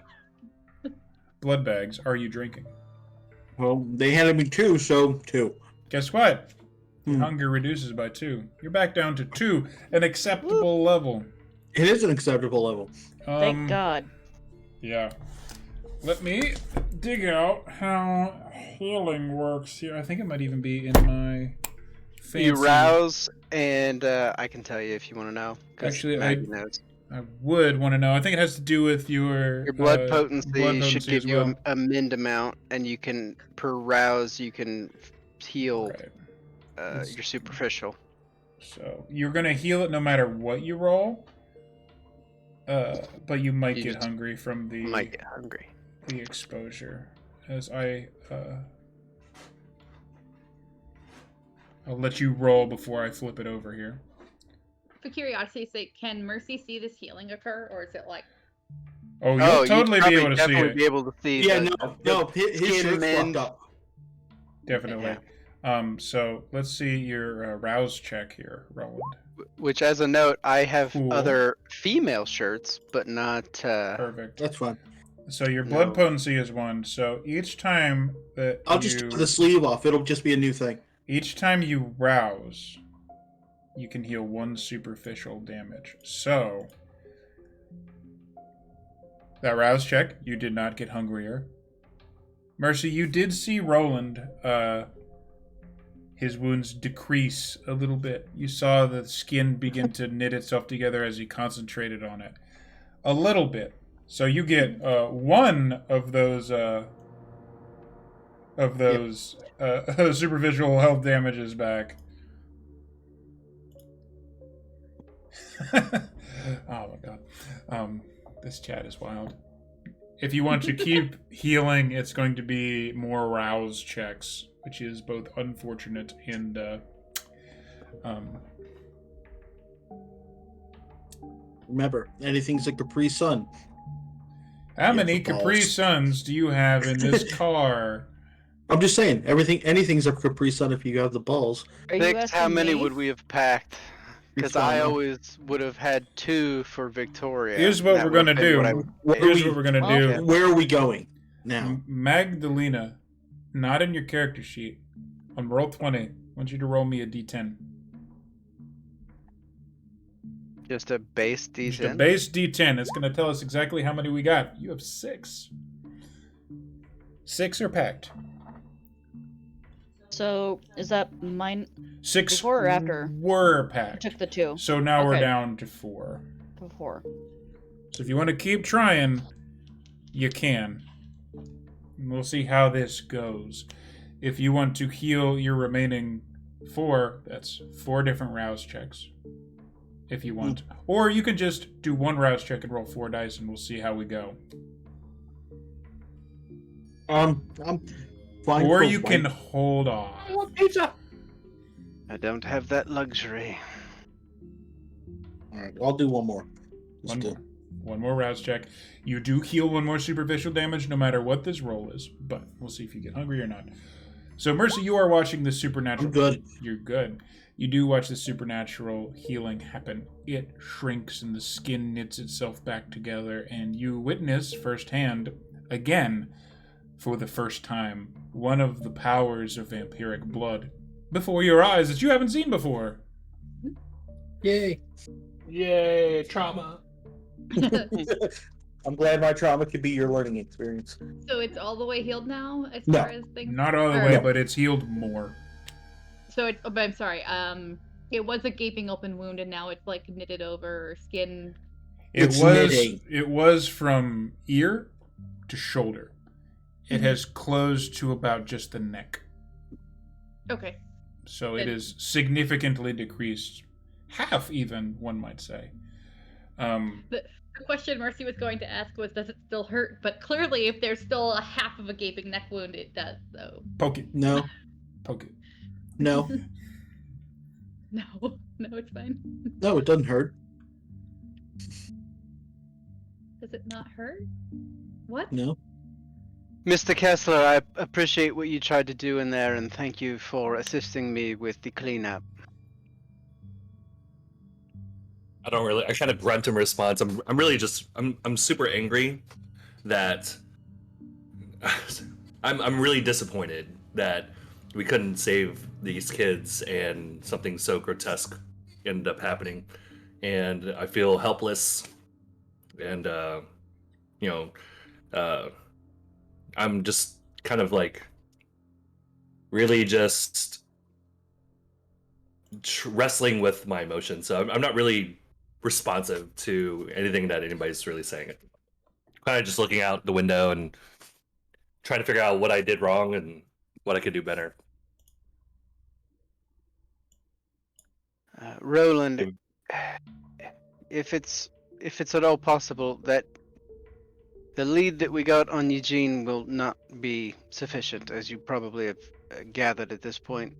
blood bags are you drinking? Well, they handed me 2, so 2. Guess what? Hunger reduces by 2. You're back down to 2, an acceptable level. It is an acceptable level. Thank God. Yeah. Let me dig out how healing works here. I think it might even be in my fancy... You rouse, and I can tell you if you want to know. Actually, Maggie knows. I would want to know. I think it has to do with Your blood potency should give as well. you a mind amount, and you can, per rouse, you can heal your superficial. So you're going to heal it no matter what you roll, but you might get hungry from the... Might get hungry. The exposure. As I'll let you roll before I flip it over here. For curiosity's sake, can Mercy see this healing occur, or is it like? Oh, you'll totally be able to see it. Be able to see. Yeah, no, his shirt's fucked up. Definitely. Yeah. So let's see your rouse check here, Roland. Which, as a note, I have other female shirts, but not. Perfect. That's fine. So your blood potency is 1. So each time that I'll just take the sleeve off. It'll just be a new thing. Each time you rouse, you can heal 1 superficial damage. So that rouse check, you did not get hungrier. Mercy, you did see Roland, his wounds decrease a little bit. You saw the skin begin to knit itself together as he concentrated on it. A little bit. So you get 1 of those superficial health damages back. Oh my god. This chat is wild. If you want to keep healing, it's going to be more rouse checks, which is both unfortunate and remember, anything's a Capri Sun. How many Capri Suns do you have in this car? I'm just saying, anything's a Capri Sun if you have the balls. How many would we have packed? Because I always would have had 2 for Victoria. Here's what we're gonna do. Here's what we're gonna do. Where are we going now? Magdalena, not in your character sheet. On roll 20, I want you to roll me a d10. Just a base D10? Just a base D10. It's going to tell us exactly how many we got. You have 6. 6 are packed. So, is that mine 6 before or after? Were packed. I took the 2. So now we're down to 4. To 4. So if you want to keep trying, you can. And we'll see how this goes. If you want to heal your remaining 4, that's 4 different rouse checks. If you want. Or you can just do 1 rouse check and roll 4 dice and we'll see how we go. I'm fine. Or you can hold off. I want pizza. I don't have that luxury. Alright, I'll do 1 more. One more rouse check. You do heal 1 more superficial damage no matter what this roll is, but we'll see if you get hungry or not. So Mercy, you are watching the supernatural. I'm good. You're good. You do watch the supernatural healing happen. It shrinks and the skin knits itself back together, and you witness firsthand, again, for the first time, one of the powers of vampiric blood before your eyes that you haven't seen before. Yay. Yay, trauma. I'm glad my trauma could be your learning experience. So it's all the way healed now, as No. far as things. Not all the way, but it's healed more. So it's. Oh, but I'm sorry. It was a gaping open wound, and now it's like knitted over skin. It was from ear to shoulder. It has closed to about just the neck. Okay. So it is significantly decreased. Half, even, one might say. The question Mercy was going to ask was, does it still hurt? But clearly, if there's still a half of a gaping neck wound, it does, though. Poke it. No. Poke it. No. No, it's fine. No, it doesn't hurt. Does it not hurt? What? No. Mr. Kessler, I appreciate what you tried to do in there, and thank you for assisting me with the cleanup. I kind of grunt in response. I'm really just, I'm super angry that I'm really disappointed that we couldn't save these kids and something so grotesque ended up happening. And I feel helpless and, I'm just kind of like really just wrestling with my emotions. So I'm not really responsive to anything that anybody's really saying. Kind of just looking out the window and trying to figure out what I did wrong and what I could do better. Roland, if it's at all possible, that the lead that we got on Eugene will not be sufficient, as you probably have gathered at this point.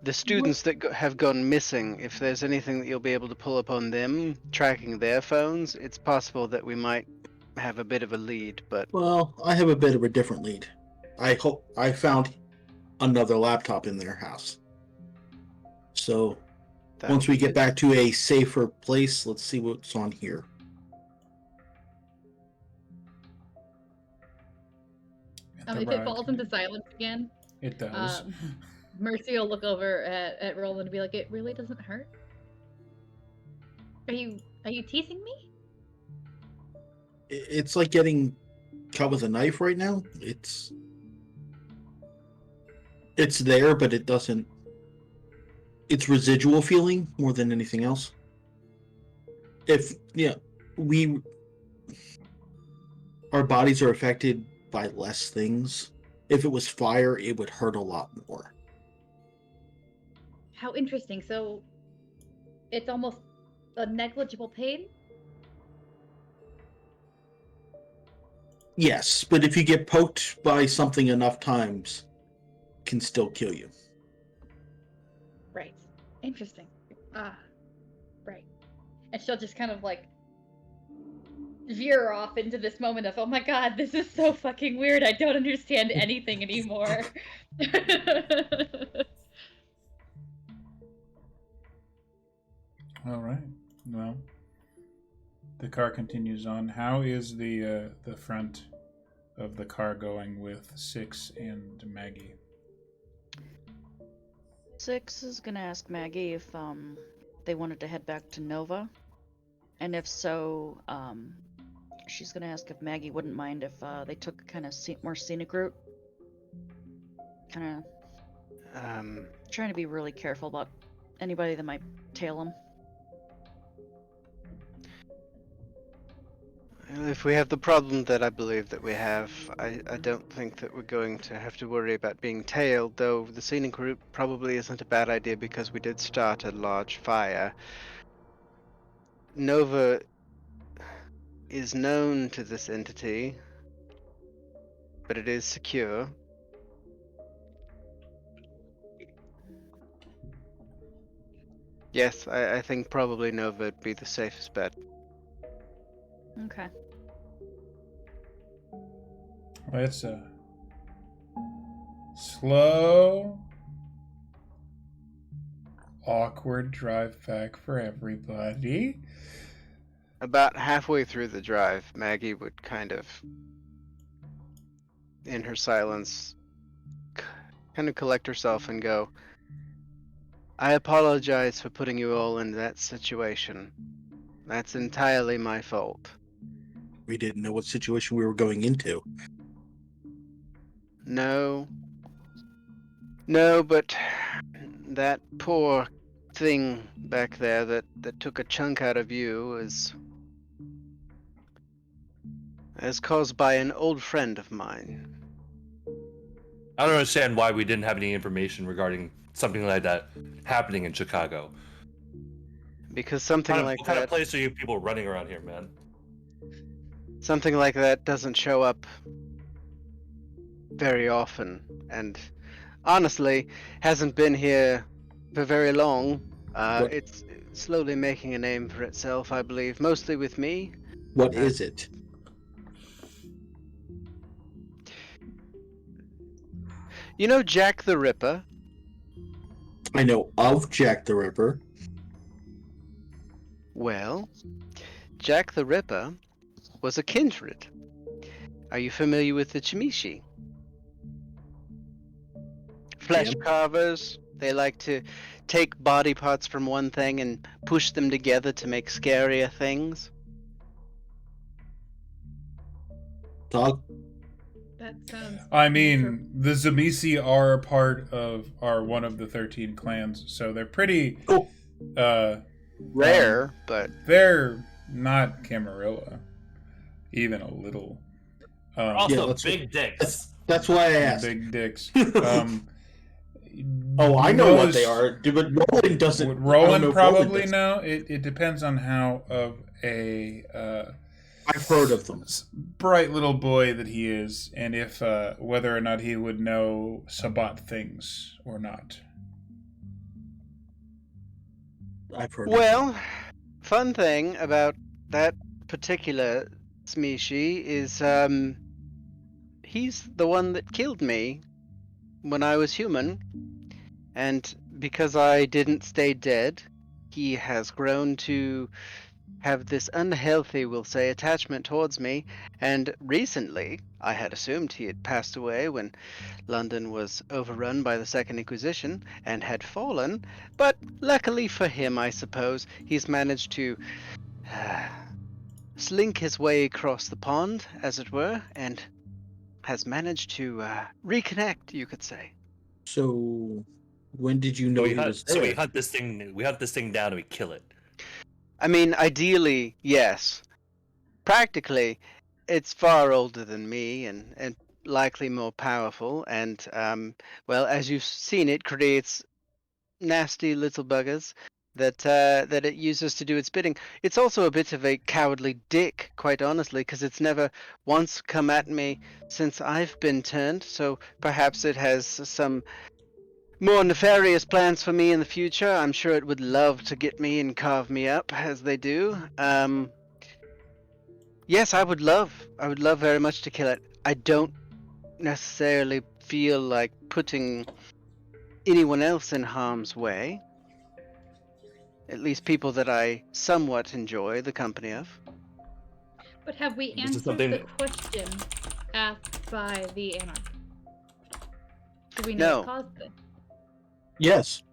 The students that have gone missing, if there's anything that you'll be able to pull up on them, tracking their phones, it's possible that we might have a bit of a lead, but... Well, I have a bit of a different lead. I found another laptop in their house. So, once we get back to a safer place, let's see what's on here. If it falls into silence again, it does. Mercy will look over at Roland and be like, "It really doesn't hurt? Are you teasing me?" It's like getting cut with a knife right now. It's there, but it doesn't. It's residual feeling more than anything else. Our bodies are affected by less things. If it was fire, it would hurt a lot more. How interesting. So it's almost a negligible pain? Yes, but if you get poked by something enough times, it can still kill you. Right. Interesting. Right. And she'll just kind of like veer off into this moment of, oh my god, this is so fucking weird. I don't understand anything anymore. All right. Well, the car continues on. How is the front of the car going with Six and Maggie? Six is gonna ask Maggie if they wanted to head back to Nova, and if so, she's gonna ask if Maggie wouldn't mind if they took a kind of more scenic route. Kind of trying to be really careful about anybody that might tail them. If we have the problem that I believe that we have, I don't think that we're going to have to worry about being tailed, though the scenic route probably isn't a bad idea because we did start a large fire. Nova is known to this entity, but it is secure. Yes, I think probably Nova would be the safest bet. Okay. Well, it's a slow, awkward drive back for everybody. About halfway through the drive, Maggie would kind of, in her silence, kind of collect herself and go, I apologize for putting you all in that situation. That's entirely my fault. We didn't know what situation we were going into. No, but that poor thing back there that took a chunk out of you is caused by an old friend of mine. I don't understand why we didn't have any information regarding something like that happening in Chicago. Because something like that... What kind of place are you people running around here, man? Something like that doesn't show up very often, and honestly, hasn't been here for very long. It's slowly making a name for itself, I believe, mostly with me. What is it? You know Jack the Ripper? I know of Jack the Ripper. Well, Jack the Ripper was a kindred. Are you familiar with the Chimishi? Flesh carvers. They like to take body parts from one thing and push them together to make scarier things. Dog? That sounds... I mean, the Zamisi are one of the 13 clans, so they're pretty rare, but they're not Camarilla, even a little. Also, big dicks. That's why I asked. Big dicks. I know what they are, but Roland doesn't. Would Roland probably know? It depends on how of a I've heard of them. Bright little boy that he is, and if whether or not he would know Sabbat things or not. I've heard. Well, fun thing about that particular Smishi is he's the one that killed me when I was human, and because I didn't stay dead, he has grown to have this unhealthy, we'll say, attachment towards me, and recently I had assumed he had passed away when London was overrun by the Second Inquisition and had fallen, but luckily for him, I suppose, he's managed to slink his way across the pond, as it were, and has managed to reconnect, you could say. So, when did you know he was there? So we hunt this thing down and we kill it. I mean, ideally, yes. Practically, it's far older than me and likely more powerful. And, well, as you've seen, it creates nasty little buggers that it uses to do its bidding. It's also a bit of a cowardly dick, quite honestly, because it's never once come at me since I've been turned. So perhaps it has some more nefarious plans for me in the future. I'm sure it would love to get me and carve me up, as they do. Yes, I would love very much to kill it. I don't necessarily feel like putting anyone else in harm's way. At least people that I somewhat enjoy the company of. But have we answered the question asked by the Anarch? Do we know what caused this? Yes.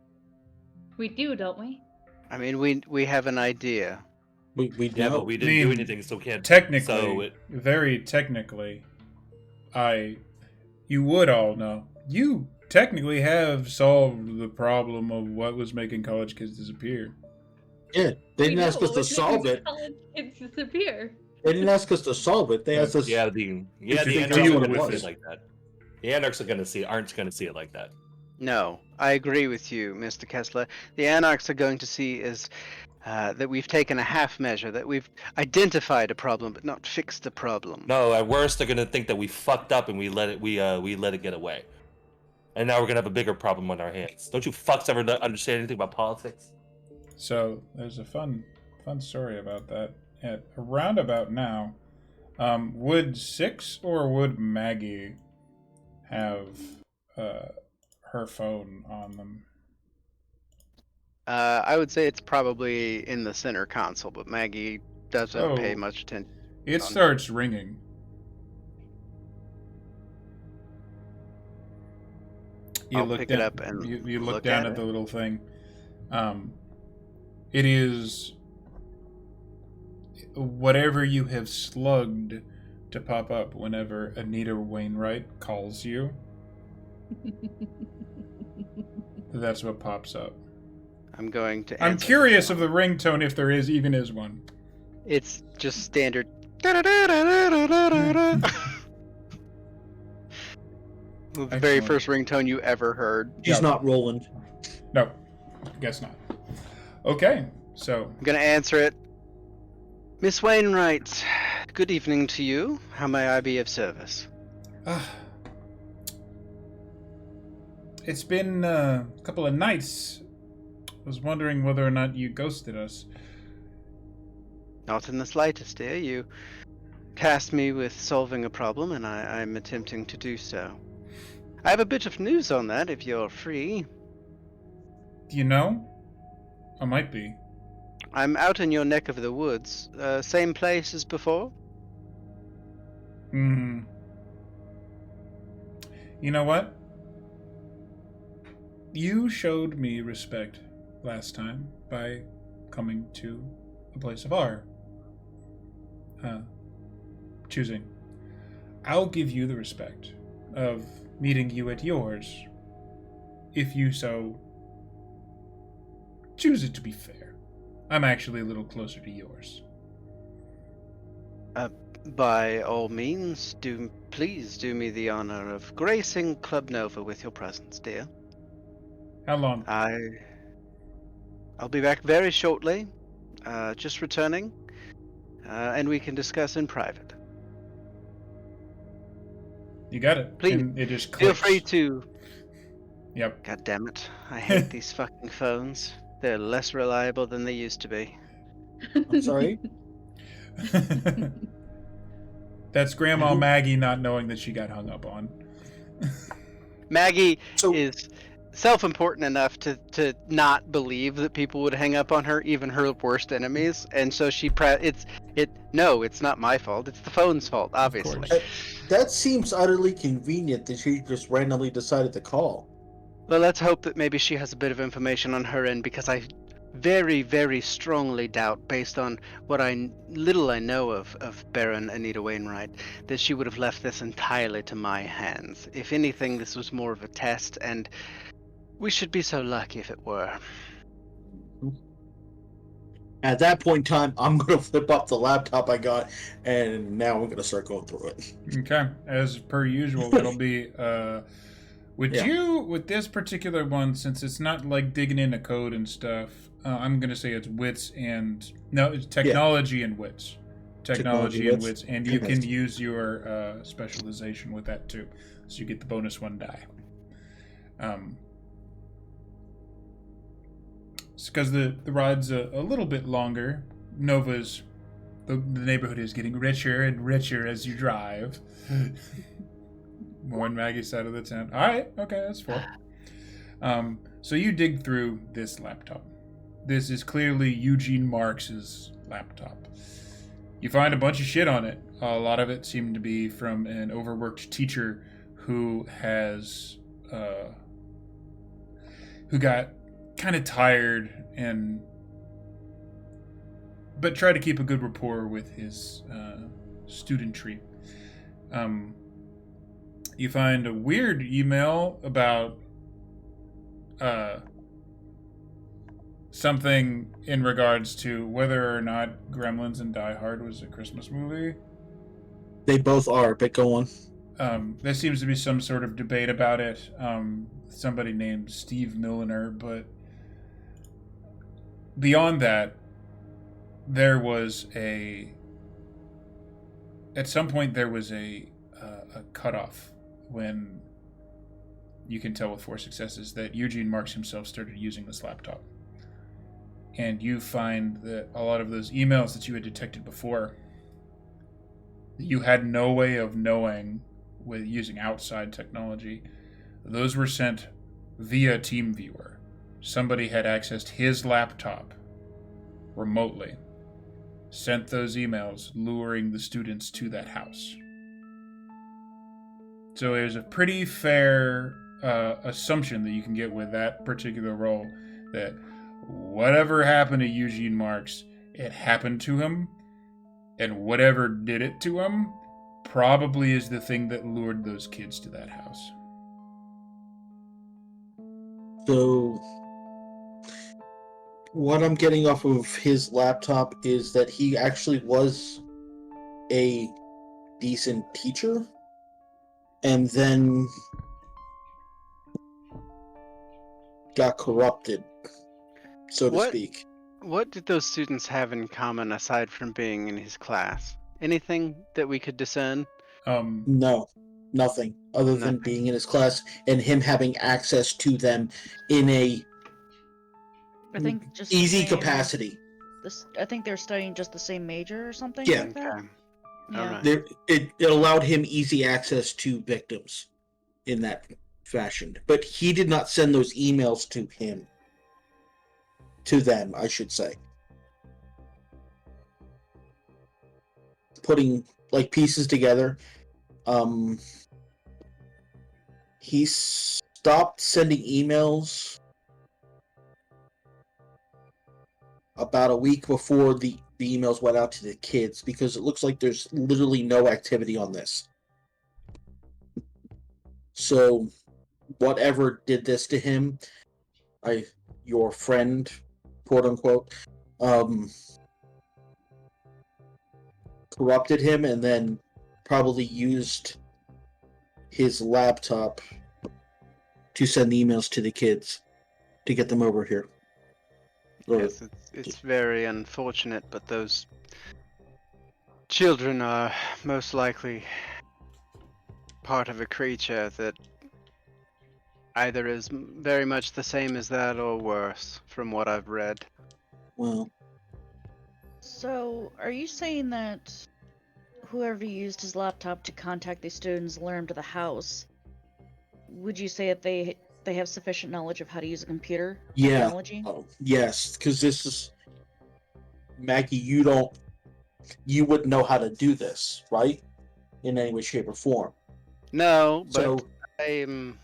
We do, don't we? I mean, we have an idea. We yeah, but we didn't do anything, so we can't. Technically, very technically, you would all know. You technically have solved the problem of what was making college kids disappear. Yeah, they didn't ask us to solve it. College kids disappear. They didn't ask us to solve it. They asked us. The Anarchs are going to see it like that. The Anarchs aren't going to see it like that. No, I agree with you, Mr. Kessler. The Anarchs are going to see is that we've taken a half measure, that we've identified a problem but not fixed a problem. No, at worst they're going to think that we fucked up and we let it get away. And now we're going to have a bigger problem on our hands. Don't you fucks ever understand anything about politics? So there's a fun story about that. At around about now, would Six or would Maggie have her phone on them? I would say it's probably in the center console, but Maggie doesn't pay much attention. It starts ringing. I'll pick it up and you look down at the little thing. It is. whatever you have slugged to pop up whenever Anita Wainwright calls you. That's what pops up. I'm going to I'm curious of the ringtone, if there even is one. It's just standard. The very first ringtone you ever heard. She's not Roland. No, guess not. Okay, so... I'm going to answer it. Miss Wainwright, good evening to you. How may I be of service? It's been a couple of nights. I was wondering whether or not you ghosted us. Not in the slightest, dear. You tasked me with solving a problem, and I'm attempting to do so. I have a bit of news on that, if you're free. Do you know? I might be. I'm out in your neck of the woods. Same place as before? You know what? You showed me respect last time by coming to a place of our choosing. I'll give you the respect of meeting you at yours, if you so choose it to be fair. I'm actually a little closer to yours. By all means, please do me the honor of gracing Club Nova with your presence, dear. How long? I'll be back very shortly, just returning, and we can discuss in private. You got it. Please, and it just feel clicks. free to... Yep. God damn it. I hate these fucking phones. They're less reliable than they used to be. I'm sorry? That's Grandma Maggie not knowing that she got hung up on. Maggie is self-important enough to not believe that people would hang up on her, even her worst enemies, and so it's not my fault, it's the phone's fault, obviously. That seems utterly convenient that she just randomly decided to call. Well, let's hope that maybe she has a bit of information on her end, because I very, very strongly doubt, based on what little I know of Baron Anita Wainwright, that she would have left this entirely to my hands. If anything, this was more of a test, and we should be so lucky if it were. At that point in time, I'm going to flip up the laptop I got, and now I'm going to start going through it. Okay. As per usual, it'll be... With this particular one, since it's not like digging into code and stuff, I'm going to say it's wits and... No, it's technology and wits. Technology and wits. And you can use your specialization with that too. So you get the bonus 1 die. It's because the ride's a little bit longer. The neighborhood is getting richer and richer as you drive. More on Maggie's side of the tent. All right, okay, that's 4. So you dig through this laptop. This is clearly Eugene Marx's laptop. You find a bunch of shit on it. A lot of it seemed to be from an overworked teacher who got kind of tired but tried to keep a good rapport with his studentry. You find a weird email about something in regards to whether or not Gremlins and Die Hard was a Christmas movie. They both are, but go on. There seems to be some sort of debate about it. Somebody named Steve Milliner, but beyond that, at some point there was a cutoff when you can tell with 4 successes that Eugene Marx himself started using this laptop. And you find that a lot of those emails that you had detected before, you had no way of knowing with using outside technology. Those were sent via TeamViewer. Somebody had accessed his laptop remotely, sent those emails, luring the students to that house. So there's a pretty fair assumption that you can get with that particular role that whatever happened to Eugene Marx, it happened to him, And whatever did it to him probably is the thing that lured those kids to that house. So, what I'm getting off of his laptop is that he actually was a decent teacher, and then got corrupted, so to speak. What did those students have in common aside from being in his class? Anything that we could discern? No, nothing other than being in his class and him having access to them in a I think just easy capacity. I think they're studying just the same major or something Yeah. like that. Okay. Yeah. Alright. It allowed him easy access to victims in that fashion. But he did not send those emails to him. To them, I should say. Putting like pieces together. He stopped sending emails about a week before the emails went out to the kids, because it looks like there's literally no activity on this. So whatever did this to him, your friend, quote unquote, corrupted him and then probably used his laptop to send emails to the kids to get them over here. Yes, it's very unfortunate, but those children are most likely part of a creature that either is very much the same as that or worse, from what I've read. Well, so are you saying that whoever used his laptop to contact these students lured to the house, would you say that they have sufficient knowledge of how to use a computer technology? Yes, because this is Maggie. You wouldn't know how to do this, right? In any way, shape, or form. No, but so I'm.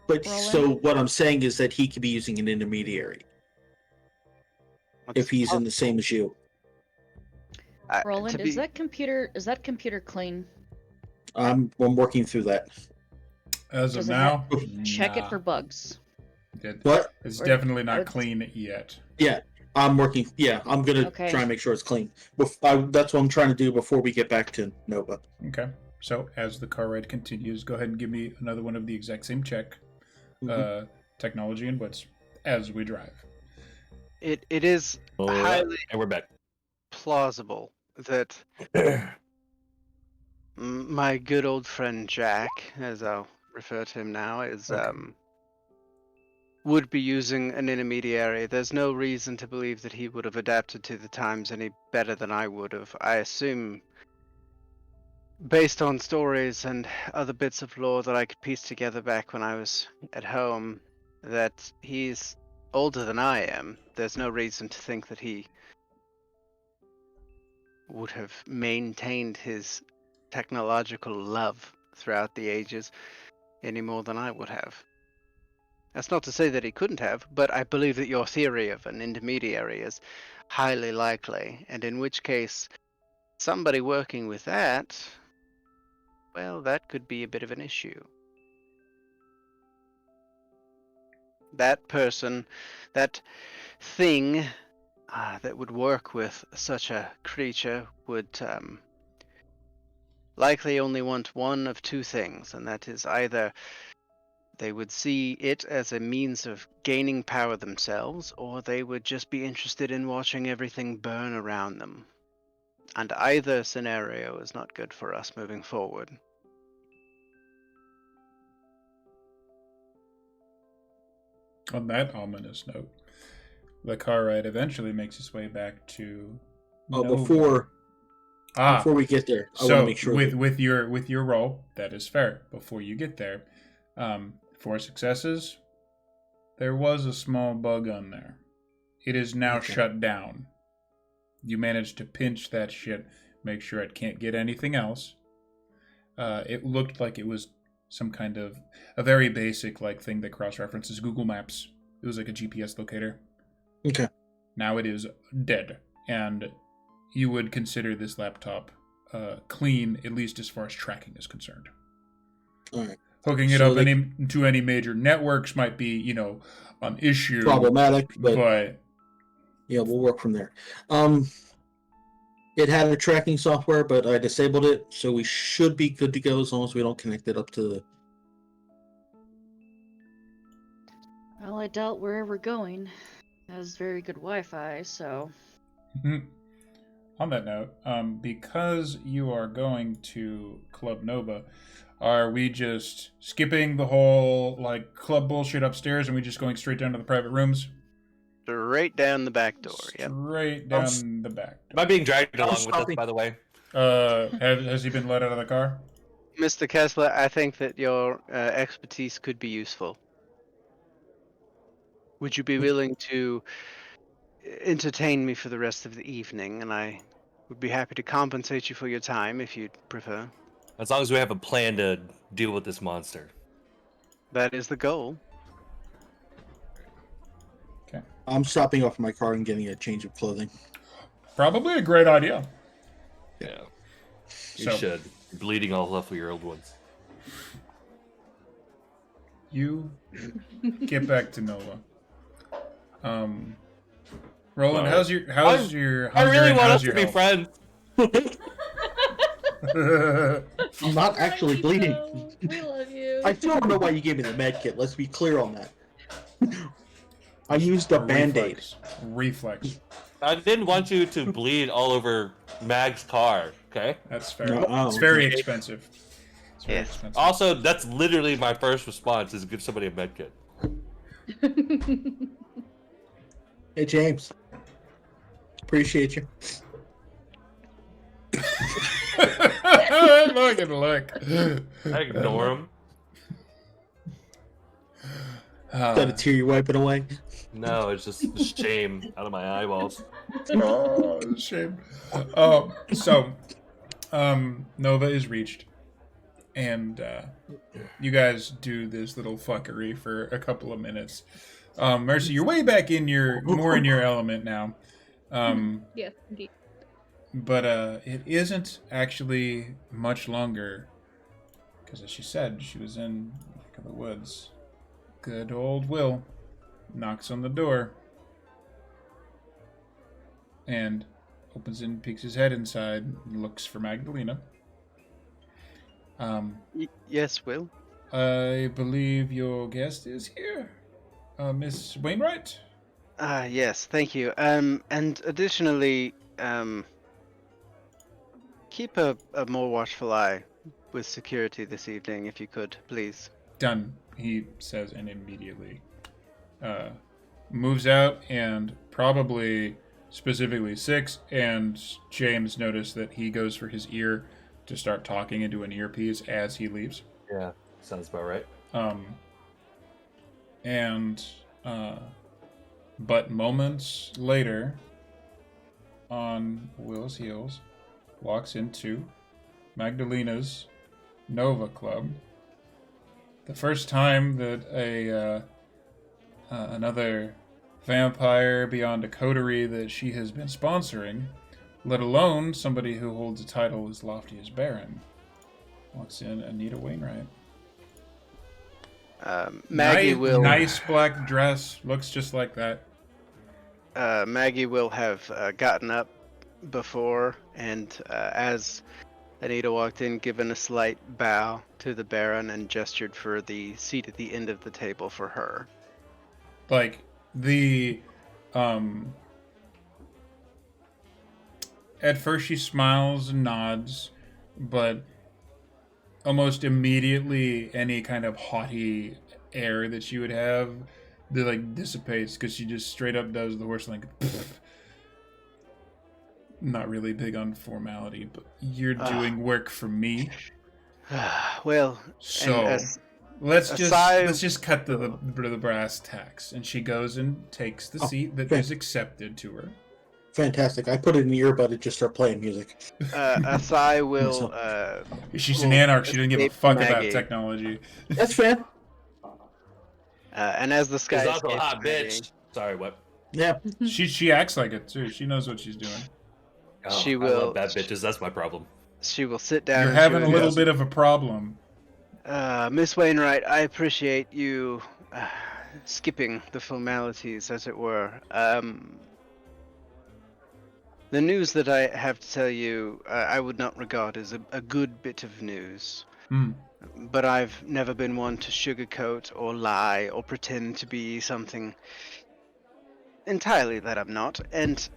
But so what I'm saying is that he could be using an intermediary if he's in the same as you. Roland, is that computer clean? I'm working through that. As of now, check it for bugs. What? It's definitely not clean yet. Yeah, I'm working. Yeah, I'm gonna try and make sure it's clean. That's what I'm trying to do before we get back to Nova. Okay. So as the car ride continues, go ahead and give me another one of the exact same check. Technology and wits as we drive. It is highly and we're back. Plausible that my good old friend Jack, as I'll refer to him now, is would be using an intermediary. There's no reason to believe that he would have adapted to the times any better than I would have. I assume, based on stories and other bits of lore that I could piece together back when I was at home, that he's older than I am. There's no reason to think that he would have maintained his technological love throughout the ages any more than I would have. That's not to say that he couldn't have, but I believe that your theory of an intermediary is highly likely, and in which case somebody working with that, well, that could be a bit of an issue. That person, that thing that would work with such a creature would likely only want one of two things, and that is either they would see it as a means of gaining power themselves, or they would just be interested in watching everything burn around them. And either scenario is not good for us moving forward. On that ominous note, the car ride eventually makes its way back to. Before we get there, I want to make sure. with your roll, that is fair. Before you get there, 4 successes. There was a small bug on there. It is now shut down. You managed to pinch that shit, make sure it can't get anything else. It looked like it was some kind of a very basic thing that cross-references Google Maps. It was like a GPS locator. Okay. Now it is dead, and you would consider this laptop clean, at least as far as tracking is concerned. All right. Hooking it up to any major networks might be, an issue. Problematic, but yeah, we'll work from there. It had a tracking software, but I disabled it, so we should be good to go as long as we don't connect it up to the... Well, I doubt wherever we're going has very good Wi-Fi, so... On that note, because you are going to Club Nova, are we just skipping the whole, club bullshit upstairs and we just going straight down to the private rooms? Straight down the back door, yep. Straight down the back door. Am I being dragged along with this, by the way? Has he been let out of the car? Mr. Kessler, I think that your expertise could be useful. Would you be willing to entertain me for the rest of the evening? And I would be happy to compensate you for your time if you'd prefer. As long as we have a plan to deal with this monster. That is the goal. Okay. I'm stopping off my car and getting a change of clothing. Probably a great idea. Yeah. You should. You're bleeding all off of your old ones. You get back to Nova. Roland, how's your I really want us to be friends. I'm not actually bleeding. We love you. I still don't know why you gave me the med kit. Let's be clear on that. I used a Band-Aid. Reflex. I didn't want you to bleed all over Mag's car, okay? That's fair. It's very expensive. It's very expensive. Also, that's literally my first response is give somebody a med kit. Hey, James. Appreciate you. Fucking look. I ignore him. Is that a tear you're wiping away? No, it's just the shame out of my eyeballs. Oh, shame. Nova is reached. And you guys do this little fuckery for a couple of minutes. Mercy, you're way back more in your element now. Yes, indeed. But it isn't actually much longer. Because as she said, she was in the woods. Good old Will knocks on the door. And opens and peeks his head inside and looks for Magdalena. Yes, Will? I believe your guest is here. Miss Wainwright? Yes, thank you. And additionally, keep a more watchful eye with security this evening, if you could, please. Done, he says, and immediately moves out, and probably specifically Six and James notice that he goes for his ear to start talking into an earpiece as he leaves. Yeah, sounds about right. But moments later, on Will's heels, walks into Magdalena's Nova Club. The first time that another vampire beyond a coterie that she has been sponsoring, let alone somebody who holds a title as lofty as Baron, walks in Anita Wainwright. Maggie will... Nice black dress, looks just like that. Maggie will have gotten up before, and as Anita walked in, given a slight bow to the Baron and gestured for the seat at the end of the table for her. Like, at first she smiles and nods, but almost immediately any kind of haughty air that she would have that dissipates, because she just straight up does the horse not really big on formality, but you're doing work for me. Well, so let's just cut to the brass tacks, and she goes and takes the seat that is accepted to her. Fantastic. I put it in the earbud and just start playing music. Asai will... She's an Anarch. She doesn't give a fuck about technology. That's fair. And as the sky... She's also a hot bitch. Sorry, what? Yeah. She acts like it, too. She knows what she's doing. Oh, I love bad bitches. That's my problem. She will sit down. You're having a little bit of a problem. Miss Wainwright, I appreciate you skipping the formalities, as it were. The news that I have to tell you, I would not regard as a good bit of news. But I've never been one to sugarcoat or lie or pretend to be something entirely that I'm not. And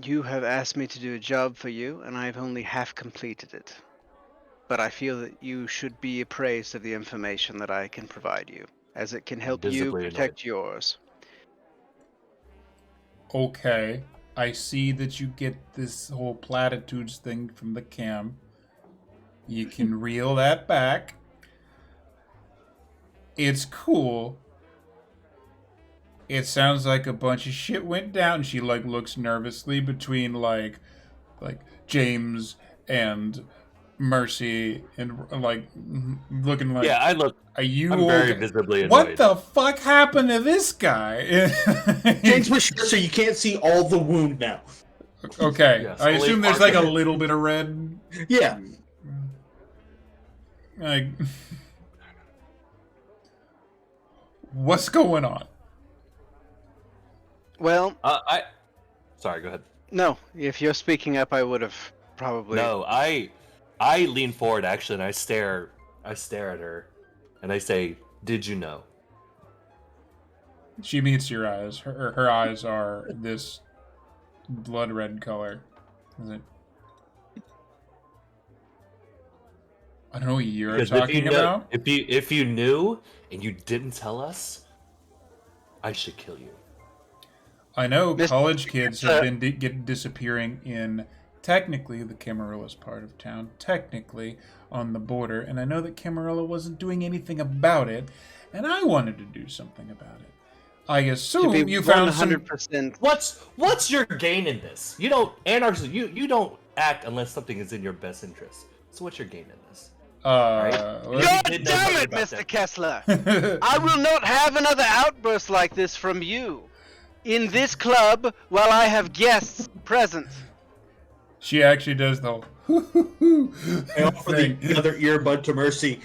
you have asked me to do a job for you, and I've only half completed it. But I feel that you should be appraised of the information that I can provide you, as it can help you protect yours. Okay. I see that you get this whole platitudes thing from the cam. You can reel that back. It's cool. It sounds like a bunch of shit went down. She looks nervously between like James and Mercy and looking like, yeah, I look. I'm very visibly annoyed. What the fuck happened to this guy? James was sure, so you can't see all the wound now. Okay, Yes, I assume there's like a little bit of red. Yeah. What's going on? Well, Sorry, go ahead. No, if you're speaking up, I would have probably. No, I lean forward actually, and I stare at her, and I say, "Did you know?" She meets your eyes. Her eyes are this blood red color. Is it? I don't know what you're talking about. If you knew and you didn't tell us, I should kill you. I know college kids have been disappearing in, technically, the Camarilla part of town, technically on the border, and I know that Camarilla wasn't doing anything about it, and I wanted to do something about it. I assume you found 100%. What's your gain in this? You don't you don't act unless something is in your best interest. So what's your gain in this? God damn it, Mr. Kessler! I will not have another outburst like this from you. In this club, while I have guests present. She actually does the I offer the other earbud to Mercy.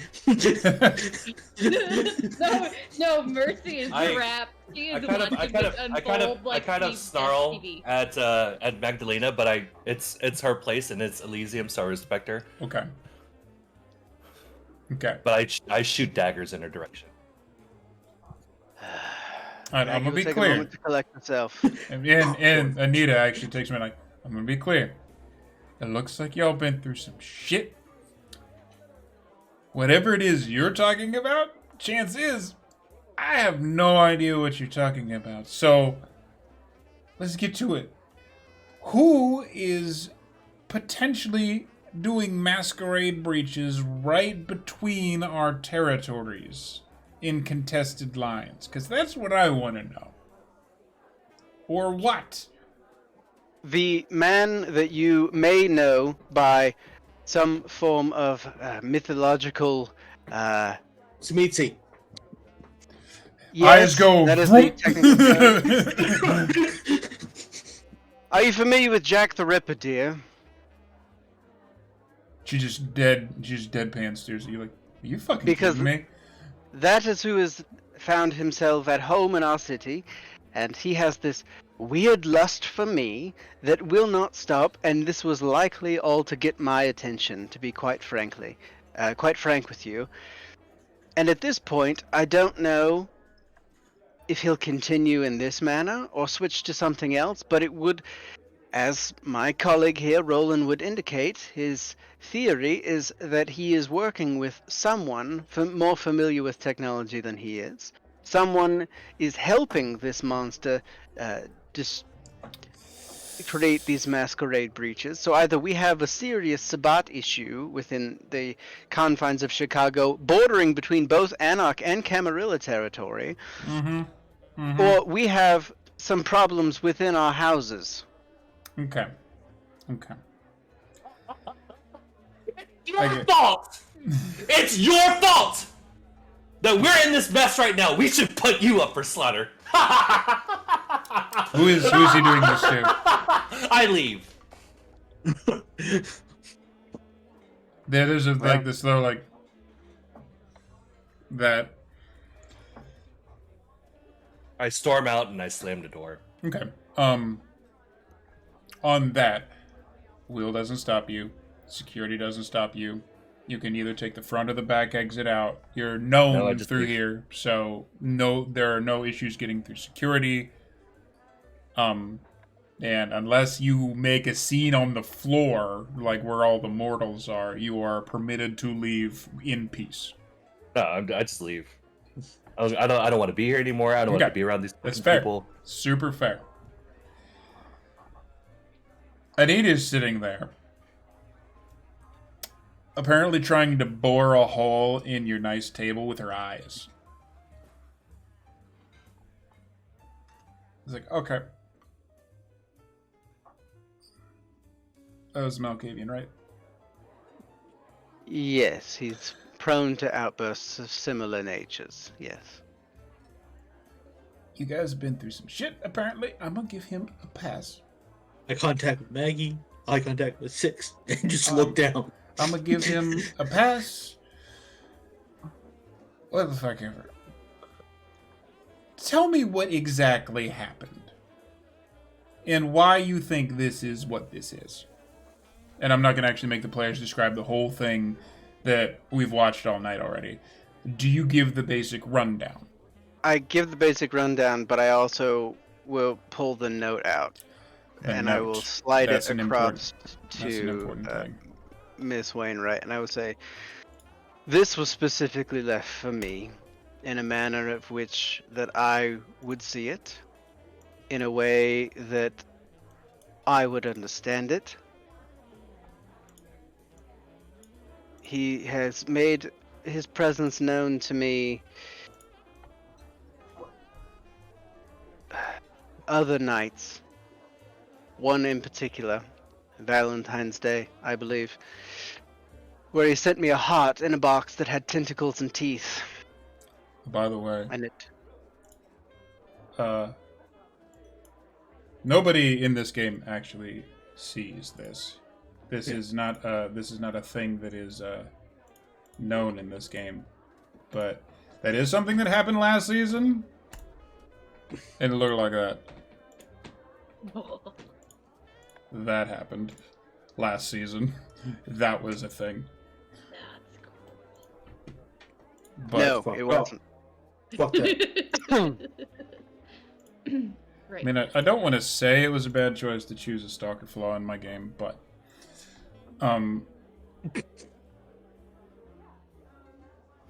no, Mercy is trapped. She is I kind of snarl at Magdalena, but it's her place and it's Elysium, so I respect her. Okay. Okay. But I shoot daggers in her direction. All right, I'm gonna be clear. A moment to collect myself. And Anita actually takes me like, I'm gonna be clear. It looks like y'all been through some shit. Whatever it is you're talking about, chance is, I have no idea what you're talking about. So, let's get to it. Who is potentially doing masquerade breaches right between our territories in contested lines? Because that's what I want to know. Or what? The man that you may know by some form of mythological... Smeetsy. Yes, eyes go. That is the technical term. Are you familiar with Jack the Ripper, dear? She just deadpan stares at you like, are you fucking kidding me? That is who has found himself at home in our city, and he has this weird lust for me that will not stop, and this was likely all to get my attention, to be quite frank with you. And at this point, I don't know if he'll continue in this manner or switch to something else, but it would, as my colleague here, Roland, would indicate, his theory is that he is working with someone more familiar with technology than he is. Someone is helping this monster create these masquerade breaches. So either we have a serious Sabbat issue within the confines of Chicago, bordering between both Anarch and Camarilla territory, or we have some problems within our houses. Okay. Your fault! It's your fault! That we're in this mess right now. We should put you up for slaughter. Who is he doing this to? I leave. There's like this little like that. I storm out and I slam the door. Okay. On that, wheel doesn't stop you. Security doesn't stop you. You can either take the front or the back exit out. You're known through here, so there are no issues getting through security. And unless you make a scene on the floor, like where all the mortals are, you are permitted to leave in peace. No, I just leave. I don't want to be here anymore. I don't want to be around these That's people. Fair. Super fair. Anita's sitting there, apparently trying to bore a hole in your nice table with her eyes. It's like, okay. That was Malkavian, right? Yes, he's prone to outbursts of similar natures, yes. You guys have been through some shit, apparently. I'm gonna give him a pass. Eye contact with Maggie, eye contact with Six, and just look down. I'm gonna give him a pass. What the fuck ever. Tell me what exactly happened. And why you think this is what this is. And I'm not gonna actually make the players describe the whole thing that we've watched all night already. Do you give the basic rundown? I give the basic rundown, but I also will pull the note out. I will slide it across to Miss Wainwright, and I will say, this was specifically left for me in a manner of which that I would see it, in a way that I would understand it. He has made his presence known to me other nights. One in particular, Valentine's Day, I believe, where he sent me a heart in a box that had tentacles and teeth. By the way, And it. Nobody in this game actually sees this. This is not a thing that is known in this game, but that is something that happened last season. And it looked like that. That happened last season. That was a thing. That's cool. But, No, it wasn't. Fuck that. Right. I mean, I don't want to say it was a bad choice to choose a stalker flaw in my game, but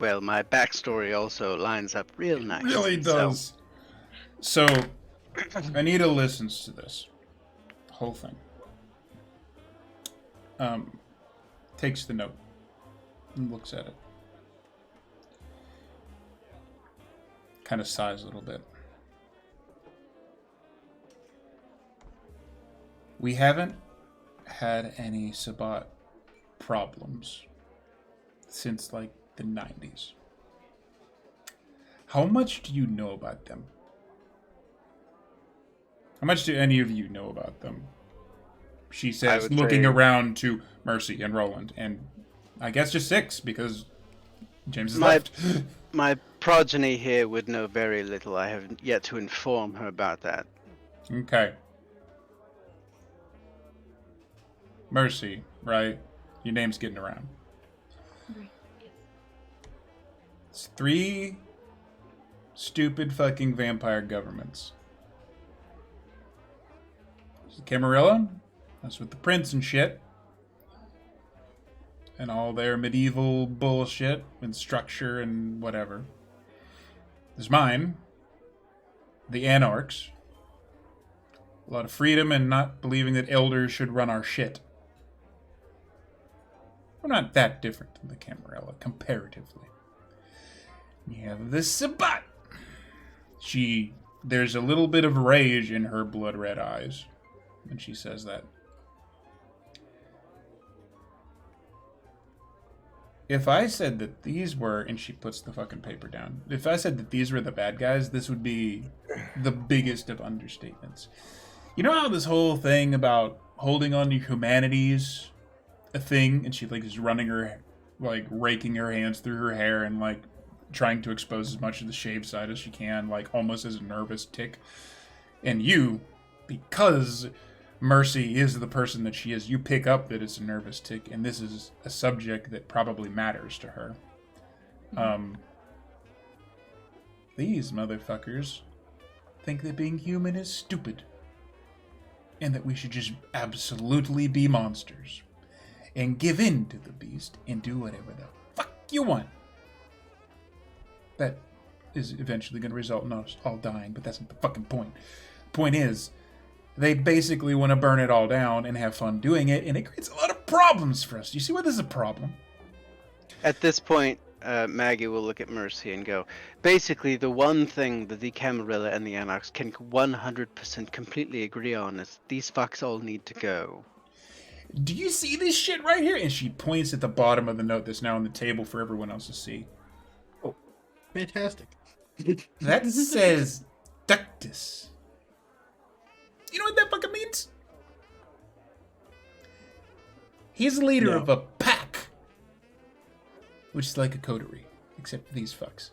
Well, my backstory also lines up real nice. really does. So Anita listens to this whole thing. Takes the note and looks at it. Kind of sighs a little bit. We haven't had any Sabbat problems since like the 90s. How much do you know about them? How much do any of you know about them? She says, looking around to Mercy and Roland, and I guess just Six, because James is left. My progeny here would know very little. I have yet to inform her about that. Okay. Mercy, right? Your name's getting around. Right. Yes. It's 3 stupid fucking vampire governments. Camarilla, that's with the prince and shit. And all their medieval bullshit and structure and whatever. There's mine. The Anarchs. A lot of freedom and not believing that elders should run our shit. We're not that different than the Camarilla, comparatively. You have the Sabbat. There's a little bit of rage in her blood red eyes when she says that. If I said that these were, and she puts the fucking paper down, if I said that these were the bad guys, this would be the biggest of understatements. You know how this whole thing about holding on to humanity's a thing, and she like is running her, like raking her hands through her hair and like trying to expose as much of the shaved side as she can, like almost as a nervous tick. And you, because Mercy is the person that she is, you pick up that it's a nervous tick, and this is a subject that probably matters to her. These motherfuckers think that being human is stupid, and that we should just absolutely be monsters, and give in to the beast, and do whatever the fuck you want. That is eventually going to result in us all dying, but that's not the fucking point. The point is, they basically want to burn it all down and have fun doing it, and it creates a lot of problems for us. Do you see why this is a problem? At this point, Maggie will look at Mercy and go, basically, the one thing that the Camarilla and the Anarchs can 100% completely agree on is these fucks all need to go. Do you see this shit right here? And she points at the bottom of the note that's now on the table for everyone else to see. Oh, fantastic. That says Ductus. You know what that fucking means? He's the leader of a pack, which is like a coterie, except for these fucks.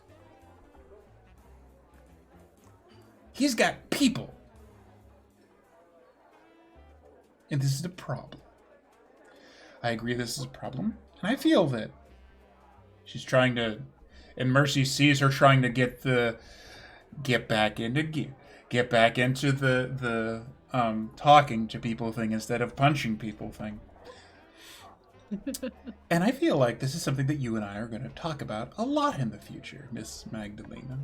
He's got people. And this is a problem. I agree this is a problem. And I feel that she's trying to... And Mercy sees her trying to get back into gear. Get back into the talking to people thing instead of punching people thing. And I feel like this is something that you and I are going to talk about a lot in the future, Miss Magdalena.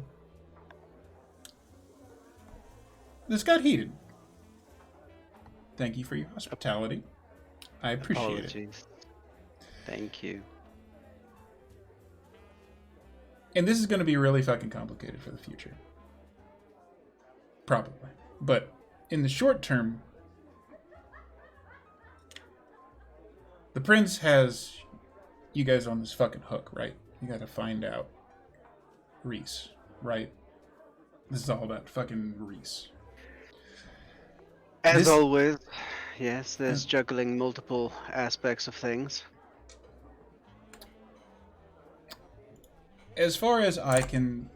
This got heated. Thank you for your hospitality. I appreciate it. Thank you. And this is going to be really fucking complicated for the future. Probably. But in the short term, the prince has you guys on this fucking hook, right? You gotta find out Reese, right? This is all about fucking Reese. As always, yes, there's juggling multiple aspects of things. As far as I can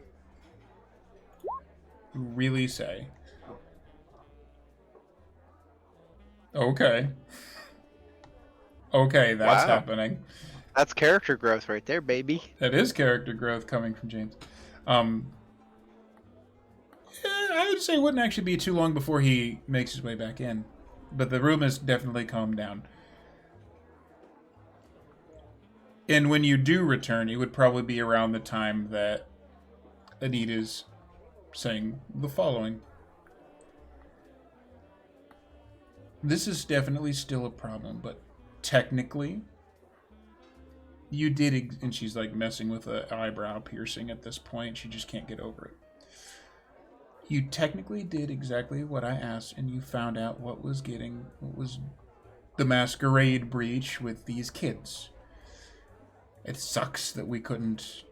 really say, okay, that's happening. That's character growth right there, baby. That is character growth coming from James. I would say it wouldn't actually be too long before he makes his way back in. But the room has definitely calmed down. And when you do return, it would probably be around the time that Anita's saying the following. This is definitely still a problem, but technically, you did, and she's like messing with an eyebrow piercing at this point. She just can't get over it. You technically did exactly what I asked, and you found out what was the masquerade breach with these kids. It sucks that we couldn't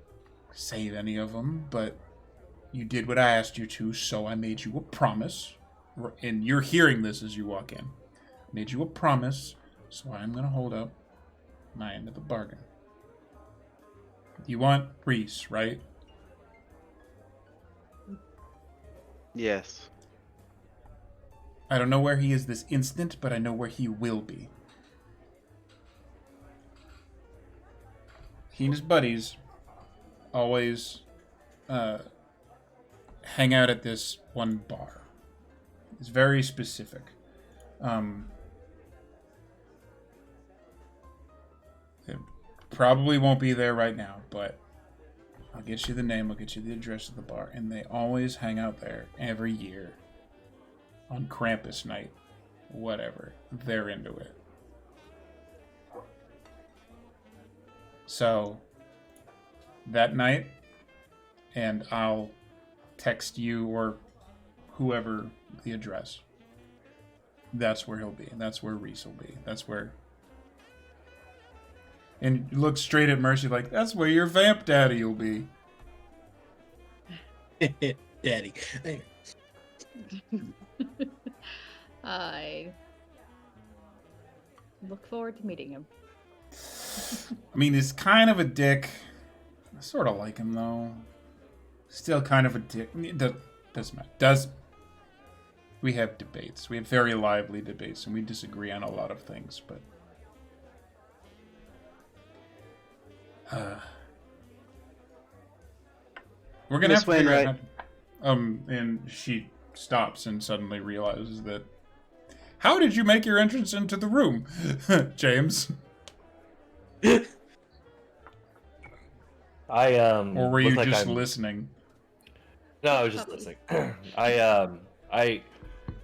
save any of them, but you did what I asked you to, so I made you a promise. And you're hearing this as you walk in. I made you a promise, so I'm going to hold up my end of the bargain. You want Reese, right? Yes. I don't know where he is this instant, but I know where he will be. He and his buddies always hang out at this one bar. It's very specific. It probably won't be there right now, but I'll get you the name, I'll get you the address of the bar, and they always hang out there every year on Krampus night, whatever. They're into it. So, that night, and I'll text you or whoever the address. That's where he'll be. That's where Reese will be. That's where... And look straight at Mercy like, that's where your vamp daddy will be. Daddy. look forward to meeting him. I mean, he's kind of a dick. I sort of like him, though. Still kind of a dick. Doesn't matter. We have debates. We have very lively debates, and we disagree on a lot of things, but... we're gonna have to figure out and she stops and suddenly realizes that... How did you make your entrance into the room, James? Or were you just listening? No, I was just listening.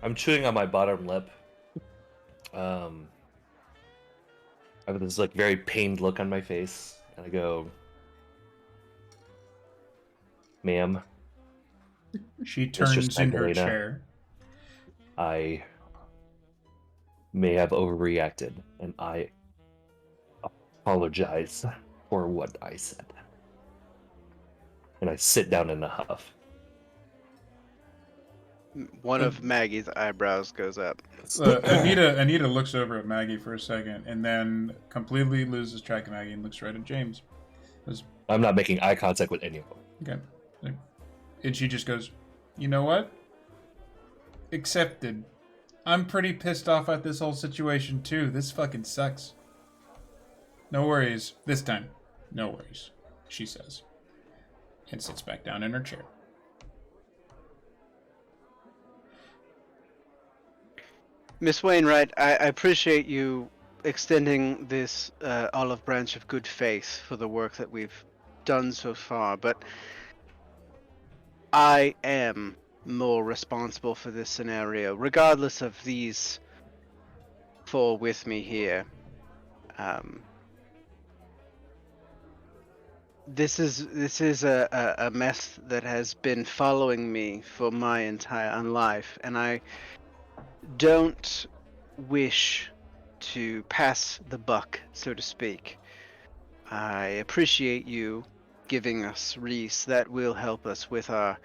I'm chewing on my bottom lip. I have this like very pained look on my face, and I go, "Ma'am." She turns in her chair. I may have overreacted, and I apologize for what I said. And I sit down in a huff. One of Maggie's eyebrows goes up. Anita looks over at Maggie for a second, and then completely loses track of Maggie and looks right at James. I'm not making eye contact with any of them. Okay. And she just goes, "You know what? Accepted. I'm pretty pissed off at this whole situation, too. This fucking sucks. No worries. This time. No worries," she says. And sits back down in her chair. Miss Wainwright, I appreciate you extending this olive branch of good faith for the work that we've done so far, but I am more responsible for this scenario, regardless of these four with me here. This is a mess that has been following me for my entire life, and I don't wish to pass the buck, so to speak. I appreciate you giving us Reese. That will help us with our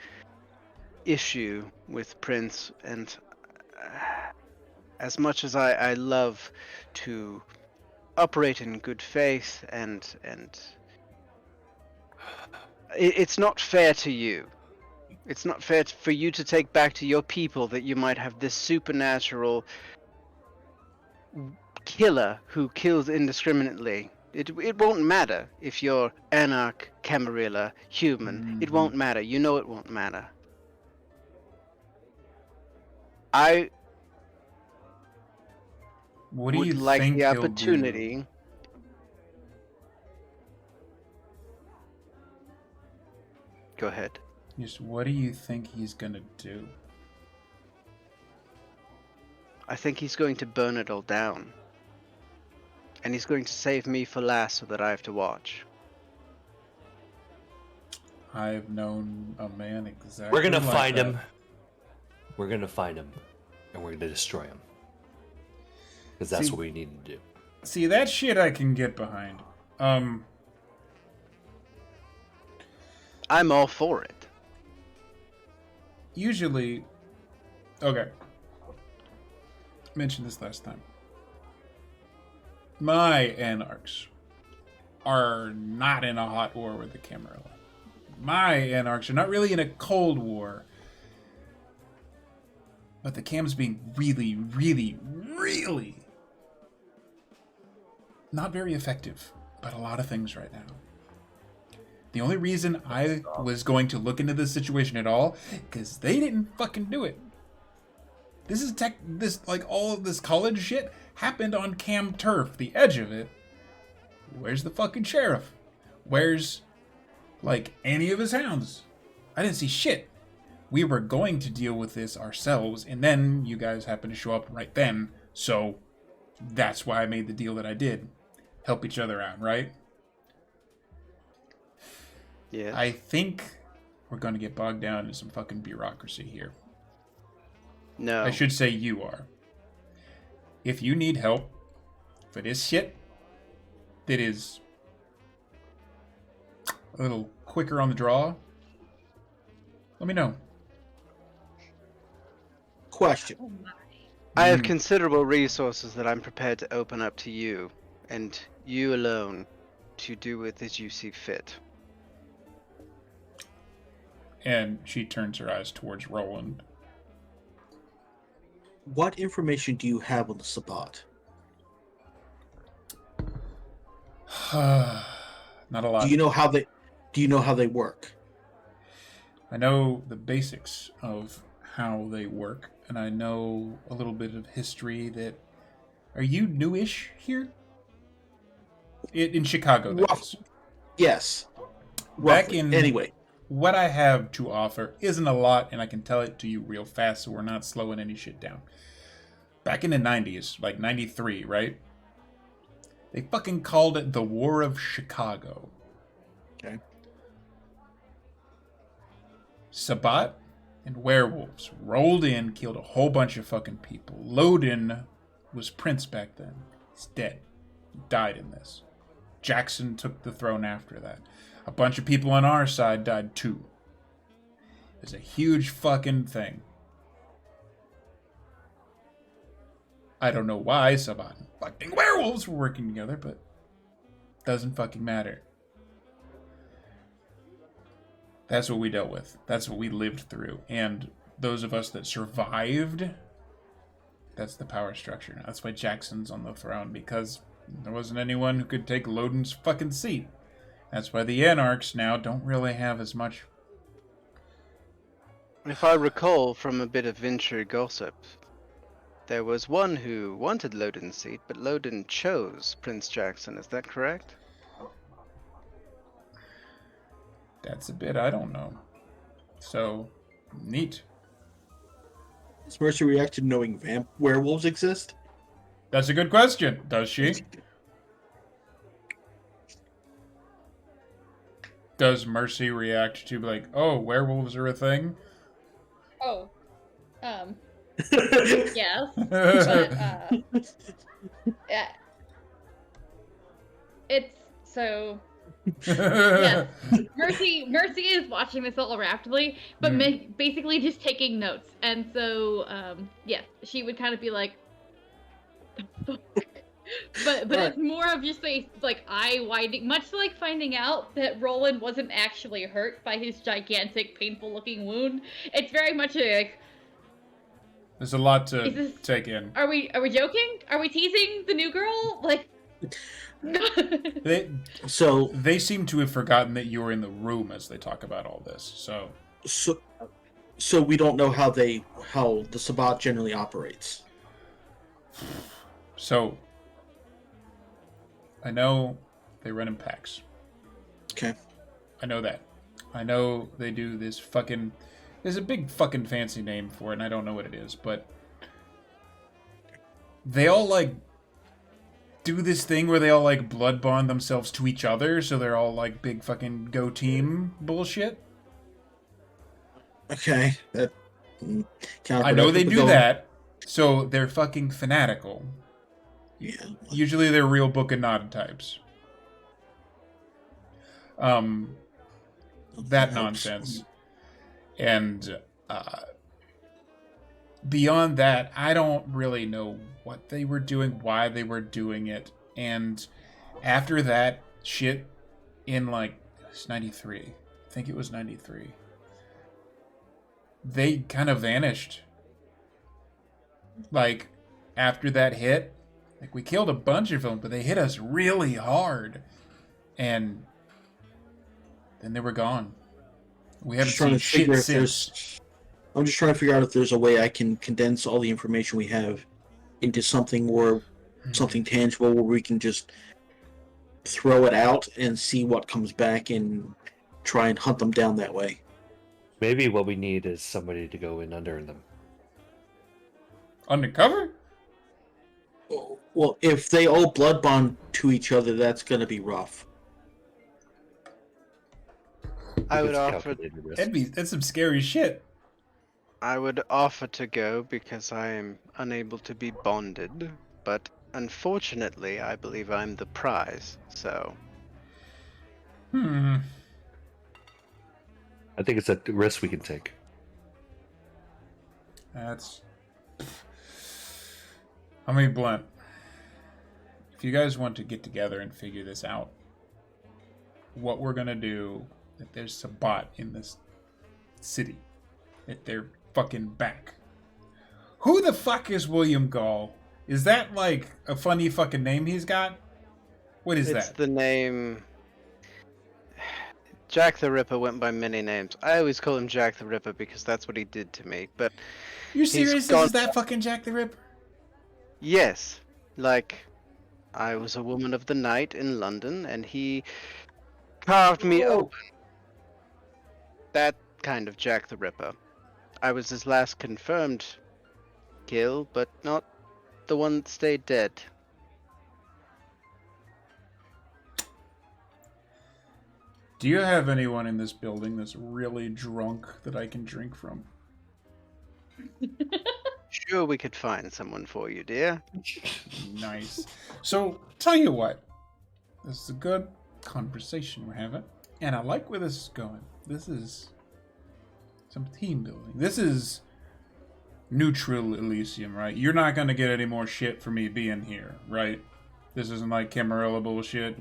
issue with Prince, and as much as I love to operate in good faith, and it's not fair to you. It's not fair for you to take back to your people that you might have this supernatural killer who kills indiscriminately. It won't matter if you're Anarch, Camarilla, human. Mm-hmm. It won't matter. You know it won't matter. I would like the opportunity. Go ahead. Just what do you think he's gonna do? I think he's going to burn it all down. And he's going to save me for last so that I have to watch. I've known a man exactly We're gonna like find that. him. We're gonna find him. And we're gonna destroy him. Because that's what we need to do. See, that shit I can get behind. I'm all for it. Usually, okay. Mentioned this last time. My Anarchs are not in a hot war with the Camarilla. My Anarchs are not really in a cold war. But the Cam's being really, really, really not very effective about a lot of things right now. The only reason I was going to look into this situation at all, because they didn't fucking do it. This is all of this college shit happened on Cam turf, the edge of it. Where's the fucking sheriff? Where's, any of his hounds? I didn't see shit. We were going to deal with this ourselves, and then you guys happened to show up right then, so that's why I made the deal that I did. Help each other out, right? Yeah. I think we're going to get bogged down in some fucking bureaucracy here. No. I should say you are. If you need help for this shit that is a little quicker on the draw, let me know. Question. Oh my. I have considerable resources that I'm prepared to open up to you, and you alone, to do with as you see fit. And she turns her eyes towards Roland. What information do you have on the Sabbat? Not a lot. Do you know how they work? I know the basics of how they work, and I know a little bit of history that... Are you newish here? In Chicago, that is. Yes. Back in... Anyway. What I have to offer isn't a lot, and I can tell it to you real fast, so we're not slowing any shit down. Back in the 90s, like 93, right? They fucking called it the War of Chicago. Okay. Sabbat and werewolves rolled in, killed a whole bunch of fucking people. Loden was prince back then. He's dead. He died in this. Jackson took the throne after that. A bunch of people on our side died too. It was a huge fucking thing. I don't know why Sabbat and fucking werewolves were working together, but doesn't fucking matter. That's what we dealt with. That's what we lived through. And those of us that survived, that's the power structure. That's why Jackson's on the throne, because there wasn't anyone who could take Loden's fucking seat. That's why the Anarchs now don't really have as much. If I recall from a bit of Venture gossip, there was one who wanted Loden's seat, but Loden chose Prince Jackson. Is that correct? That's a bit I don't know. So, neat. Does Mercy react to knowing werewolves exist? That's a good question. Does she? Does Mercy react to like, oh, werewolves are a thing? Oh. Yes. But, yeah. It's so... Yes. Mercy is watching this all rapidly, but basically just taking notes. And so, yes, she would kind of be like, but it's more of just like eye-widening, much like finding out that Roland wasn't actually hurt by his gigantic, painful-looking wound. It's very much like... There's a lot to take in. Are we joking? Are we teasing the new girl? Like... They seem to have forgotten that you were in the room as they talk about all this. So we don't know how the Sabbat generally operates. So I know they run in packs. Okay. I know that. I know they do this fucking... There's a big fucking fancy name for it, and I don't know what it is, but they all like do this thing where they all like blood bond themselves to each other, so they're all like big fucking go team bullshit. Okay, that. I know they do that, so they're fucking fanatical. Yeah. Usually they're real book and nod types. That nonsense. And beyond that, I don't really know what they were doing, why they were doing it. And after that shit in like, it's 93. I think it was 93. They kind of vanished. Like, after that hit, like we killed a bunch of them, but they hit us really hard. And then they were gone. We haven't seen shit since. I'm just trying to figure out if there's a way I can condense all the information we have into something something tangible where we can just throw it out and see what comes back and try and hunt them down that way. Maybe what we need is somebody to go in under them. Undercover? Well, if they all blood bond to each other, that's going to be rough. I would offer... That's some scary shit. I would offer to go because I am unable to be bonded, but unfortunately I believe I'm the prize, so... I think it's a risk we can take. That's... I mean, blunt. If you guys want to get together and figure this out, what we're gonna do, that there's a bot in this city, that they're fucking back. Who the fuck is William Gall? Is that like a funny fucking name he's got? What is that? It's the name... Jack the Ripper went by many names. I always call him Jack the Ripper because that's what he did to me, but... You're serious? This is that fucking Jack the Ripper? Yes. Like, I was a woman of the night in London, and he carved me open. That kind of Jack the Ripper. I was his last confirmed kill, but not the one that stayed dead. Do you have anyone in this building that's really drunk that I can drink from? Sure, we could find someone for you, dear. Nice. So, tell you what. This is a good conversation we're having. And I like where this is going. This is some team building. This is neutral Elysium, right? You're not going to get any more shit for me being here, right? This isn't like Camarilla bullshit.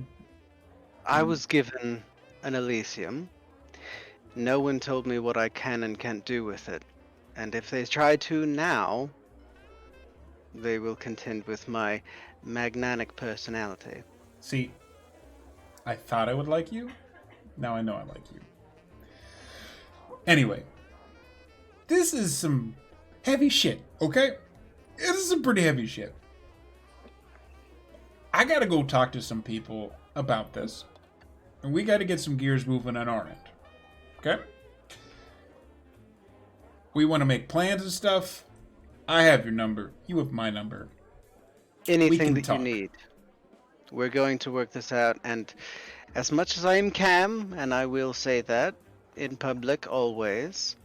I was given an Elysium. No one told me what I can and can't do with it. And if they try to now, they will contend with my magnetic personality. See, I thought I would like you. Now I know I like you. Anyway, this is some heavy shit, okay? This is some pretty heavy shit. I gotta go talk to some people about this. And we gotta get some gears moving on our end. Okay? We want to make plans and stuff. I have your number. You have my number. Anything that you need. We're going to work this out, and as much as I am Cam, and I will say that in public always,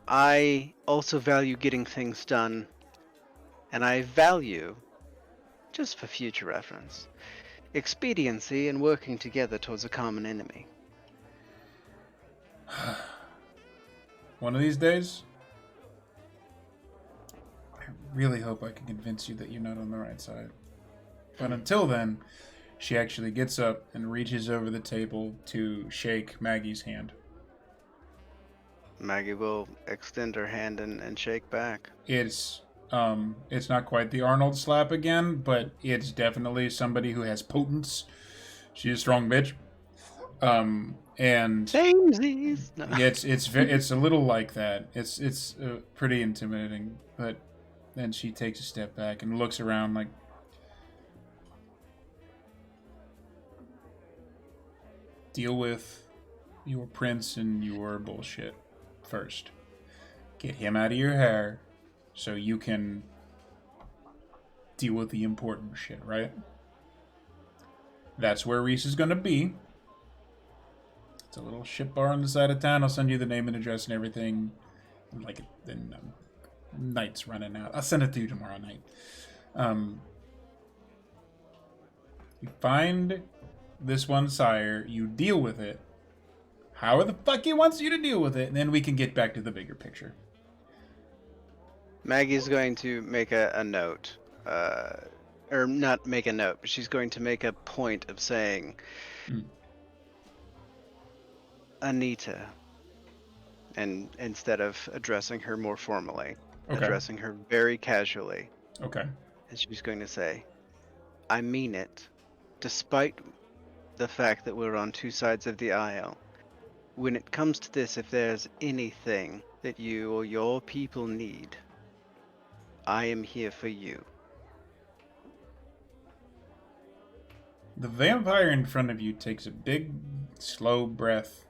I also value getting things done, and I value, just for future reference, expediency and working together towards a common enemy. One of these days, I really hope I can convince you that you're not on the right side. But until then, she actually gets up and reaches over the table to shake Maggie's hand. Maggie will extend her hand and shake back. It's not quite the Arnold slap again, but it's definitely somebody who has potence. She's a strong bitch. And Samesies. No. It's a little like that. It's pretty intimidating, but then she takes a step back and looks around like, deal with your prince and your bullshit first. Get him out of your hair so you can deal with the important shit, right? That's where Reese is going to be. It's a little shit bar on the side of town. I'll send you the name and address and everything. Like, then night's running out. I'll send it to you tomorrow night. You find this one Sire. You deal with it. However the fuck he wants you to deal with it. And then we can get back to the bigger picture. Maggie's going to make a note. Or not make a note, but she's going to make a point of saying... Anita, and instead of addressing her more formally, addressing her very casually. Okay. And she's going to say, I mean it, despite the fact that we're on two sides of the aisle. When it comes to this, if there's anything that you or your people need, I am here for you. The vampire in front of you takes a big, slow breath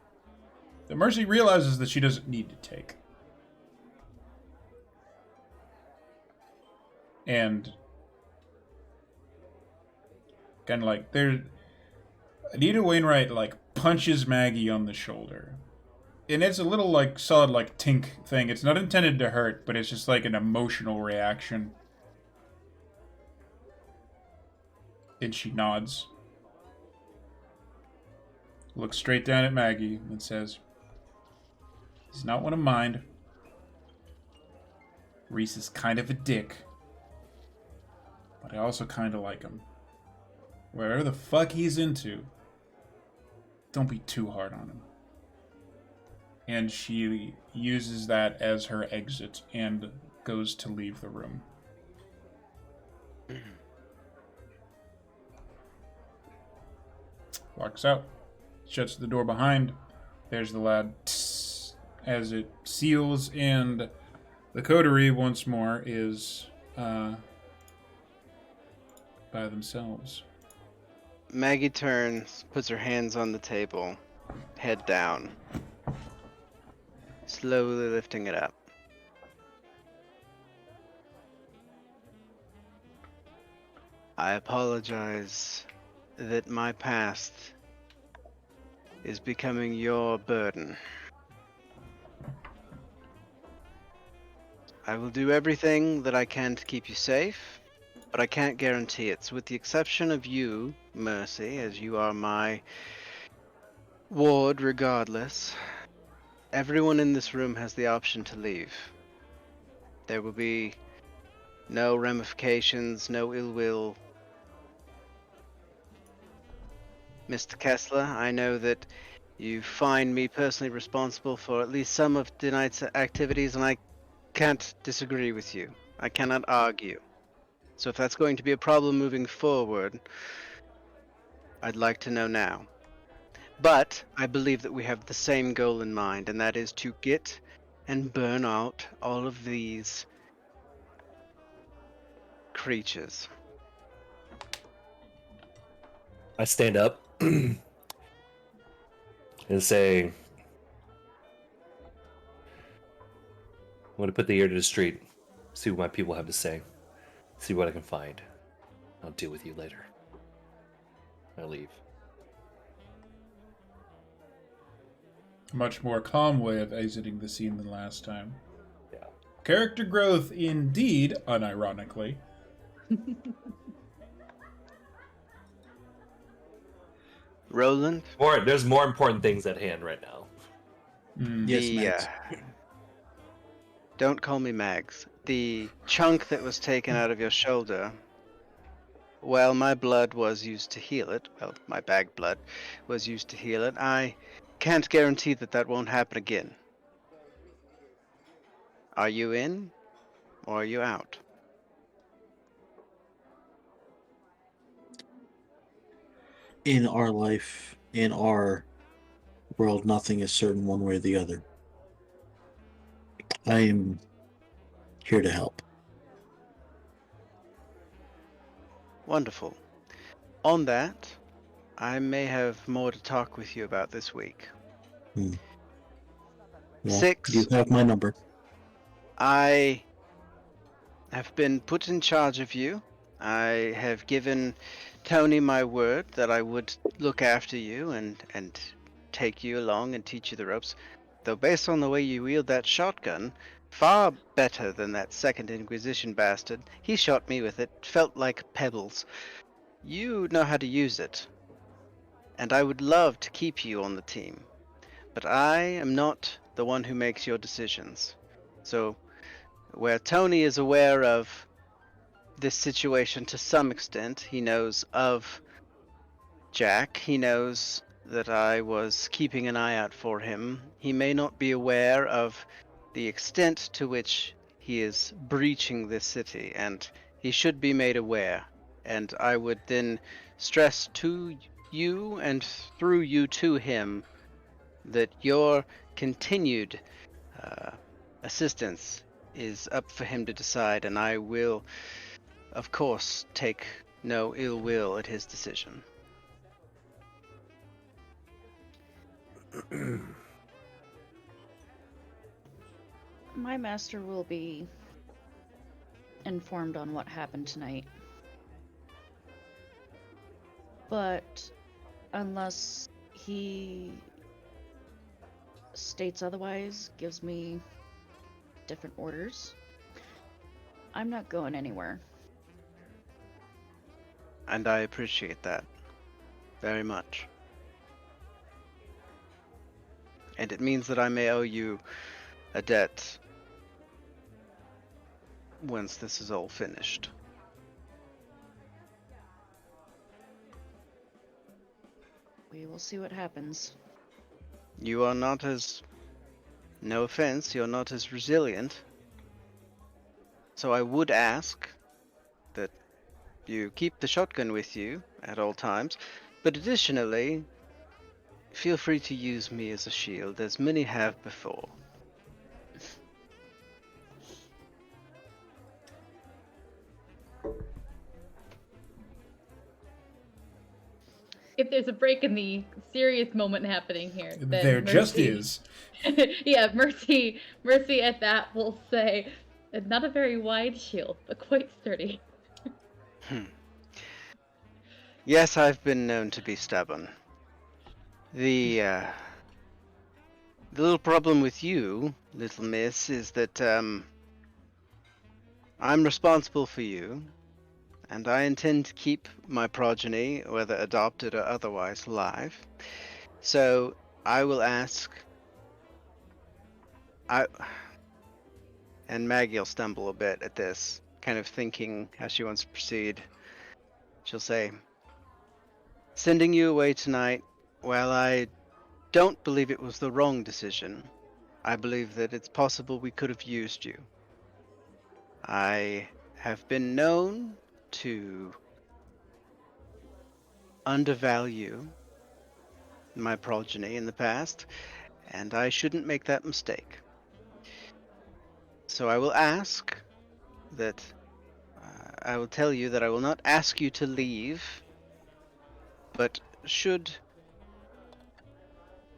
that Mercy realizes that she doesn't need to take. And kind of like, Anita Wainwright like punches Maggie on the shoulder. And it's a little like solid like tink thing. It's not intended to hurt, but it's just like an emotional reaction. And she nods. Looks straight down at Maggie and says, he's not one of mine. Reese is kind of a dick. but I also kind of like him. Whatever the fuck he's into, don't be too hard on him. And she uses that as her exit and goes to leave the room. Walks out, shuts the door behind. There's the lad as it seals, and the coterie once more is by themselves. Maggie turns, puts her hands on the table, head down, slowly lifting it up. I apologize that my past is becoming your burden. I will do everything that I can to keep you safe, but I can't guarantee it. So with the exception of you, Mercy, as you are my ward regardless, everyone in this room has the option to leave. There will be no ramifications, no ill will. Mr. Kessler, I know that you find me personally responsible for at least some of tonight's activities, and I can't disagree with you. I cannot argue. So if that's going to be a problem moving forward, I'd like to know now. But I believe that we have the same goal in mind, and that is to get and burn out all of these creatures. I stand up and say, I'm going to put the ear to the street, see what my people have to say, see what I can find. I'll deal with you later. I leave. Much more calm way of exiting the scene than last time. Yeah. Character growth indeed, unironically. Roland? There's more important things at hand right now. Yes, Max. Don't call me Mags. The chunk that was taken out of your shoulder, well, my blood was used to heal it. Well, my bag blood was used to heal it. I can't guarantee that that won't happen again. Are you in, or are you out? In our life, in our world, nothing is certain one way or the other. I am here to help. Wonderful. On that, I may have more to talk with you about this week. Well, 6. You have my number. I have been put in charge of you. I have given Tony my word that I would look after you and take you along and teach you the ropes. Though based on the way you wield that shotgun, far better than that second Inquisition bastard. He shot me with it, felt like pebbles. You know how to use it. And I would love to keep you on the team. But I am not the one who makes your decisions. So, where Tony is aware of this situation to some extent, he knows of Jack, he knows that I was keeping an eye out for him. He may not be aware of the extent to which he is breaching this city, and he should be made aware. And I would then stress to you and through you to him that your continued assistance is up for him to decide, and I will, of course, take no ill will at his decision. My master will be informed on what happened tonight. But unless he states otherwise, gives me different orders, I'm not going anywhere. And I appreciate that very much. And it means that I may owe you a debt once this is all finished. We will see what happens. You are not as... No offense, you're not as resilient. So I would ask that you keep the shotgun with you at all times, but additionally, feel free to use me as a shield, as many have before. If there's a break in the serious moment happening here, then There just is. Yeah, Mercy at that will say, not a very wide shield, but quite sturdy. Yes, I've been known to be stubborn. The little problem with you, little miss, is that I'm responsible for you, and I intend to keep my progeny, whether adopted or otherwise, alive. So I will ask. And Maggie will stumble a bit at this, kind of thinking how she wants to proceed. She'll say, "Sending you away tonight, while I don't believe it was the wrong decision, I believe that it's possible we could have used you. I have been known to undervalue my progeny in the past, and I shouldn't make that mistake. So I will ask that I will tell you that I will not ask you to leave, but should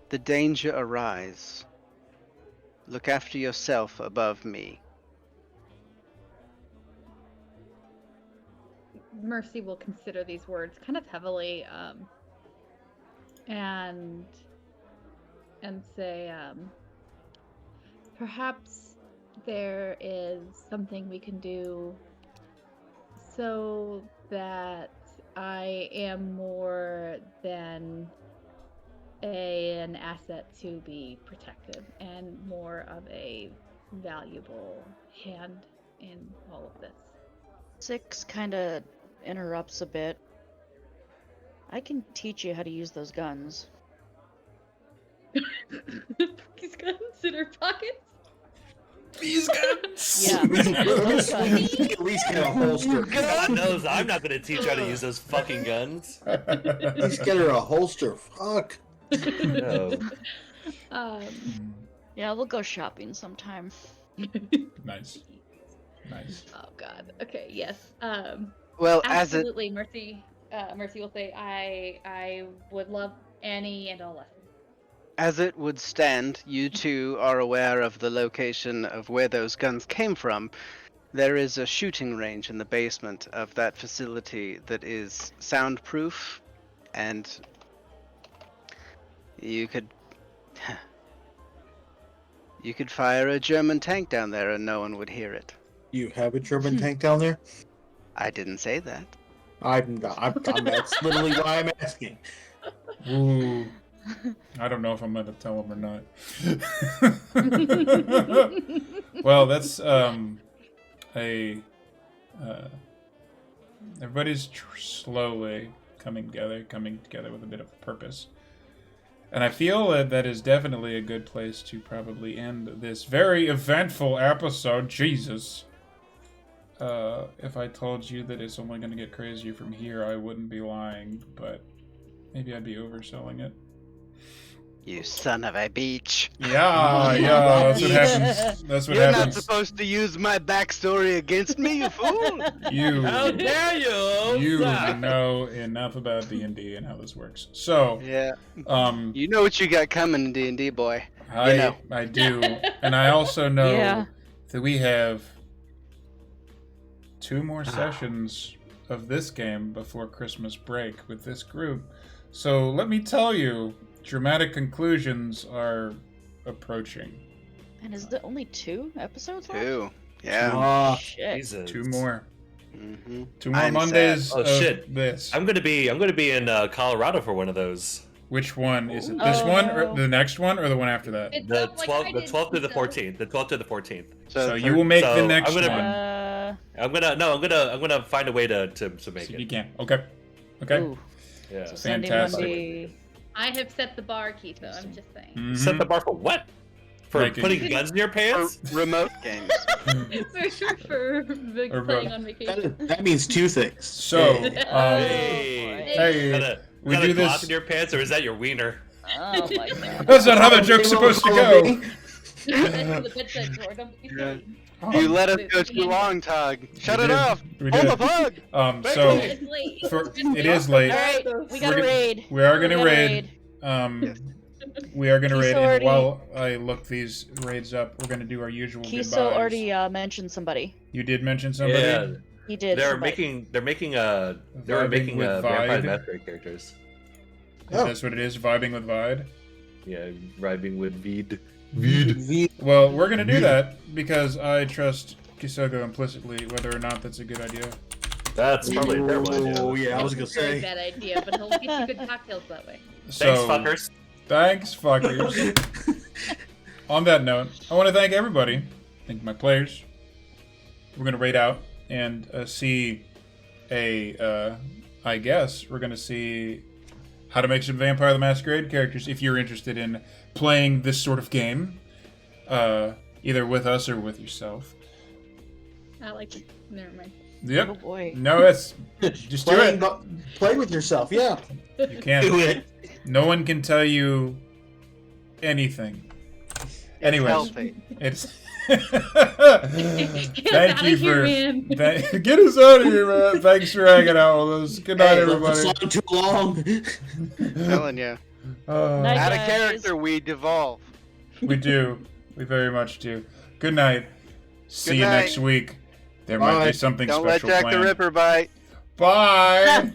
the danger arise, look after yourself above me." Mercy will consider these words kind of heavily, and say, perhaps there is something we can do so that I am more than an asset to be protected and more of a valuable hand in all of this. Six kind of interrupts a bit. I can teach you how to use those guns. These guns in her pockets? These guns! Yeah. At least get a holster. God knows I'm not gonna teach you how to use those fucking guns. At least get her a holster. Fuck. No. Yeah, we'll go shopping sometime. Nice. Oh god. Okay, yes. Well, Absolutely, Mercy will say, I would love any and all lessons. as it would stand, you two are aware of the location of where those guns came from. There is a shooting range in the basement of that facility that is soundproof, and you could fire a German tank down there and no one would hear it. You have a German tank down there? I didn't say that. That's literally why I'm asking. Ooh. I don't know if I'm going to tell him or not. Well, that's everybody's slowly coming together with a bit of purpose. And I feel that is definitely a good place to probably end this very eventful episode. Jesus. If I told you that it's only going to get crazier from here, I wouldn't be lying, but maybe I'd be overselling it. You son of a bitch. Yeah, that's what happens. That's what You're happens. not supposed to use my backstory against me, you fool! How dare you! You know enough about D&D and how this works. So, yeah. You know what you got coming in D&D, boy. I do. And I also know that we have 2 more sessions of this game before Christmas break with this group. So let me tell you, dramatic conclusions are approaching. And is there only 2 episodes left? 2. Yeah. Shit. Jesus. 2 more. Mm-hmm. 2 more I'm Mondays. sad. Oh shit! This. I'm gonna be in Colorado for one of those. Which one is it? This one, or the next one, or the one after that? The 12th to the 14th. The 12th to the 14th. So you will make the next one. I'm gonna find a way to make so it. You can. Okay. Ooh. Yeah. So Sunday, Fantastic. Monday, I have set the bar, Keith. I'm just saying. Mhm. Set the bar for what? For Like putting guns in your pants? For remote games. for playing on vacation. That means two things. So, Hey, we got do a Glock this. in your pants, or is that your wiener? Oh my god. That's not how the joke's supposed to go. That's the bedside drawer. Don't be silly. You let us go too long, Tug. Shut We it did. off. We Pull did. the plug. So It's late. it is late. All right, we got a We're raid. We are gonna We got a raid. We are gonna Kiso raid, already- and while I look these raids up, we're gonna do our usual Kiso goodbyes. already mentioned somebody. You did mention somebody. Yeah, He did. they were somebody. making Vibing with Vampire Vide. Masquerade characters. That's what it is. Vibing with Vide. Yeah, vibing with Veed. Well, we're gonna do that because I trust Kisogo implicitly, whether or not that's a good idea. That's probably a terrible idea. Oh yeah, I was gonna Very say. bad idea, but he'll get you good cocktails that way. Thanks, So, fuckers. Thanks, fuckers. On that note, I want to thank everybody. Thank my players. We're gonna raid out and see I guess we're gonna see how to make some Vampire the Masquerade characters if you're interested in playing this sort of game, either with us or with yourself. I like it. Never mind. Yep. Oh boy. No, it's just do it. Play with yourself, yeah. You can't. Do it. No one can tell you anything. Anyways, Healthy. it's. Get Thank outta you here, for man. get us out of here, man. Thanks for hanging out with us. Good night, Hey, everybody. the song too long. Telling you. Night, Out of guys. character, we devolve. We do. We very much do. Good night. See Good you night. next week. There might Bye. be something Don't let special Jack the planned. Ripper bite. Bye.